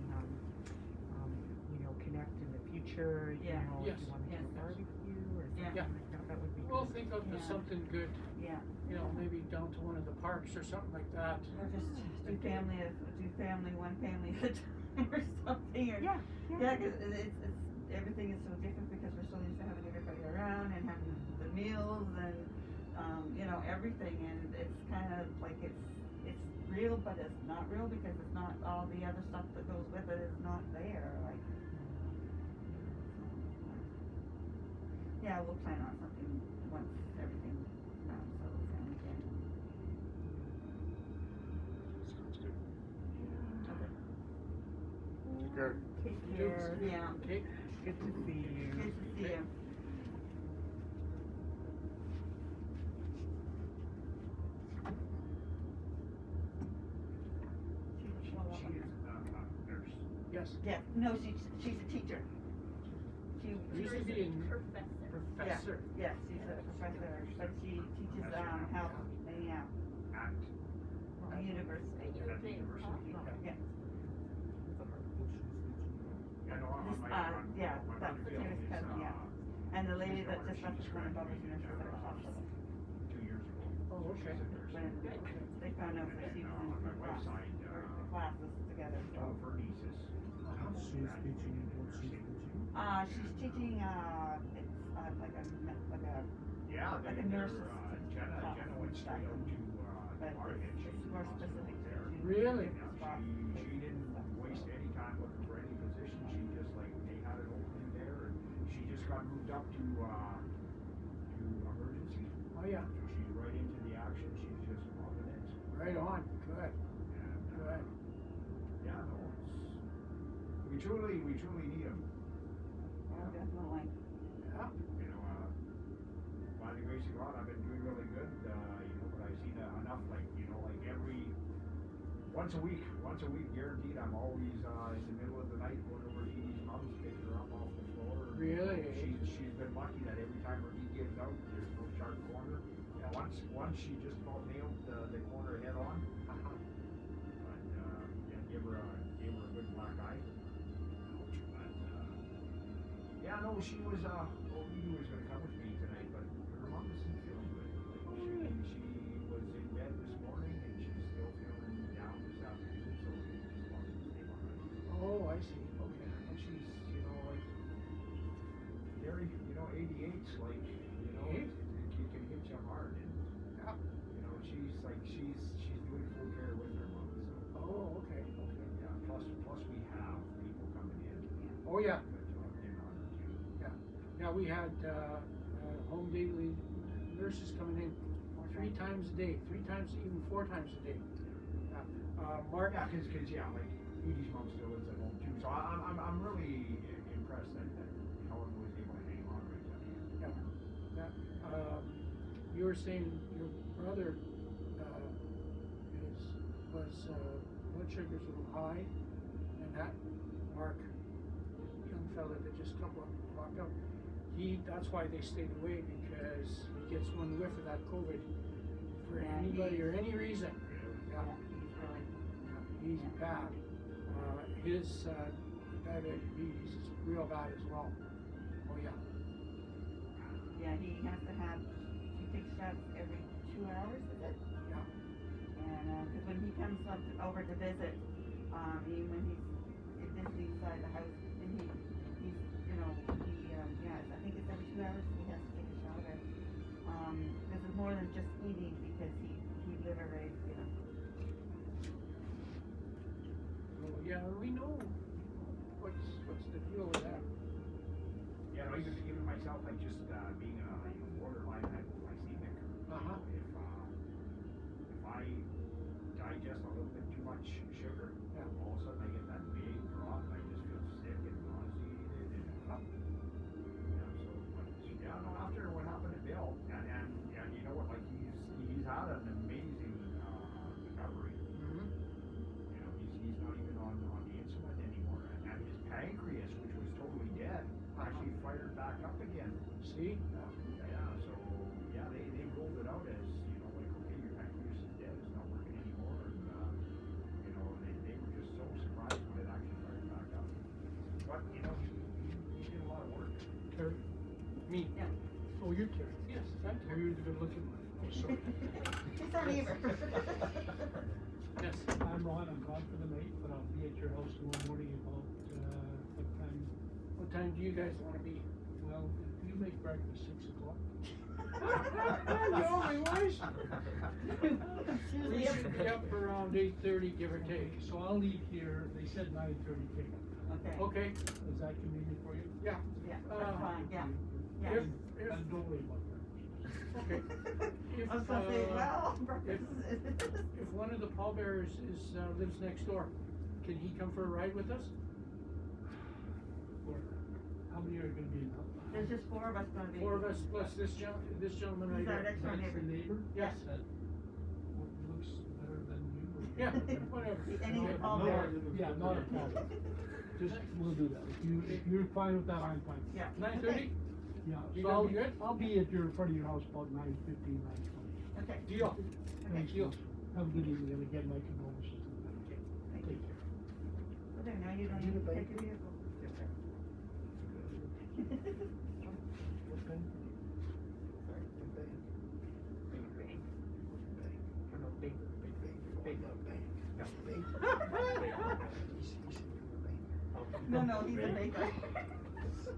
connect in the future, Yeah. if Yes. you want to do Yes. a barbecue or something Yeah. like that, that would be We'll good. think of Yeah. something good, Yeah. maybe down to one of the parks or something like that. Or just do family, one family at a time or something, or. Yeah, Yeah, cause it's, everything is so different because we're so used to having everybody around and having the meals and, everything, and it's kind of like it's real, but it's not real because it's not, all the other stuff that goes with it is not there, like. Yeah, we'll plan on something once everything, settles down again. Sounds good. Okay. Take care. Take care. Yeah. Okay. Good to see you. Good to see you. She is a nurse. Yes. Yeah, no, she's a teacher. She Usually be in Professor. professor. Yeah, she's a professor, but she teaches health, yeah, At at university. at the university. Yeah. Yeah, no, on This, my, yeah, my that's brother the Bill, nearest he's, cousin, yeah. And the lady that just left is one of Bubba's nurses at the hospital. 2 years ago. Oh, okay. She's a nurse. When they found out that she was in On her my wife's side, classes together, so. all of her nieces. She's teaching what she's teaching. She's teaching, it's, like a, Yeah, like a they're, nurse. Jenna went straight out to, But Margaret. it's more specific to. Really? She didn't waste any time looking for any position. She just they had an opening there, and she just got moved up to emergency. Oh, yeah. So she's right into the action. She's just loving it. Right on. Good. And, Good. yeah, no, we truly need them. Oh, definitely. Yeah. By the grace of God, I've been doing really good. But I've seen enough, every once a week, guaranteed. I'm always in the middle of the night going over to Edie's mom's, picking her up off the floor. Really? She's been lucky that every time her knee gives out, there's no sharp corner. Yeah. Once she just about nailed the corner head on. But gave her a good black eye. But yeah, no, she was Edie was gonna come with me tonight, but her mom isn't feeling good. She was in bed this morning and she's still feeling down this afternoon, so we just wanted to stay behind. Oh, I see. Okay. And she's, very, 88's it can hit you hard, and she's doing full care with her mom. So Oh, okay. Okay. yeah. Plus we have people coming in. Oh, yeah. In on her too. Yeah. Yeah, Yeah, we had, home daily nurses coming in 3 times a day, 3 times, even 4 times a day. Mark? Yeah, cause like, Edie's mom still lives at home too, so I'm really impressed that Helen was able to hang on right there. Yeah. You were saying your brother, blood sugar's a little high, and that Mark, young fella that just walked up, that's why they stayed away, because he gets one whiff of that COVID for anybody or any reason. Yeah. He's bad. His diabetes is real bad as well. Oh yeah. Yeah, he has to have, he takes shots every 2 hours, is it? Yeah. And, cause when he comes over to visit, even when he's visiting inside the house, and he's, I think it's every 2 hours he has to take a shot at. This is more than just eating, because he literally, Yeah, we know what's the deal with that. Yeah, no, even myself, like just being borderline hypoglycemic. If I digest a little bit too much sugar, all of a sudden I get that big drop. I just feel sick and nauseated, and after what happened to Bill, and you know what, like he's had an amazing recovery. He's not even on the insulin anymore, and his pancreas, which was totally dead, actually fired back up again. See? So they rolled it out as, like, okay, your pancreas is dead, it's not working anymore, and they were just so surprised when it actually fired back up. But he did a lot of work. Terry? Me? Yeah. Oh, you're Terry? Yes, I'm Terry. You're the good looking one. Oh, sorry. He's our neighbor. Yes. I'm Ron, I'm gone for the night, but I'll be at your house tomorrow morning about, what time? What time do you guys want to be? Well, if you make breakfast 6 o'clock. You only wish. We should be up around 8:30, give or take. So I'll leave here, they said 9:30 pickup. Okay. Is that convenient for you? Yeah. Yeah, that's fine, yeah. And don't worry about that. Okay. I was gonna say, well, If one of the pallbearers lives next door, can he come for a ride with us? How many are gonna be in? There's just 4 of us gonna be. 4 of us plus this gentleman right He's our here. next door neighbor. Neighbor? Yes. That looks better than you. Yeah, whatever. And he's a No, pallbearer. yeah, not a problem. Just, we'll do that. If you're fine with that, I'm fine. Yeah. 9:30? Yeah, You so gonna be good? I'll be at your, front of your house about 9:15, 9:20. Okay. Deal. Thanks, Deal. have a good evening, and again, my condolences. Okay, thank you. Take care. Well, there, now you don't need to take your vehicle. No, he's a baker.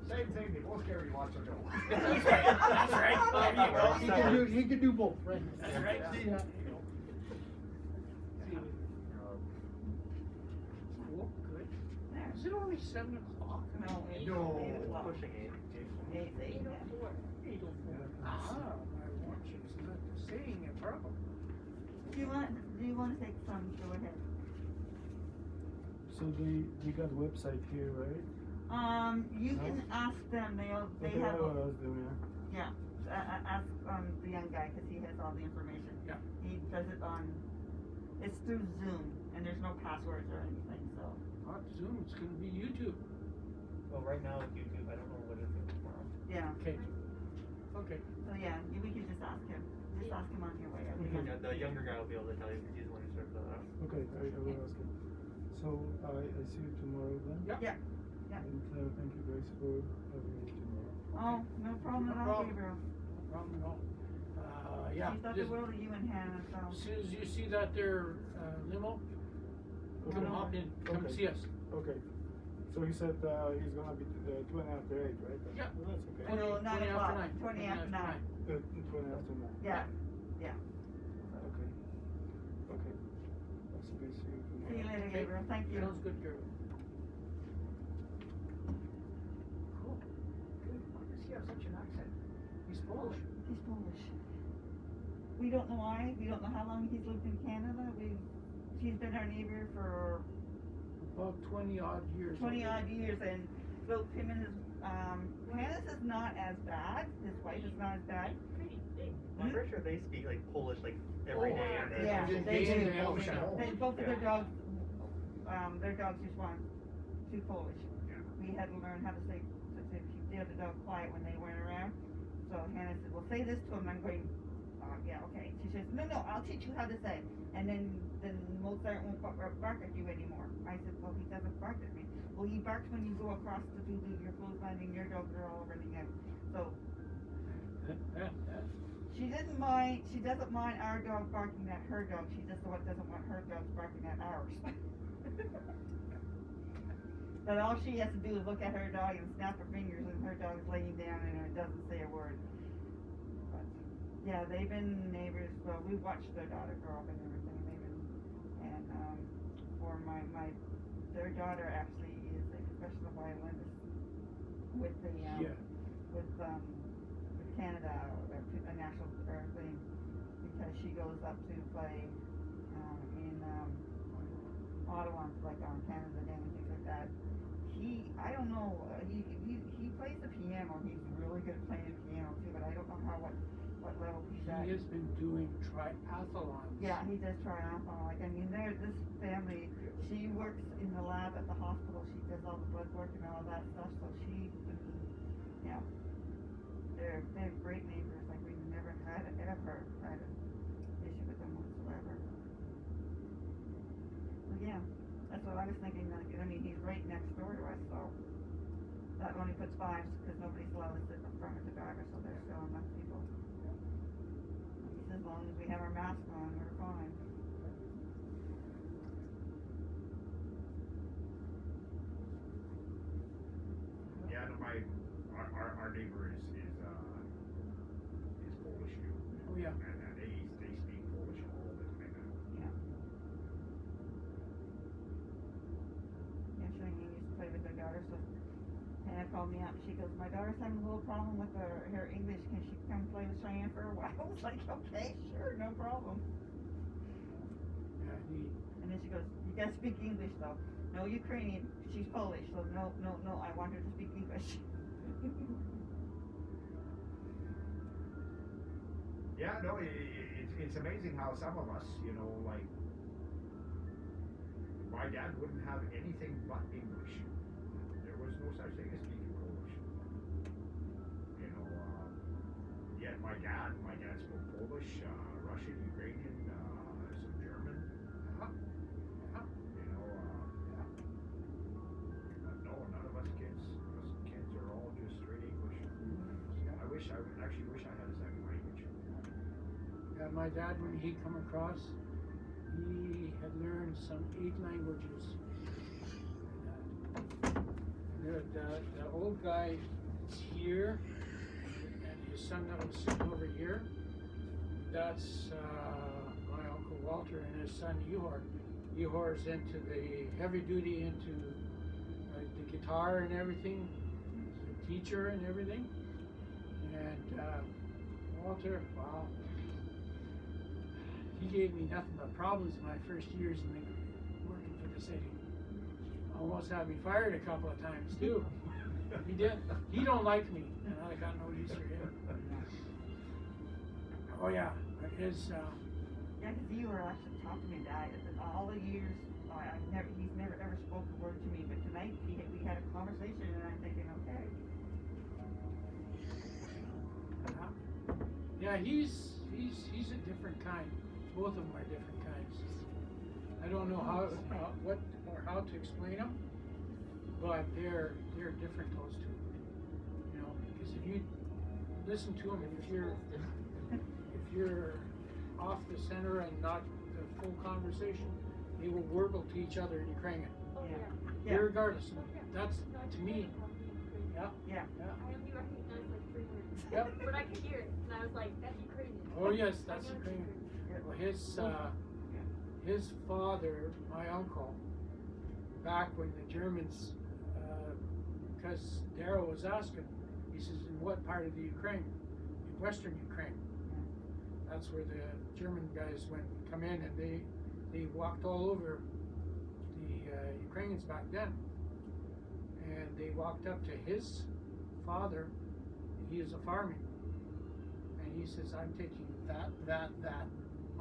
Same thing, they both carry lots of dough. That's right. There you go. He can do both, right? That's right. See ya. Well, good. Is it only 7 o'clock? No, 8 o'clock. Pushing 8. 8, yeah. 8:04. Ah, my watch is not saying a problem. Do you want to take some, go ahead. So they got a website here, right? You can ask them, they have, yeah, ask, the young guy, cause he has all the information. Yeah. He does it it's through Zoom, and there's no passwords or anything, so. Not Zoom, it's gonna be YouTube. Well, right now with YouTube, I don't know what it's doing tomorrow. Yeah. Okay. Okay. So yeah, we can just ask him on your way. Yeah, the younger guy will be able to tell you because he's the one who started that out. Okay, I will ask him. So I see you tomorrow then? Yeah. Yeah. And thank you guys for having me tomorrow. Oh, no problem No at all, problem. Gabriel. No problem at all. Yeah. She's got the world of you in hand, so. As soon as you see that there, limo, come hop in, come see us. Okay. So he said he's gonna be 2 after 8, right? Yeah. Well, that's okay. 20 after 9. 20 after 9. 20 after 9. Yeah. Okay. Okay. I'll see you tomorrow. See you later, Gabriel. Thank you. Sounds good, girl. Cool. Good. he have such an accent? He's Polish. He's Polish. We don't know why. We don't know how long he's lived in Canada. She's been our neighbor for About 20 odd years. 20 odd years, and both him and his Hannah's is not as bad. His wife is not as bad. I'm pretty sure they speak like Polish like every day. And Yeah, They they say do. Polish at home. Both of their dogs just want too Polish. We had to learn how to say the other dog quiet when they weren't around. So Hannah said, "Well, say this to him." I'm going, "Yeah, okay." She says, "No, I'll teach you how to say." And then Mozart won't bark at you anymore. I said, "Well, he doesn't bark at me." "Well, he barks when you go across to do your clothesline and your dogs are all running out." So she doesn't mind our dog barking at her dog. She just doesn't want her dogs barking at ours. But all she has to do is look at her dog and snap her fingers, and her dog's laying down and it doesn't say a word. But yeah, they've been neighbors. Well, we watched their daughter grow up and everything. For their daughter actually is a professional violinist with the with Canada, a national thing, because she goes up to play in Ottawa, like on Canada Day and things like that. I don't know, he plays the piano. He's really good at playing the piano too, but I don't know what level he's at. He has been doing triathlons. Yeah, he does triathlon. Like, I mean, this family, she works in the lab at the hospital. She does all the blood work and all that stuff. So they're great neighbors. Like, we've never had an issue with them whatsoever. So yeah, that's what I was thinking. Like, I mean, he's right next door to us, so that only puts fives because nobody's allowed to sit in front of the driver, so there's still enough people. As long as we have our mask on, we're fine. Yeah, no, our neighbor is Polish too. Oh yeah. And they speak Polish all the time. Yeah. Yeah, Shyanne used to play with her daughter, so Hannah called me up. She goes, "My daughter's having a little problem with her English. Can she come play with Shyanne for a while?" I was like, "Okay, sure, no problem." Yeah, And then she goes, "You gotta speak English though. No Ukrainian. She's Polish, so no. I want her to speak English." Yeah, no, it's amazing how some of us, you know, like, my dad wouldn't have anything but English. There was no such thing as speaking Polish. You know, yet my dad spoke Polish, Russian, Ukrainian, some German. You know, but no, none of us kids are all just straight English. I actually wish I had a second language. Yeah, my dad, when he come across, he had learned some 8 languages. The old guy is here, and his son that was sitting over here, that's my Uncle Walter and his son Yohann. Yohann's into the heavy duty, into the guitar and everything. He's a teacher and everything. And Walter, wow. He gave me nothing but problems in my first years working for the city. Almost had me fired a couple of times too. He did. He don't like me, and I got no use for him. Oh yeah, his. Yeah, because you were actually talking to me, Dad. All the years, he's never ever spoke a word to me. But tonight we had a conversation, and I'm thinking, okay. Yeah, he's a different kind. Both of them are different kinds. I don't know how to explain them, but they're different, those two. You know, because if you listen to them, if you're off the center and not the full conversation, they will warble to each other in Ukrainian. Yeah. Regardless, that's to me. Yeah. Yeah. I only recognize like 3 words. Yep. But I could hear it, and I was like, "That's Ukrainian." Oh yes, that's Ukrainian. Well, his father, my uncle, back when the Germans, because Darrow was asking, he He says, in what part of the Ukraine? In Western Ukraine. That's where the German guys come in, and they walked all over the Ukrainians back then. And they walked up to his father. He is a farming. And he says, I'm taking that,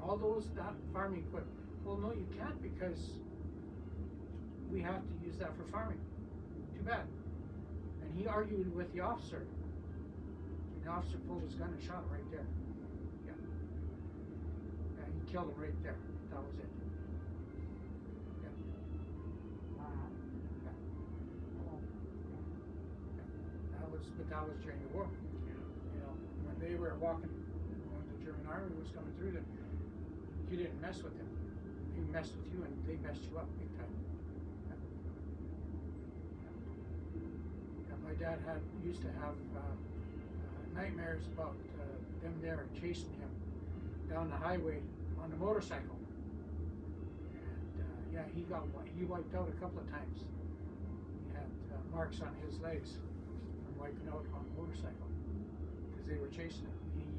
all that farming equipment. Well, no, you can't, because we have to use that for farming. Too bad. And he argued with the officer. And the officer pulled his gun and shot him right there. Yeah. Yeah, he killed him right there. That was it. Yeah. Wow. Yeah. Yeah. That was during the war. You know, when they were walking, when the German army was coming through them, you didn't mess with them. He messed with you, and they messed you up big time. My dad used to have nightmares about them there chasing him down the highway on the motorcycle. And he wiped out a couple of times. He had marks on his legs from wiping out on the motorcycle because they were chasing him.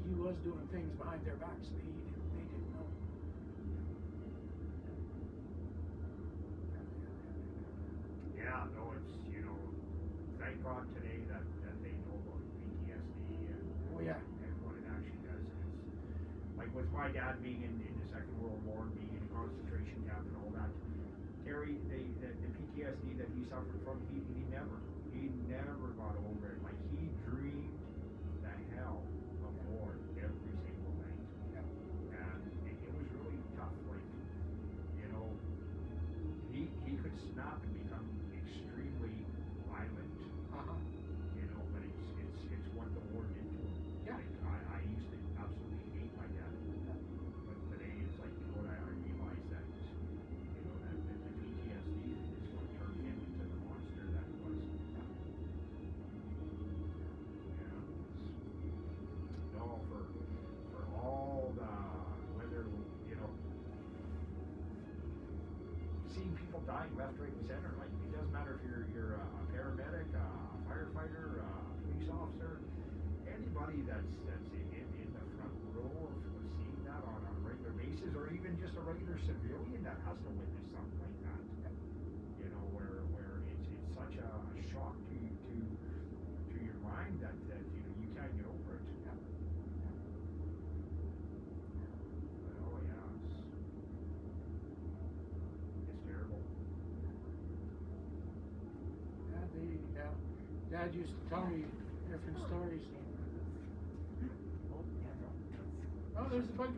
He was doing things behind their backs that they didn't know. Yeah, no, it's, thank God today that they know about PTSD and, and what it actually does. Cause, like with my dad being in the Second World War and being in a concentration camp and all that, Terry, the PTSD that he suffered from, he never got over it. Like, he dreamed the hell of war every single night. And it was really tough. Like, he could snap and become extremely violent. But it's what the war did to him. Yeah. Like, I used to absolutely hate my dad. But today it's like, I realize that, that the PTSD is what turned him into the monster that he was. No, for all the, whether, seeing people dying left, right, and center, like, it doesn't matter if you're a paramedic, a firefighter, a police officer, anybody that's in the front row of seeing that on a regular basis, or even just a regular civilian that has to witness something like that, where it's such a shock to your mind that you can't get over it. Oh yeah, it's terrible. Dad used to tell me different stories. Oh, there's a bug.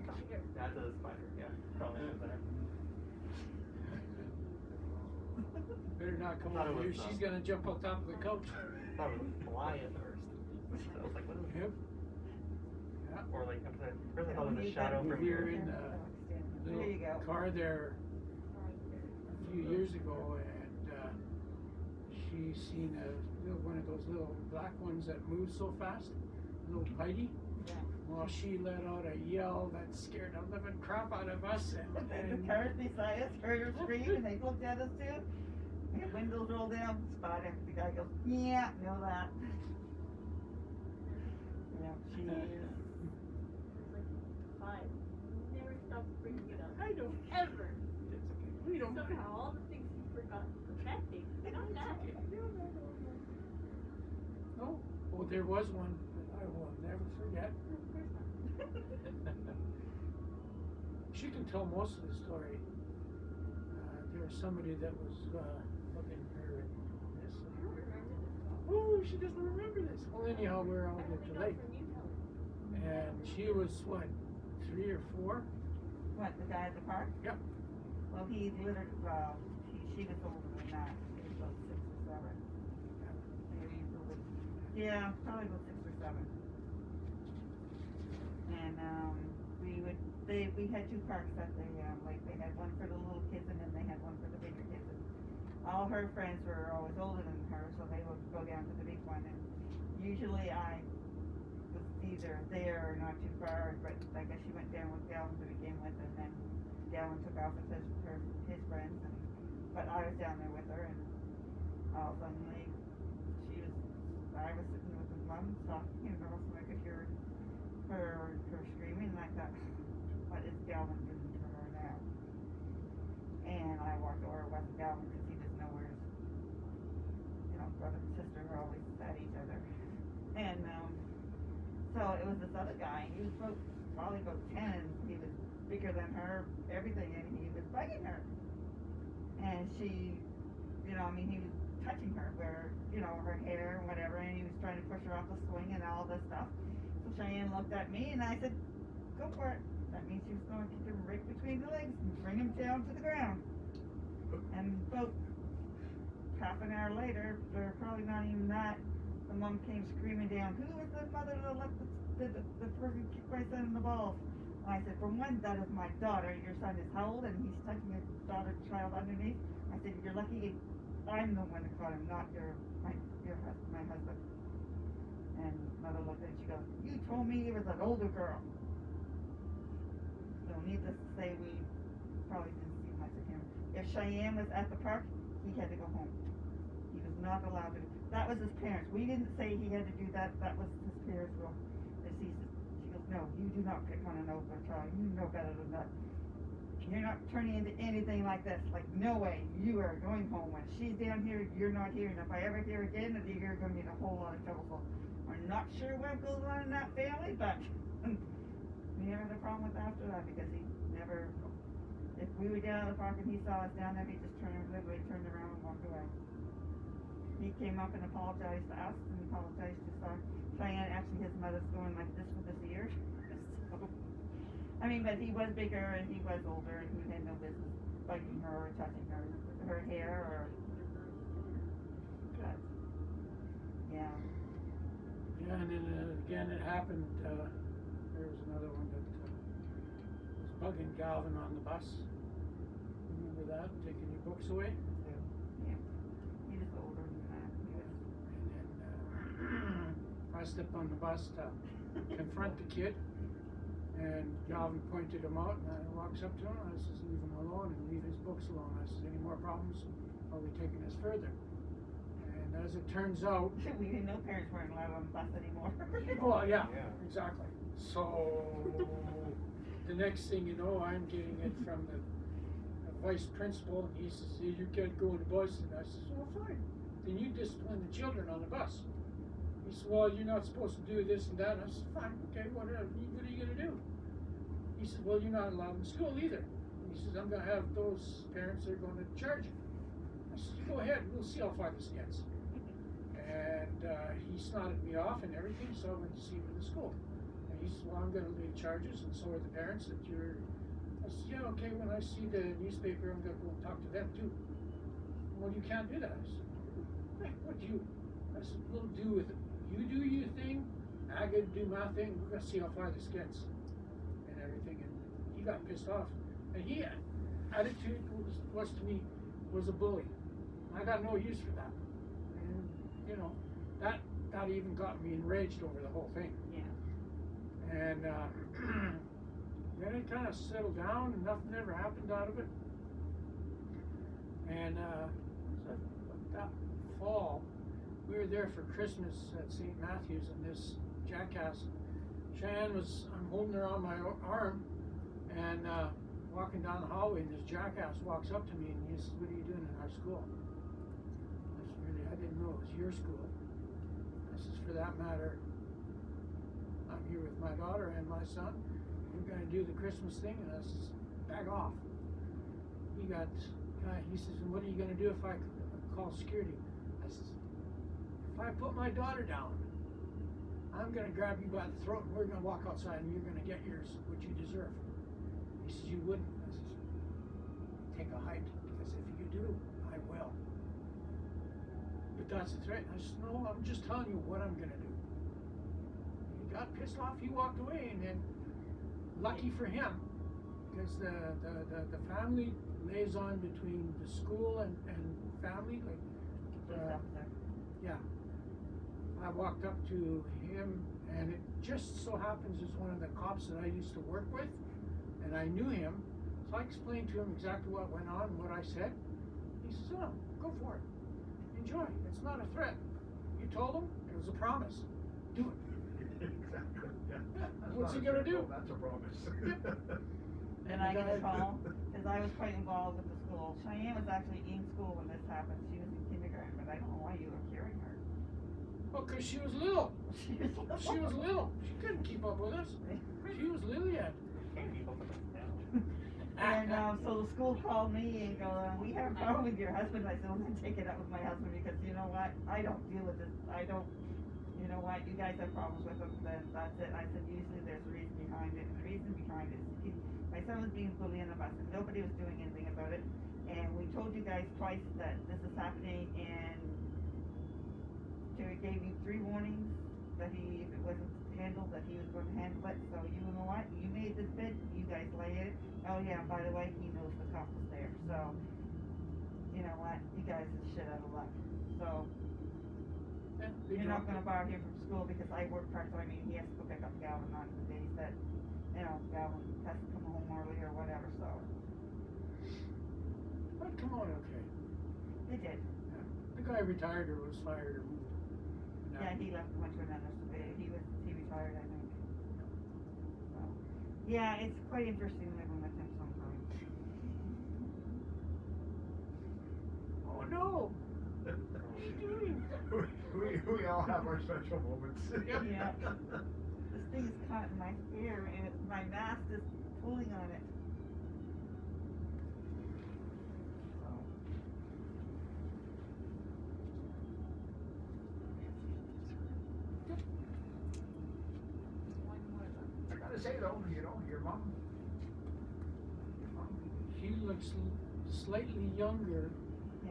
That's a spider, yeah. Probably in there. Better not come over here. She's gonna jump on top of the couch. I thought it was a fly at first. So I was like, what is Yep. Yeah. Or like, first I thought it was a shadow from here. here. In a little car there a few years ago, and she seen one of those little black ones that move so fast, little bitey. Yeah. Well, she let out a yell that scared the living crap out of us. And the cars beside us heard her scream, and they looked at us too. The windows rolled down, spotted. The guy goes, yeah, know that. Yeah, she is. Five. Never stop bringing it up. I don't. Ever. We don't. Somehow all the things you forgot. That thing. Not that. No. Oh, there was one that I will never forget. She can tell most of the story. There was somebody that was looking at her and this. Oh, she doesn't remember this. Well, anyhow, we're all at the lake. And she was, what, 3 or 4? What, the guy at the park? Yep. Well, he literally, she was older than that. She was about 6 or 7. Maybe a little bit. Yeah, probably about 6 or 7. And we had 2 parks at the lake. They had one for the little kids, and then they had one for the bigger kids. And all her friends were always older than her, so they would go down to the big one. And usually I was either there or not too far, but I guess she went down with Galvin to begin with, and then Galvin took off with his friends. But I was down there with her, and all of a sudden I was sitting with mom was talking, you know, so I could hear her screaming, and I thought, what is Galvin doing to her now? And I walked over, it wasn't Galvin, because he doesn't know where his, you know, brother and sister are always at each other. And, so it was this other guy, he was probably about 10, he was bigger than her, everything, and he was bugging her. And she, you know, I mean, he was touching her, where, you know, her hair and whatever, and he was trying to push her off the swing and all this stuff. So Shyanne looked at me, and I said, go for it. That means she was going to kick him right between the legs and bring him down to the ground. And about half an hour later, or probably not even that, the mom came screaming down, who was the mother that let the person kick my son in the balls? And I said, for one, that is my daughter. Your son is how old? And he's touching his child underneath. I said, you're lucky I'm the one that caught him, not my husband. And mother looked at it, she goes, you told me it was an older girl. So needless to say, we probably didn't see much of him. If Shyanne was at the park, he had to go home. He was not allowed to. That was his parents. We didn't say he had to do that. That was his parents' rule. She goes, no, you do not pick on an older child. You know better than that. You're not turning into anything like this. Like, no way. You are going home. When she's down here, you're not here. And if I ever hear again, you're going to be in a whole lot of trouble. So we're not sure what goes on in that family, but we never had a problem with after that, because he never, if we were down at the park and he saw us down there, he just literally turned around and walked away. He came up and apologized to us and apologized to Shyanne. Actually, his mother's going like this with his ears. So, I mean, but he was bigger and he was older, and he had no business biting her or touching her hair or. But, yeah. Yeah, and then again it happened, there was another one that was bugging Galvin on the bus. Remember that, taking your books away? Yeah. He was older than that. And then I stepped on the bus to confront the kid, and Galvin pointed him out, and I walks up to him, and I says, leave him alone and leave his books alone. I says, any more problems, are we taking this further? And as it turns out, we didn't know parents weren't allowed on the bus anymore. well, yeah, exactly. So the next thing you know, I'm getting it from the vice principal, and he says, hey, you can't go on the bus. And I says, well, fine. Then you discipline the children on the bus. He said, well, you're not supposed to do this and that. And I said, fine, okay, whatever. What are you going to do? He said, well, you're not allowed in school either. And he says, I'm going to have those parents that are going to charge you. I said, go ahead, we'll see how far this gets. And he snotted me off and everything, so I went to see him in the school. And he said, well, I'm going to lay charges, and so are the parents that you're. I said, yeah, okay, when I see the newspaper, I'm going to go and talk to them too. Well, you can't do that. I said, hey, what do you? I said, we'll do with it. You do your thing, I got to do my thing, we're going to see how far this gets. And everything, and he got pissed off. And he, attitude was to me, was a bully. I got no use for that. And, you know, that even got me enraged over the whole thing. Yeah. And then it kind of settled down, and nothing ever happened out of it. And so that fall, we were there for Christmas at St. Matthew's, and this jackass, Shyanne I'm holding her on my arm, and walking down the hallway, and this jackass walks up to me, and he says, what are you doing in our school? I said, really, I didn't know it was your school. I says, for that matter, I'm here with my daughter and my son. We're going to do the Christmas thing, and I says, back off. He says, and what are you going to do if I call security? I says, if I put my daughter down, I'm going to grab you by the throat, and we're going to walk outside, and you're going to get yours, what you deserve. He says, you wouldn't. I says, take a hike, because if you do, I will. But that's a threat. I said, no, I'm just telling you what I'm going to do. He got pissed off, he walked away, and then lucky for him, because the family liaison between the school and family, yeah. I walked up to him, and it just so happens is one of the cops that I used to work with, and I knew him, so I explained to him exactly what went on and what I said. He says, oh, go for it. Enjoy. It's not a threat. You told him, it was a promise. do it. Exactly, yeah. That's What's not he a gonna threat, do? no, that's a promise. And I got a call, because I was quite involved with the school. Shyanne was actually in school when this happened. She was in kindergarten, but I don't know why you were carrying her. Oh, 'cause she was little. She was little. She was little. She couldn't keep up with us. She was little yet. Can't keep up with us now. And so the school called me and go, we have a problem with your husband. I said, I'm going to take it up with my husband because you know what? I don't deal with this. I don't, you know what? You guys have problems with him, then that's it. I said, usually there's a reason behind it. And the reason behind it is my son was being bullied on the bus and nobody was doing anything about it. And we told you guys twice that this is happening, and Jerry gave you 3 warnings that he, if it wasn't handled, that he was going to handle it. So you know what? You made this bid. You guys lay it. Oh yeah, by the way, he knows the cop was there. So you know what? You guys are shit out of luck. So you're not going to bar him from school because I work part-time and he has to go pick up Galvin on the days that, you know, Galvin has to come home early or whatever, so. But come on, okay. They did. Yeah. The guy retired or was fired or moved. Yeah, he left and went to another city. He retired, I think. So, yeah, it's quite interesting living with him sometimes. Oh no! What are you doing? we all have our special moments. Yeah. This thing is caught in my hair and my mask is pulling on it. I gotta say though, you know, your mom. He looks slightly younger Yeah.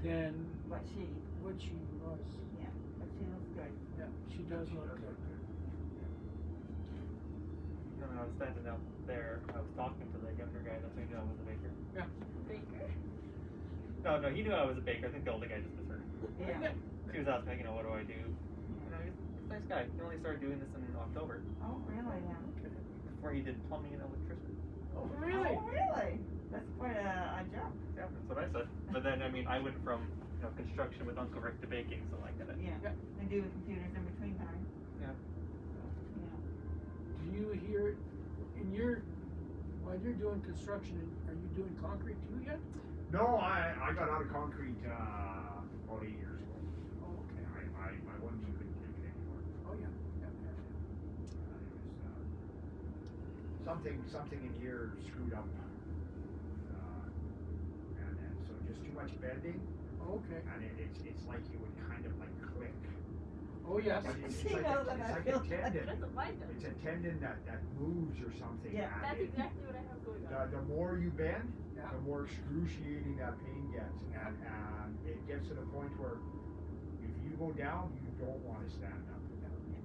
than What she what she was. Yeah, but she looks good. Yeah, she does look good. When I was standing up there, I was talking to the younger guy that's knew I was a baker. Yeah. Baker? No, he knew I was a baker. I think the older guy just misheard. Yeah. He was asking, you know, what do I do? You know, he's a nice guy. He only started doing this in October. Oh, really? Yeah. Before he did plumbing and electricity. Oh, really? Oh, really? That's quite a jump. Yeah, that's what I said. But then, I mean, I went from, you know, construction with Uncle Rick to baking, so I get it. Yeah. And do with computers in between time. Yeah. Yeah. Do you hear in your while you're doing construction? Are you doing concrete too yet? No, I got out of concrete about 8 years ago. Oh, okay. My one knee couldn't take it anymore. Oh yeah. It was something in here screwed up, and so just too much bending. Okay. And it's like you would kind of like click. Oh yes. But it's She like knows a, that it's I like feel a tendon. That's what mine does. It's a tendon that moves or something. Yeah. and That's it- exactly what I have going on. the more you bend, Yeah. the more excruciating that pain gets, and it gets to the point where if you go down, you don't want to stand up.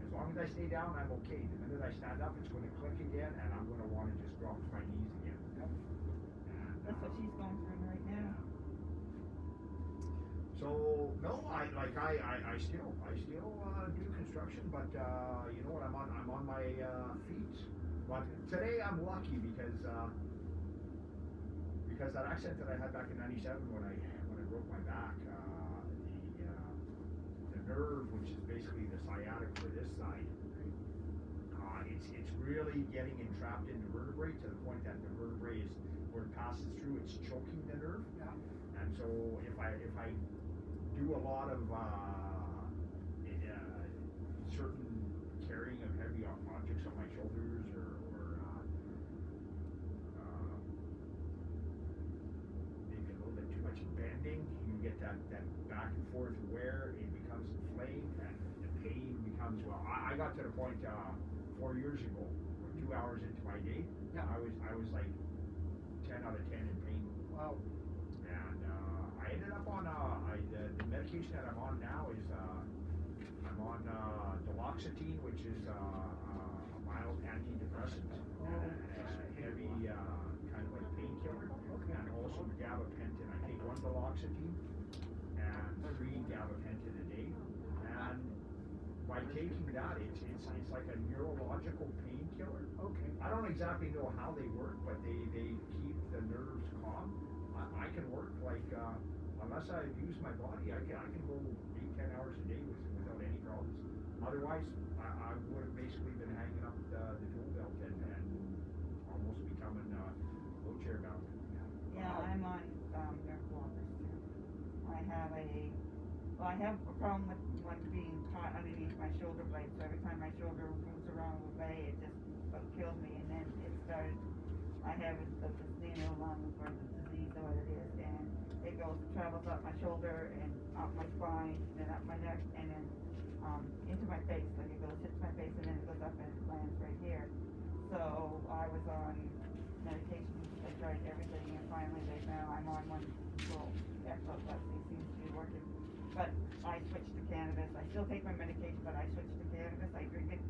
As long as I stay down, I'm okay. The minute I stand up, it's going to click again, and I'm going to want to just drop to my knees again. And, That's what she's going through right now. So no, I still do construction, but you know what? I'm on my feet. But today I'm lucky because that accident that I had back in '97 when I broke my back, the nerve, which is basically the sciatic for this side, it's really getting entrapped in the vertebrae to the point that the vertebrae is where it passes through, it's choking the nerve. Yeah. And so if I do a lot of certain carrying of heavy objects on my shoulders or maybe a little bit too much bending, you get that back and forth wear, it becomes inflamed and the pain becomes, well, I got to the point 4 years ago where 2 hours into my day, Yeah. I was like 10 out of 10 in pain. Wow. And I ended up on the medication that I'm on now is I'm on diloxetine, which is a mild antidepressant, and a heavy kind of like painkiller, and also gabapentin. I take 1 diloxetine and 3 gabapentin a day, and by taking that, it's like a neurological painkiller. Okay. I don't exactly know how they work, but they keep the nerves calm. I can work like unless I use my body, I can go 8-10 hours a day without any problems. Otherwise, I would have basically been hanging up the tool belt and almost becoming wheelchair bound. Yeah, I'm on nerve blockers too. I have a problem with one being caught underneath my shoulder blade. So every time my shoulder moves around a way, it just about kills me. And then it started. I have this needle lung for the disease or what it is, and it travels up my shoulder and up my spine, and then up my neck, and then into my face. Like it hits my face, and then it goes up and it lands right here. So I was on medication. I tried everything, and finally now I'm on one. Well, epilepsy seems to be working. But I switched to cannabis. I still take my medication, but I switched to cannabis. I drink it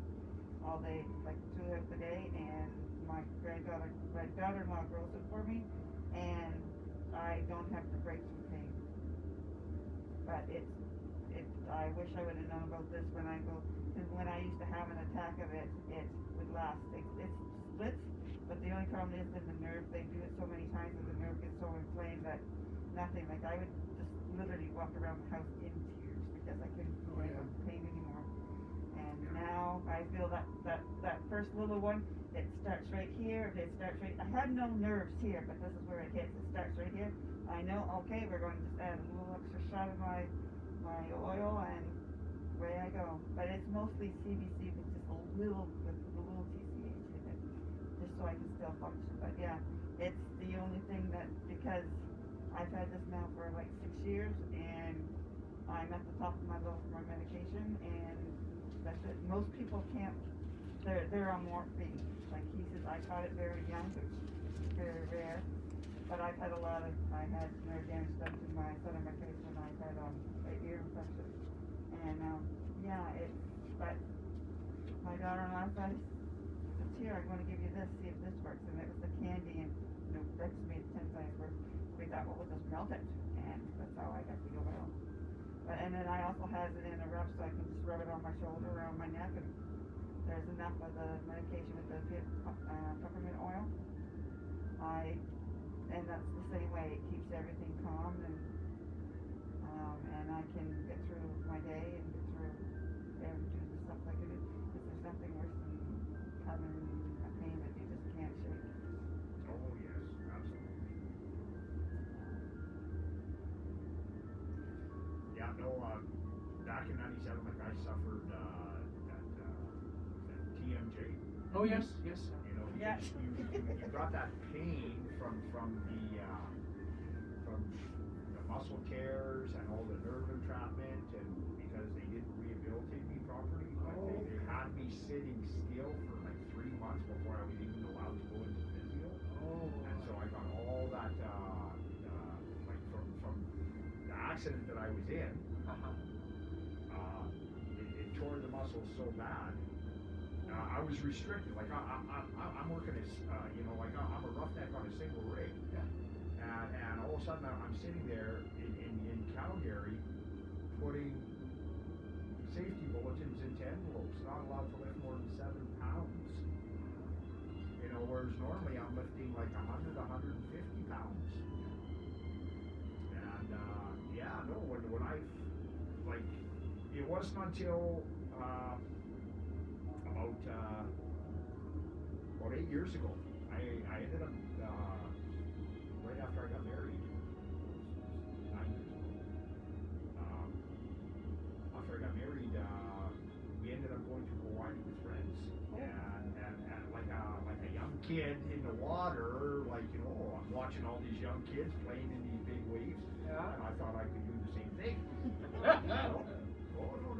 all day, like 2 times a day, and my daughter-in-law grows it for me, and I don't have to break through pain. But I wish I would have known about this when I used to have an attack of it, it would last. It splits, but the only problem is in the nerve. They do it so many times that the nerve gets so inflamed that nothing. Like I would just literally walk around the house in tears because I couldn't feel any pain anymore. And now I feel that first little one, it starts right here. It starts right. I have no nerves here, but this is where it hits. It starts right here. I know. Okay, we're going to just add a little extra shot of my oil, and away I go. But it's mostly CBC with just a little TCH in it, just so I can still function. But yeah, it's the only thing that because I've had this now for like 6 years, and I'm at the top of my level for my medication, and that's it. Most people can't. They're on morphine. Like he says, I caught it very young, which is very rare. But I had nerve damage done to my center of my face when I had an ear infection. And but my daughter-in-law said, it's here, I'm going to give you this, see if this works. And it was the candy, and that's made 10 times worse. We thought, well, we'll just melt it. And that's how I got the oil. And then I also has it in a rub, so I can just rub it on my shoulder, around my neck, and there's enough of the medication with the peppermint oil. And that's the same way. It keeps everything calm, and I can get through my day and get through and do the stuff like it is. Because there's nothing worse than having a pain that you just can't shake. Oh yes, absolutely. Yeah, no. Back in '97, like I suffered that TMJ. Oh yes, yes. You know, Yeah. you got that pain from the muscle tears and all the nerve entrapment, and because they didn't rehabilitate me properly, they had me sitting still for like 3 months before I was even allowed to go into physio. And so I got all that like from the accident that I was in. It tore the muscles so bad. I was restricted. Like I'm working as like I'm a roughneck on a single rig. Yeah. And all of a sudden I'm sitting there in Calgary putting safety bulletins into envelopes, not allowed to lift more than 7 pounds. You know, whereas normally I'm lifting like 100, 150 pounds. And when I like, it wasn't until about 8 years ago, I ended up right after I got married. 9 years ago. After I got married, we ended up going to Hawaii with friends, and like a young kid in the water, like I'm watching all these young kids playing in these big waves, and I thought I could do the same thing. No,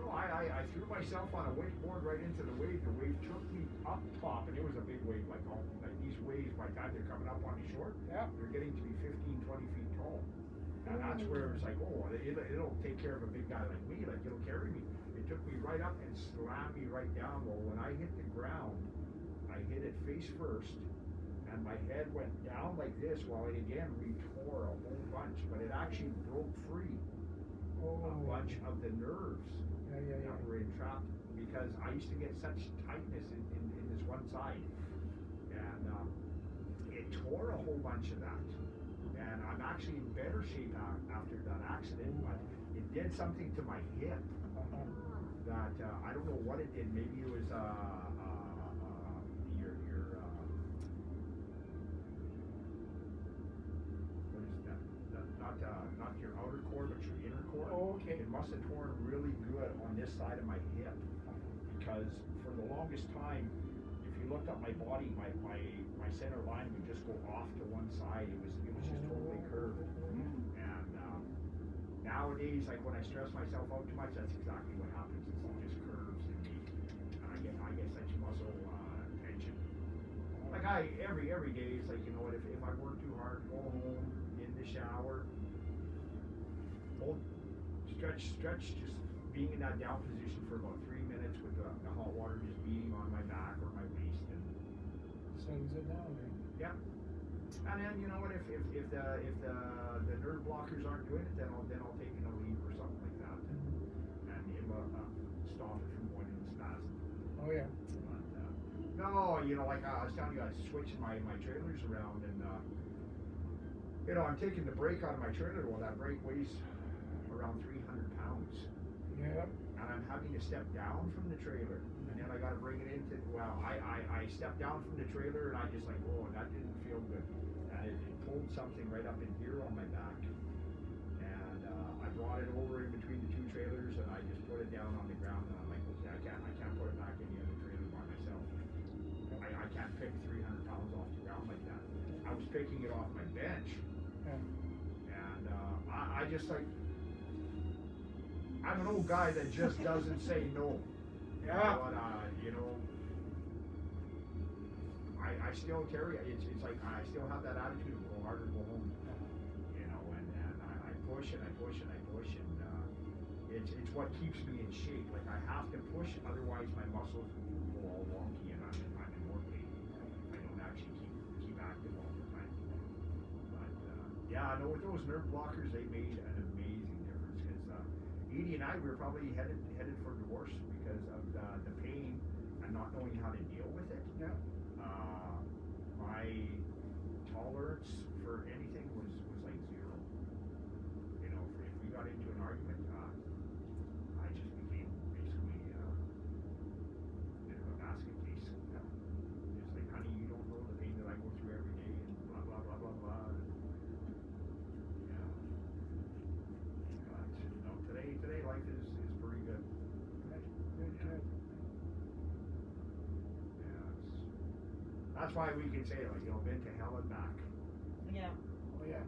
I threw myself on a wakeboard right into the wave. The wave took me up top, and it was a big wave, like these waves, by the time they're coming up on the shore, they're getting to be 15, 20 feet tall. And that's where it's like, it'll take care of a big guy like me, like it'll carry me. It took me right up and slammed me right down. Well, when I hit the ground, I hit it face first, and my head went down like this while it again retore a whole bunch, but it actually broke free a bunch of the nerves that were entrapped, because I used to get such tightness in this one side, and it tore a whole bunch of that. And I'm actually in better shape after that accident, but it did something to my hip that, I don't know what it did, maybe it was, what is that? Not your outer cord, but your inner cord. Oh, okay. It must have torn really good on this side of my hip, because for the longest time, if you looked at my body, my center line would just go off to one side. It was just totally curved. And nowadays, like when I stress myself out too much, that's exactly what happens. It just curves, and I guess that's muscle tension. Like every day, it's like, you know what, if I work too hard, go home, in the shower, stretch, just being in that down position for about 3 minutes with the hot water just beating on my back or my waist, and Settles it down, eh? yeah. And then, you know what, if the nerve blockers aren't doing it, then I'll take an Aleve or something like that, and it'll stop it from going into spasm. Oh, yeah. But, no, you know, like I was telling you, I was switching my trailers around, and you know, I'm taking the brake out of my trailer. Well, that brake weighs around 300 pounds. Yeah. And I'm having to step down from the trailer, and then I got to bring it into. Well, I stepped down from the trailer, and I just like, oh, that didn't feel good, and it pulled something right up in here on my back, and I brought it over in between the two trailers, and I just put it down on the ground, and I'm like, okay, I can't put it back in the other trailer by myself. I can't pick 300 pounds off the ground like that. I was picking it off my bench, and I just like. I'm an old guy that just doesn't say no. Yeah. But, you know, I still carry it. It's like I still have that attitude of go hard or go home. You know, and I push and I push and I push, and it's what keeps me in shape. Like I have to push, otherwise my muscles go all wonky and I'm in more pain. I don't actually keep active all the time. But yeah, I know with those nerve blockers, they made an amazing difference, because Edie and I were probably headed for divorce because of the pain and not knowing how to deal with it. Yeah. My tolerance for anything was like zero. You know, if we got into an argument, I just became basically a bit of a basket case. Yeah. It's like, honey, you don't know the pain that I go through every day, and blah blah blah blah blah. Yeah. But no, today life is pretty good. Good. That's why we can say, like, you know, been to hell and back. Yeah. Oh, yeah.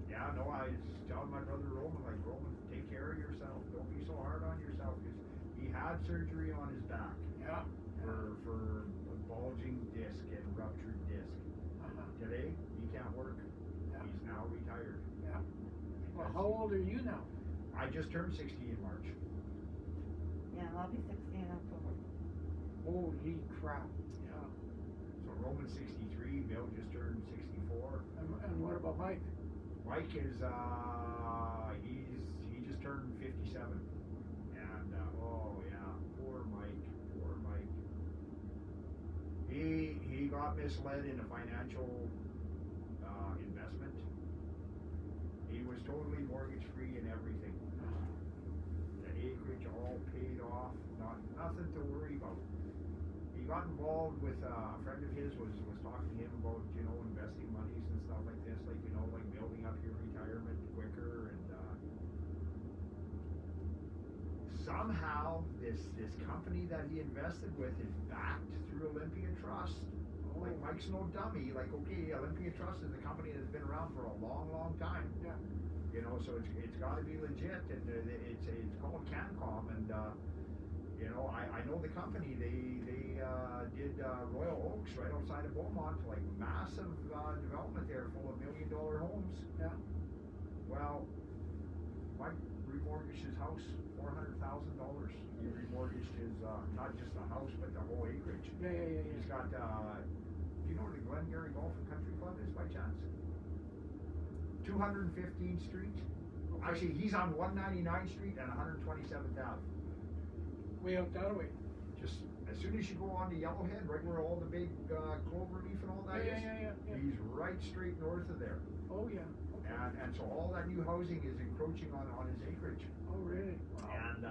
Yeah, no, I was telling my brother Roman, like, Roman, take care of yourself. Don't be so hard on yourself, because he had surgery on his back. Yeah. For a bulging disc and ruptured disc. Today, he can't work. Yeah. He's now retired. Yeah. Well, how old are you now? I just turned 60 in March. Yeah, I'll be 60 in October. Holy crap. Yeah. So Roman's 63, Bill just turned 64. And what about Mike? Mike is, he just turned 57. And, oh yeah, poor Mike. He got misled in a financial investment. He was totally mortgage free and everything. The acreage all paid off, nothing to worry about. He got involved with a friend of his was talking to him about, you know, investing monies and stuff like this, like, you know, like building up your retirement quicker, and somehow this company that he invested with is backed through Olympia Trust. Like, Mike's no dummy. Like, okay, Olympia Trust is a company that's been around for a long time. Yeah. You know, so it's got to be legit, and it's called CanCom, and you know, I know the company. They did Royal Oaks right outside of Beaumont, like massive development there, full of $1 million homes. Yeah. Well, Mike remortgaged his house $400,000. He remortgaged his not just the house but the whole acreage. Yeah. He's got. Do you know where the Glengarry Golf and Country Club is by chance? 215th Street. Okay. Actually, he's on 199th Street and 127th Ave. Way out that way. Just as soon as you go on to Yellowhead, right where all the big clover leaf and all that is. Yeah. He's right straight north of there. Oh, yeah. And so all that new housing is encroaching on his acreage. Oh, really? And,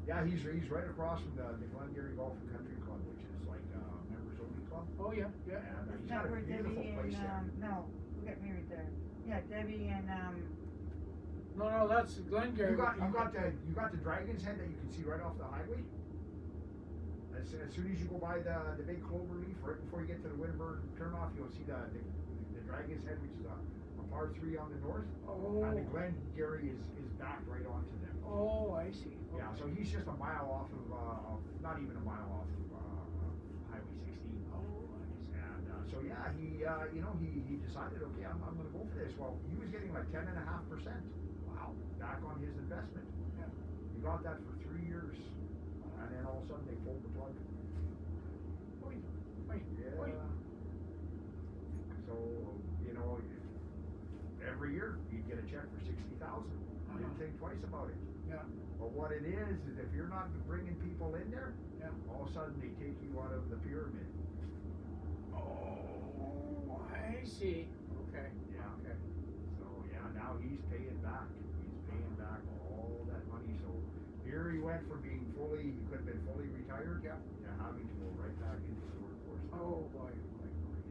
yeah, he's right across from the Glengarry Golf and Country Club, which is like a members only club. Oh, yeah, yeah. And he's Is got that a where beautiful Debbie place there. and, no, who got married there? Yeah, Debbie and, No, that's Glengarry. You got the Dragon's Head that you can see right off the highway. As soon as you go by the big clover leaf, right before you get to the Wittenberg turnoff, you'll see the Dragon's Head, which is a par 3 on the north. Oh. And the Glengarry is backed right onto them. Oh, I see. Okay. Yeah, so he's just a mile off of not even a mile off of Highway 16. Oh, I see. And so yeah, he decided, okay, I'm going to go for this. Well, he was getting like 10.5%. Wow. Back on his investment. Yeah. He got that for 3 years, and then all of a sudden they pulled the plug. Wait. Yeah. So every year you'd get a check for 60,000. Didn't think twice about it. Yeah. But what it is if you're not bringing people in there, Yeah. all of a sudden they take you out of the pyramid. Oh, I see. Okay. Yeah. Okay. So yeah, now he's paying back. He's paying back all that money. So here he went from being he could have been fully retired, Yeah. to having to go right back into the workforce. Oh, boy.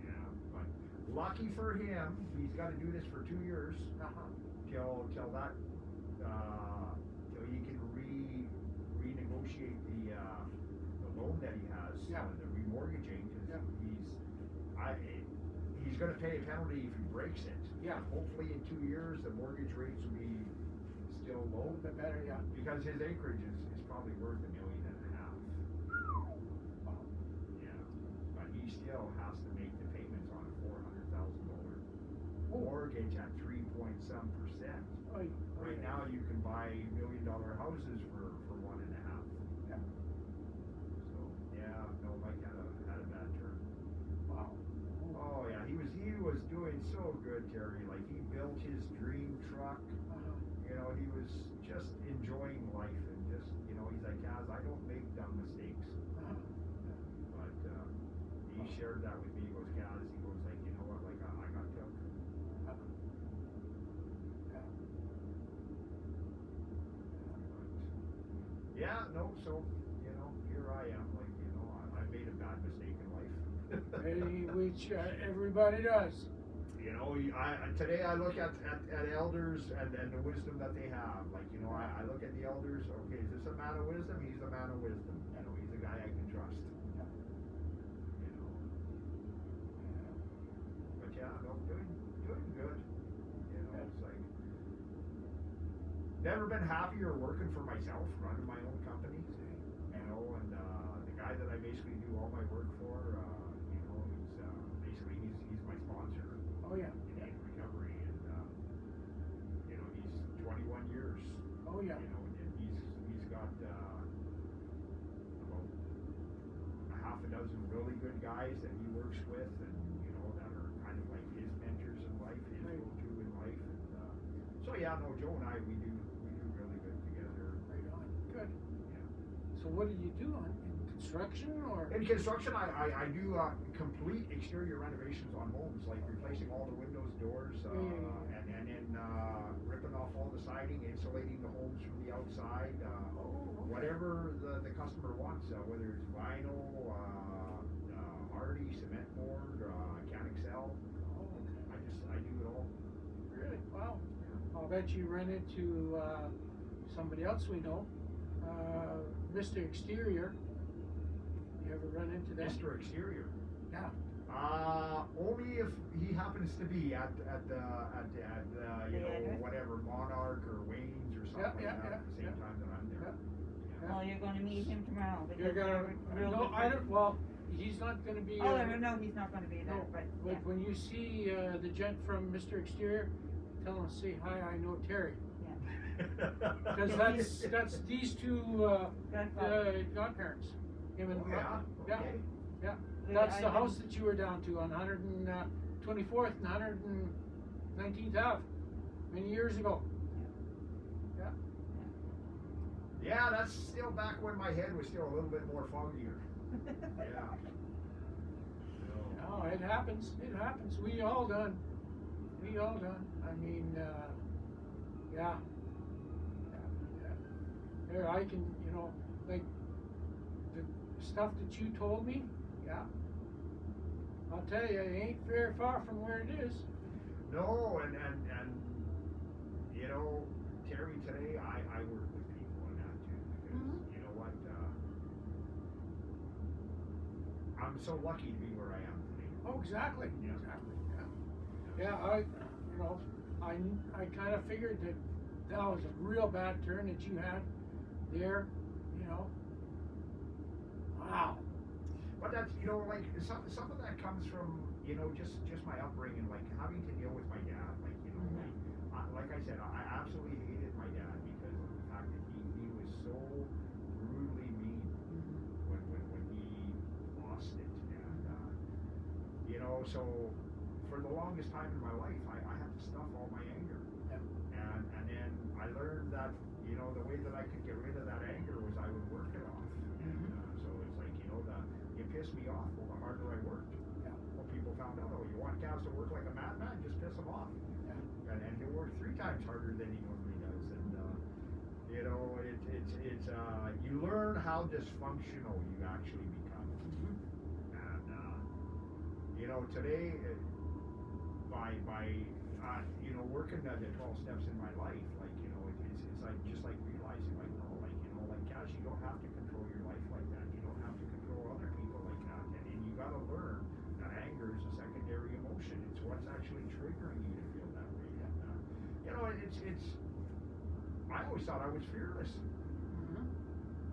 Yeah, but lucky for him, he's got to do this for 2 years till he can renegotiate the loan that he has, Yeah. the remortgaging, because he's going to pay a penalty if he breaks it. Yeah. Hopefully in 2 years the mortgage rates will be still A low. little bit better, yeah. Because his acreage is probably worth $1.5 million. Yeah, but he still has to make the payments on a $400,000 mortgage at 3.some%. Right now, you can buy $1 million houses for 1.5. Yeah. So yeah, no, Mike had a bad turn. Wow. Oh yeah, he was doing so good, Terry. Like he built his dream truck. He was just enjoying life and just, he's like, Kaz, I don't make dumb mistakes. But he shared that with me. He goes, Kaz, he goes like, you know what, like I got took. Yeah, no, so, here I am, like, I made a bad mistake in life. Which everybody does. Today I look at elders and the wisdom that they have. Like, I look at the elders, okay, is this a man of wisdom? He's a man of wisdom. He's a guy I can trust. But yeah, no, doing good. It's like, never been happier working for myself, running my own company. And the guy that I basically do all my work for, he's my sponsor. Oh, yeah. In recovery, and he's 21 years. Oh, yeah. And he's got about a half a dozen really good guys that he works with, and that are kind of like his mentors in life, his go-to in life. And so yeah, no, Joe and I we do really good together. Right on. Good. Yeah. So what do you do in construction or? In construction, I do complete exterior renovations on homes, like replacing all the windows, doors, and then ripping off all the siding, insulating the homes from the outside, whatever the customer wants, whether it's vinyl, hardy, cement board, can excel. I do it all. Really? Wow. I'll bet you run into somebody else we know, Mr. Exterior. You ever run into that? Mr. Exterior. Yeah. Only if he happens to be at whatever Monarch or Wayne's or something like that at the same time that I'm there. Well, you're going to meet him tomorrow. You're gonna. No, I don't. Well, he's not going to be. Oh, no, he's not going to be there. No, but when you see the gent from Mr. Exterior, tell him, say hi. I know Terry. Because that's these two godparents. Him and yeah. That's the house that you were down to on 124th and 119th Ave many years ago. Yeah. Yeah, that's still back when my head was still a little bit more foggier. Yeah. No, it happens. It happens. We all done. We all done. I mean, yeah. There, I can, you know, like the stuff that you told me. Yeah. I'll tell you, it ain't very far from where it is. No, and you know, Terry, today I work with people on that too, because you know what, I'm so lucky to be where I am today. Oh, exactly. Yeah. Exactly. Yeah. You know, I kind of figured that was a real bad turn that you had there. You know. Wow. But that's, you know, like some of that comes from, you know, just my upbringing, like having to deal with my dad, like, you know, like I said, I absolutely hated my dad because of the fact that he was so brutally mean when he lost it, and you know, so for the longest time in my life, I had to stuff all my anger, and then I learned that, you know, the way that I could get rid of that anger was I would work it off. So it's like, you know, you piss me off, well, the harder I worked. Well, people found out, oh, you want Kaz to work like a madman, just piss him off. And he'll work 3 times harder than he normally does. And, you know, it's you learn how dysfunctional you actually become. And, you know, today, by you know, working the 12 steps in my life, like, you know, it's like, just like realizing, like, no, like, you know, like, Kaz, you don't have to control your life like that. You don't have to control other people like that. And you got to learn that anger is a secondary emotion. It's what's actually triggering you to feel that way. And, you know, I always thought I was fearless.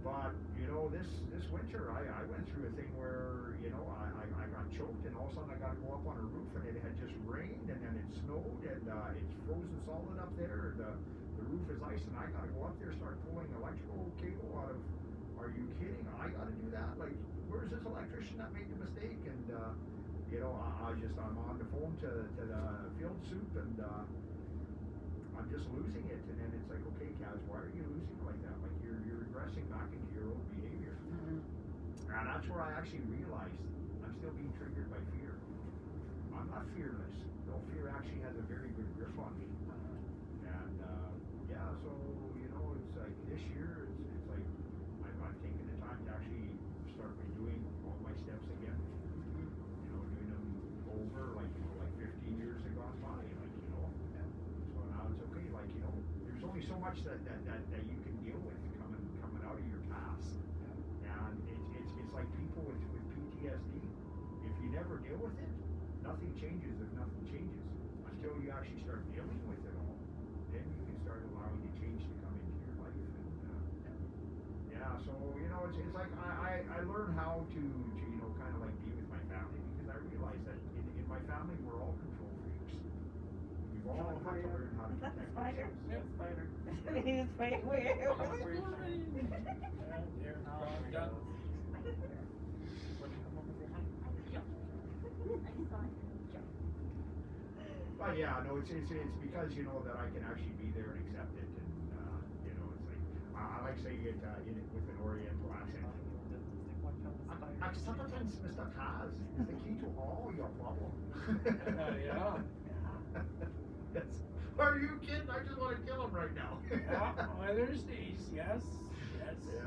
But, you know, this winter, I went through a thing where, you know, I got choked, and all of a sudden I got to go up on a roof, and it had just rained, and then it snowed, and it's frozen solid up there. The roof is ice, and I got to go up there, start pulling electrical cable out of. Are you kidding? I got to do that? Like, where's this electrician that made the mistake? And you know, I'm on the phone to the field soup, and I'm just losing it. And then it's like, okay, Kaz, why are you losing like that? Like, you're regressing back into your old behavior. And that's where I actually realized I'm still being triggered by fear. I'm not fearless, though fear actually has a very good grip on me. And yeah, so, you know, it's like this year, it's like I've taken the time to actually start redoing all my steps again. You know, doing them over, like, you know, like 15 years have gone by, like, you know. So now it's okay, like, you know, there's only so much that you can deal with coming out of your past. And it's like people with PTSD. If you never deal with it, nothing changes if nothing changes. Until you actually start dealing with it all, then you can start allowing the change to come into your life. And yeah, so, you know, it's like I learned how to you know, kind of like be with my family, because I realized that in my family we're all control freaks. We've all had to learn how to protect ourselves. Yep, spider. He's fighting where? But yeah, no, it's because, you know, that I can actually be there and accept it, and you know, it's like I like saying it with an Oriental accent. Acceptance, Mr. Kaz, is the key to all your problems. Yeah. Yes. Are you kidding? I just want to kill him right now. Yeah, well, there's days, yes. Yeah.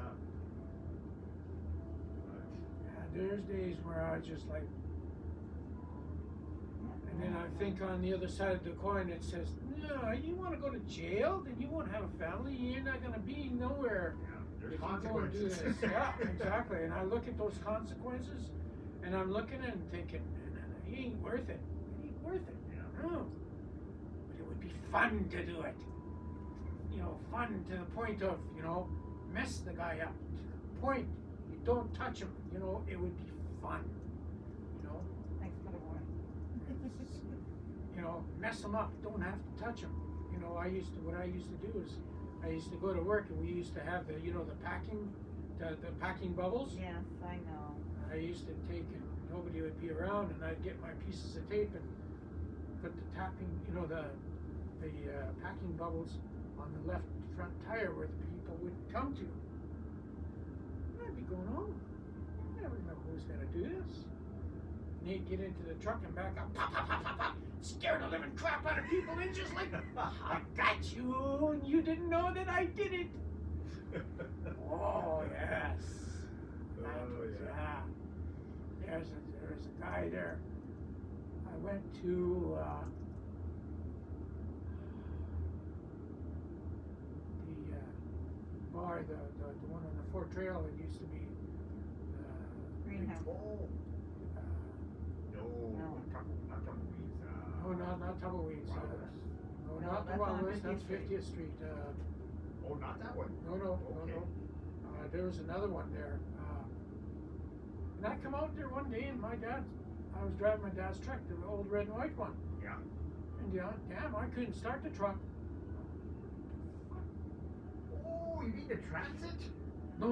Yeah, there's days where I just like, and then I think on the other side of the coin it says, no, you want to go to jail? Then you won't have a family. You're not going to be nowhere. There's if you go and do consequences. this. Yeah, exactly. And I look at those consequences, and I'm looking at it and thinking, it ain't worth it. It ain't worth it. Yeah. No. But it would be fun to do it. You know, fun to the point of, you know, mess the guy up. To the point you don't touch him. You know, it would be fun. You know. Thanks for the warning. You know, mess him up. Don't have to touch him. You know, what I used to do is, I used to go to work, and we used to have the, you know, the packing bubbles. Yes, I know. I used to take it. Nobody would be around, and I'd get my pieces of tape and put the you know, the packing bubbles on the left front tire where the people would come to. And I'd be going, oh, I never know who's gonna do this. Nate get into the truck and back up, pop, pop, pop, pop, pop, scare the living crap out of people, and just like, I got you, and you didn't know that I did it. Oh yes, that was There's a guy there. I went to the bar, the one on the Fort Trail. It used to be Greenhouse. Not tumbleweeds. No, not tumbleweeds. No, No, not the that's on Wildwood. That's 50th 50th Street. Oh, not that one. No. Okay. There was another one there. And I come out there one day, and I was driving my dad's truck, the old red and white one. Yeah. And damn, I couldn't start the truck. Oh, you mean the transit? No.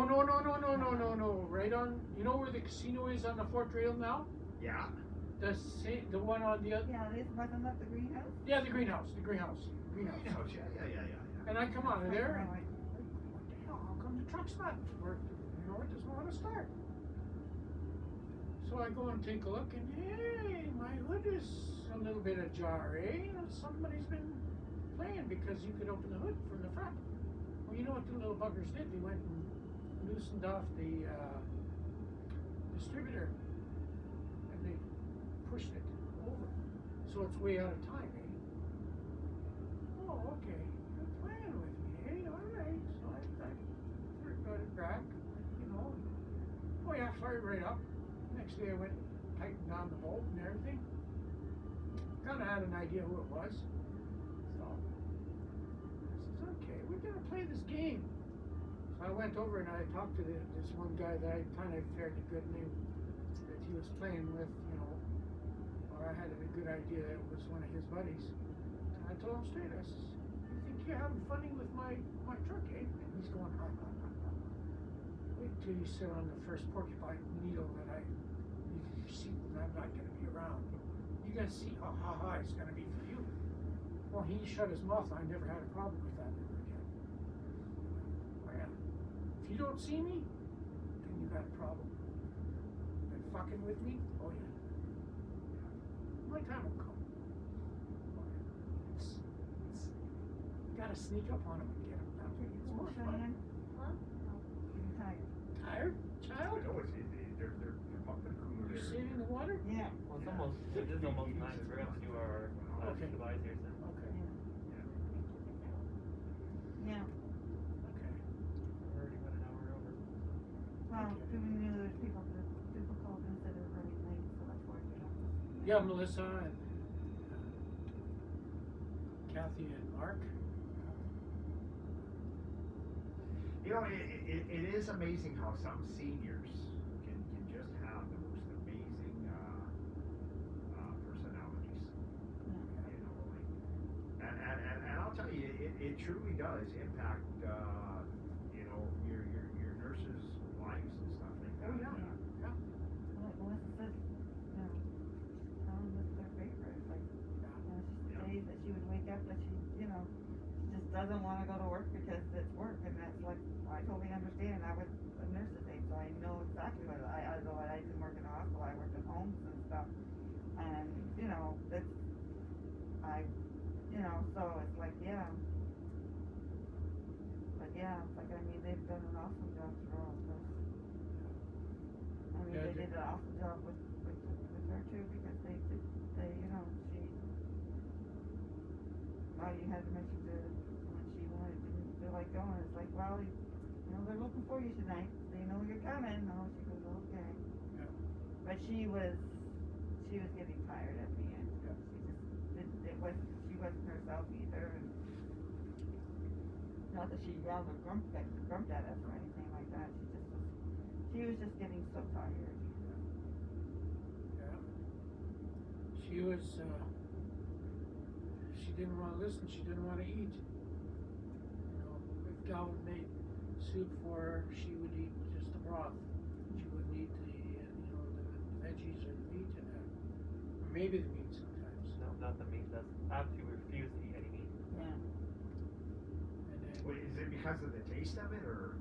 Right on, you know where the casino is on the Fort Trail now? Yeah. The one on the other. Yeah, this wasn't that the greenhouse? Yeah, the greenhouse. Greenhouse, yeah. And I come out of there, and what the hell? How come the truck's not working? You know, it doesn't want to start. So I go and take a look, and hey, my hood is a little bit ajar, eh? Somebody's been playing, because you could open the hood from the front. Well, you know what the little buggers did? They went and loosened off the distributor, and they pushed it over, so it's way out of time, eh? Oh, okay. You're playing with me, eh? All right. So I got it back, you know. Oh yeah, fired right up. Next day I went and tightened down the bolt and everything. Kind of had an idea who it was. So I says, okay, we're gonna play this game. So I went over and I talked to this one guy that I kind of fairly good name that he was playing with, you know, or I had a good idea that it was one of his buddies. And I told him straight, I says, you think you're having funny with my truck, eh? And he's going, ha. Wait till you sit on the first porcupine needle that you see that I'm not gonna be around. You guys see how it's gonna be for you. Well, he shut his mouth. I never had a problem with that ever again. Well, if you don't see me, then you got a problem. Been fucking with me? Oh yeah. My time will come. You gotta sneak up on him and get him. That way it's more fun. Huh? I'm tired. Tired, child? No, they're pumping cooler. You saving the water? Yeah. Well, it is almost 9, so we're going to do our last Okay. goodbyes here soon. Okay. Yeah. Okay. We're already about an hour over. Well, we knew there was people called and said they were running late, so that's why we have to. Yeah, Melissa and Kathy and Mark. You know, it is amazing how some seniors can just have the most amazing personalities. You know, and I'll tell you, it truly does impact you know, your nurses' lives and stuff like that. Oh yeah. Like Melissa said, you know, Helen was their favorite. Like, you know, she's the days that she would wake up that she, you know, just doesn't want to go to work because it's work, and that's like, I totally understand. I was a nurse's aide, so I know exactly what although I didn't work in a hospital, I worked in homes and stuff, and you know, so it's like, yeah, but yeah, it's like, I mean, they've done an awesome job through all of this. I mean, they did an awesome job with her too, because they, you know, well, you had to make sure that when she didn't feel like going, it's like, well, you know, they're looking for you tonight. They know you're coming. No, she goes, okay. Yeah. But she was getting tired at the end. Yeah. She wasn't herself either. And not that she yelled or grumped at us or anything like that. She was just getting so tired. Yeah. She was, she didn't want to listen. She didn't want to eat. You know, if Galvin made soup for her, she would eat just the broth. She wouldn't eat the, you know, the veggies or the meat in it. Or maybe the meat sometimes. No, not the meat. That's absolutely refuse to eat any meat. Yeah. And then, Wait, is it because of the taste of it, or?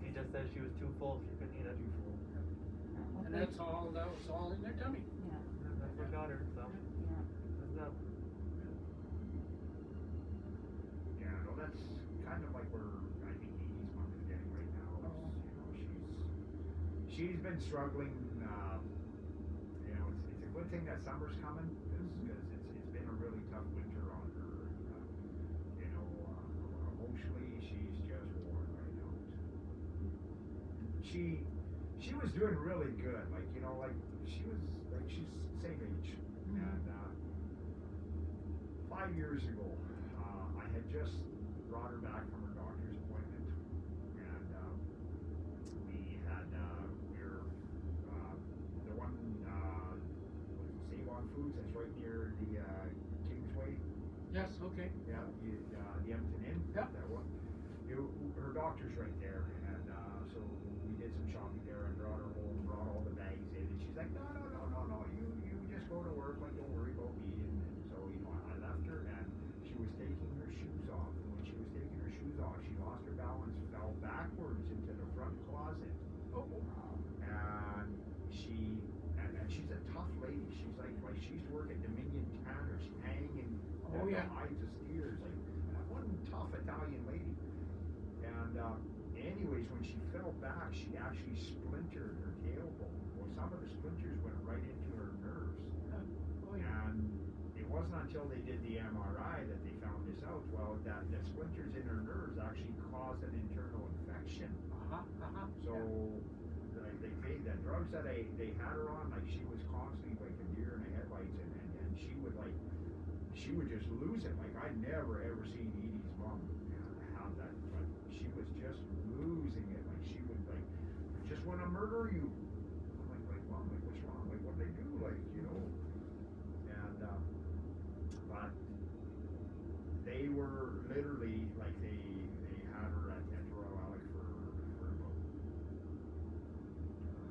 She just said she was too full. She couldn't eat it. Well, And that's all, that was all in their tummy. Yeah. I forgot her, so. Yeah. Let's go. Yeah, no, that's kind of like where I think Edie's mom is getting right now. You know, she's been struggling. You know, it's a good thing that summer's coming because it's been a really tough winter on her. You know, emotionally she's just worn right out. She was doing really good. Like, you know, like she's same age. And 5 years ago, I had just brought her back from her doctor's appointment, and we were the one Save On Foods that's right near the Kingsway. Yes, okay. Yeah, the Empton Inn. Yeah. That one. Her doctor's right there, and so we did some shopping there and brought her home, brought all the bags in, and she's like, no, you just go to work, like don't worry about me. And so, you know, I left her, and she was taking her shoes off, and when she was taking her shoes off, she lost her balance, fell backwards into the front closet. Oh. And she's a tough lady. She's like she's working Dominion Tanners, hanging hides of steers, like one tough Italian lady. And anyways, when she fell back, she actually splintered her tailbone. Well, some of the splinters went right into her nerves. And it wasn't until they did the MRI that they found this out. Well, that the splinters in her nerves actually caused an internal infection. So like the drugs that they had her on, like she was constantly like a deer in the headlights, and she would just lose it. Like I'd never ever seen Edie's mom have that, but she was just losing it. Like she would like, I just want to murder you. I'm like mom, like what's wrong? Like what'd they do? Like, you know. And but they were literally like they had her at Royal Alec for about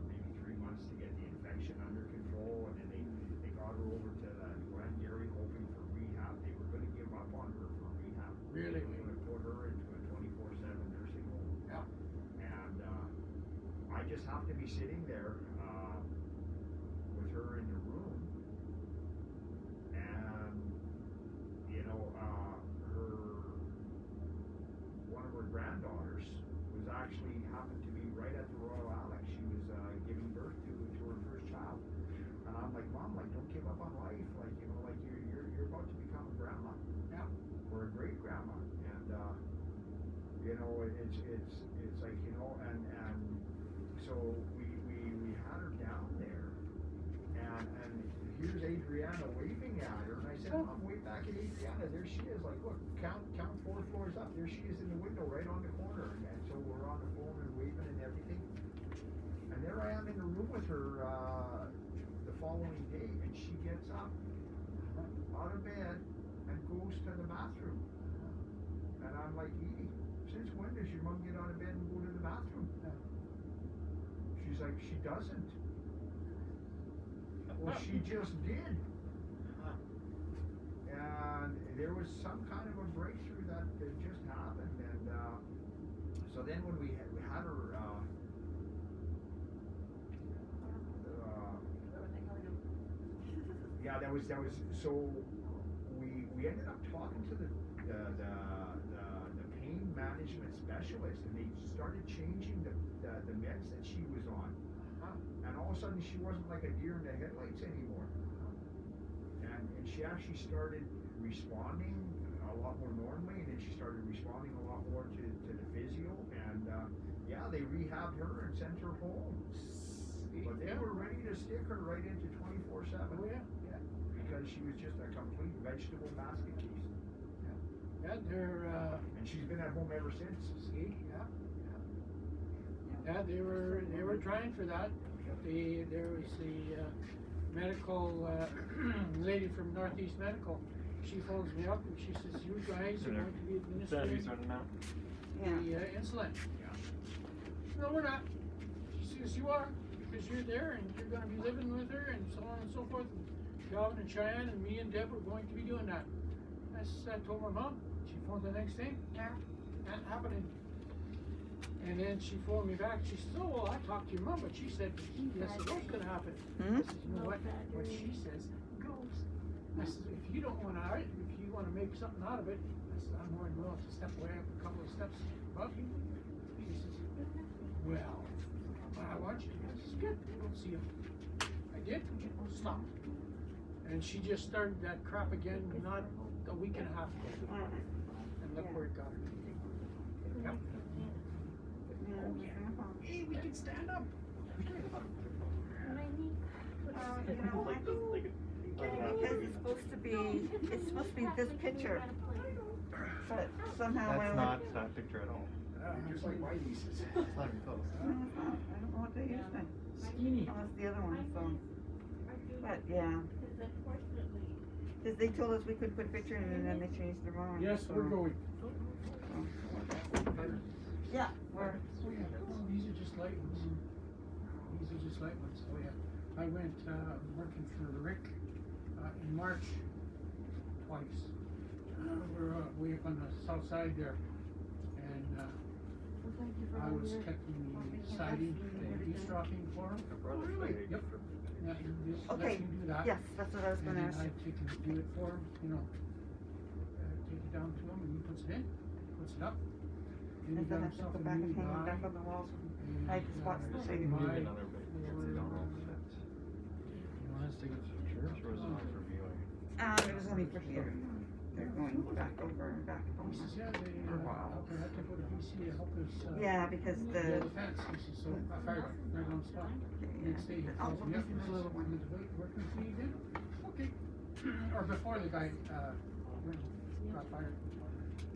maybe 3 months to get the infection under control, and then they got her over to Glengarry hoping for rehab. They were going to give up on her for rehab. Really? They were going to put her into a 24/7 nursing home. Yeah. And I just happened to be sitting there with her in the room, and you know, one of her granddaughters was actually happened to be right at the Royal Alec. She was giving birth to her first child, and I'm like, Mom, like don't give up on life. Like, you know, like you're about to become a grandma. Yeah. Or a great grandma, and you know, it's like, you know, and so we had her down there, and here's Adriana waving at her, and I said, Mom, wave back at Adriana. There she is. Like, look, count 4 floors up. There she is in the window, right on the corner. And so we're on the phone and waving and everything. And there I am in the room with her the following day, and she gets up out of bed and goes to the bathroom. And I'm like, Edie, since when does your mom get out of bed and go to the bathroom? She's like, she doesn't. Well, she just did. And there was some kind of a breakthrough that just happened. And so then when we had her, yeah, that was, so we ended up talking to the pain management specialist, and they started changing the meds that she was on. And all of a sudden she wasn't like a deer in the headlights anymore. And she actually started responding a lot more normally, and then she started responding a lot more to the physio, and yeah, they rehabbed her and sent her home. But they were ready to stick her right into 24/7. Oh yeah. Because she was just a complete vegetable basket case. Yeah, they're and she's been at home ever since. See, yeah, they were trying for that. There was the medical lady from Northeast Medical. She phones me up and she says, "You guys are going to be administering the insulin." No, we're not. She says, "You are, because you're there and you're going to be living with her and so on and so forth. And Galvin and Shyanne and me and Deb are going to be doing that." I told my mom. She phoned the next day. Yeah, not happening. And then she phoned me back, she says, oh, well, I talked to your mom, but she said this is what's gonna happen. Hmm? I said, you know what she says goes. I said, if you don't wanna, if you wanna make something out of it, I said, I'm more than willing to step away a couple of steps above you. He says, well, I want you to. I says, good, we'll see you. I did, stop. And she just started that crap again, not a week and a half ago. And look where it got her. Yep. Hey, we can stand up. Because it's supposed to be this picture, but somehow That's not that picture at all. Just like my nieces. It's not even close. I don't know what they used then. Skinny. Oh, that's the other one, so. But yeah. Because they told us we couldn't put a picture in and then they changed their mind. Yes, so. we're going. Yeah, we're. Oh, yeah. These are just light ones. These are just light ones. Oh, yeah. I went working for Rick in March twice. We're way up on the south side there. And I was checking the siding, de-stocking for him. Really? Yep. Yeah, he just Okay, lets me do that. yes, that's what I was And gonna then ask I you. take and do it for him, you know. Take it down to him and he puts it in, puts it up. Then he And got then I have to himself go a back new and hang it guy. back on the walls. And, I just watched the shade. Maybe my- another bit, because they don't all fit. You want us to go to the church, or is it only for viewing? It was only for here. They're going back over and back. He says, yeah, they had to go to BC to help us. Yeah, because build the fence. He says, so I fired him, they're gonna stop. Next day, he calls me up and says, little one. working for you again? Okay. Or before the guy, got fired.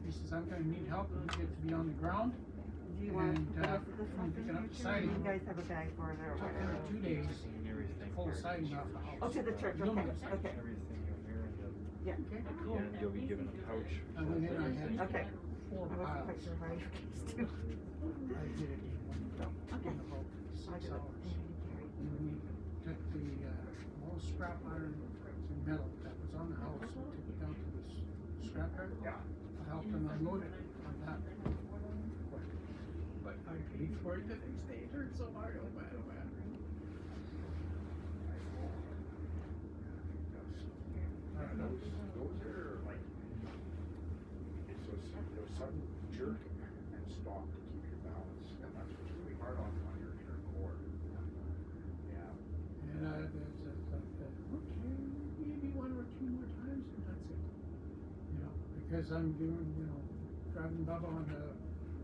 He says, I'm gonna need help and we get to be on the ground. Do you want And, to put this one picking up in? siding. You guys have a bag for it or Took whatever. him 2 days to pull siding off the house. Oh, to the church, okay, okay. Everything you're hearing, Yeah. Okay, at cool. the end, you'll be given a pouch. I went in, I had Okay. 4 I wasn't piles. quite sure how you guys do. I did it in one go. Okay. In about 6 I do it. hours. And we took the all scrap iron and metal that was on the house and took it down to the scrap yard. I helped them unload it on that. But I paid for it the next day. It hurt so hard. Oh man, oh man. Those are like, it's those sudden jerk and stop to keep your balance, and that's what's really hard on your core. Yeah. And that's okay, maybe 1 or 2 more times and that's it. You know, because I'm doing, driving Bubba on the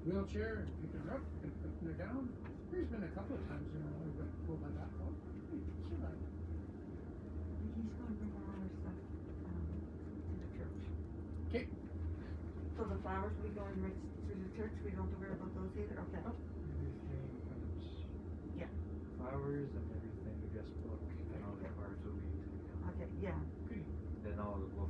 wheelchair and picking her up and putting her down. There's been a couple of times, I pull my back off. Hey, she like, He's gonna bring all our stuff, to the church. okay. So the flowers we going right through the church, we don't have to worry about those either, okay? Everything comes. Yeah. Flowers and everything, the guest book, and all the cards will be taken. Okay, yeah. Then we'll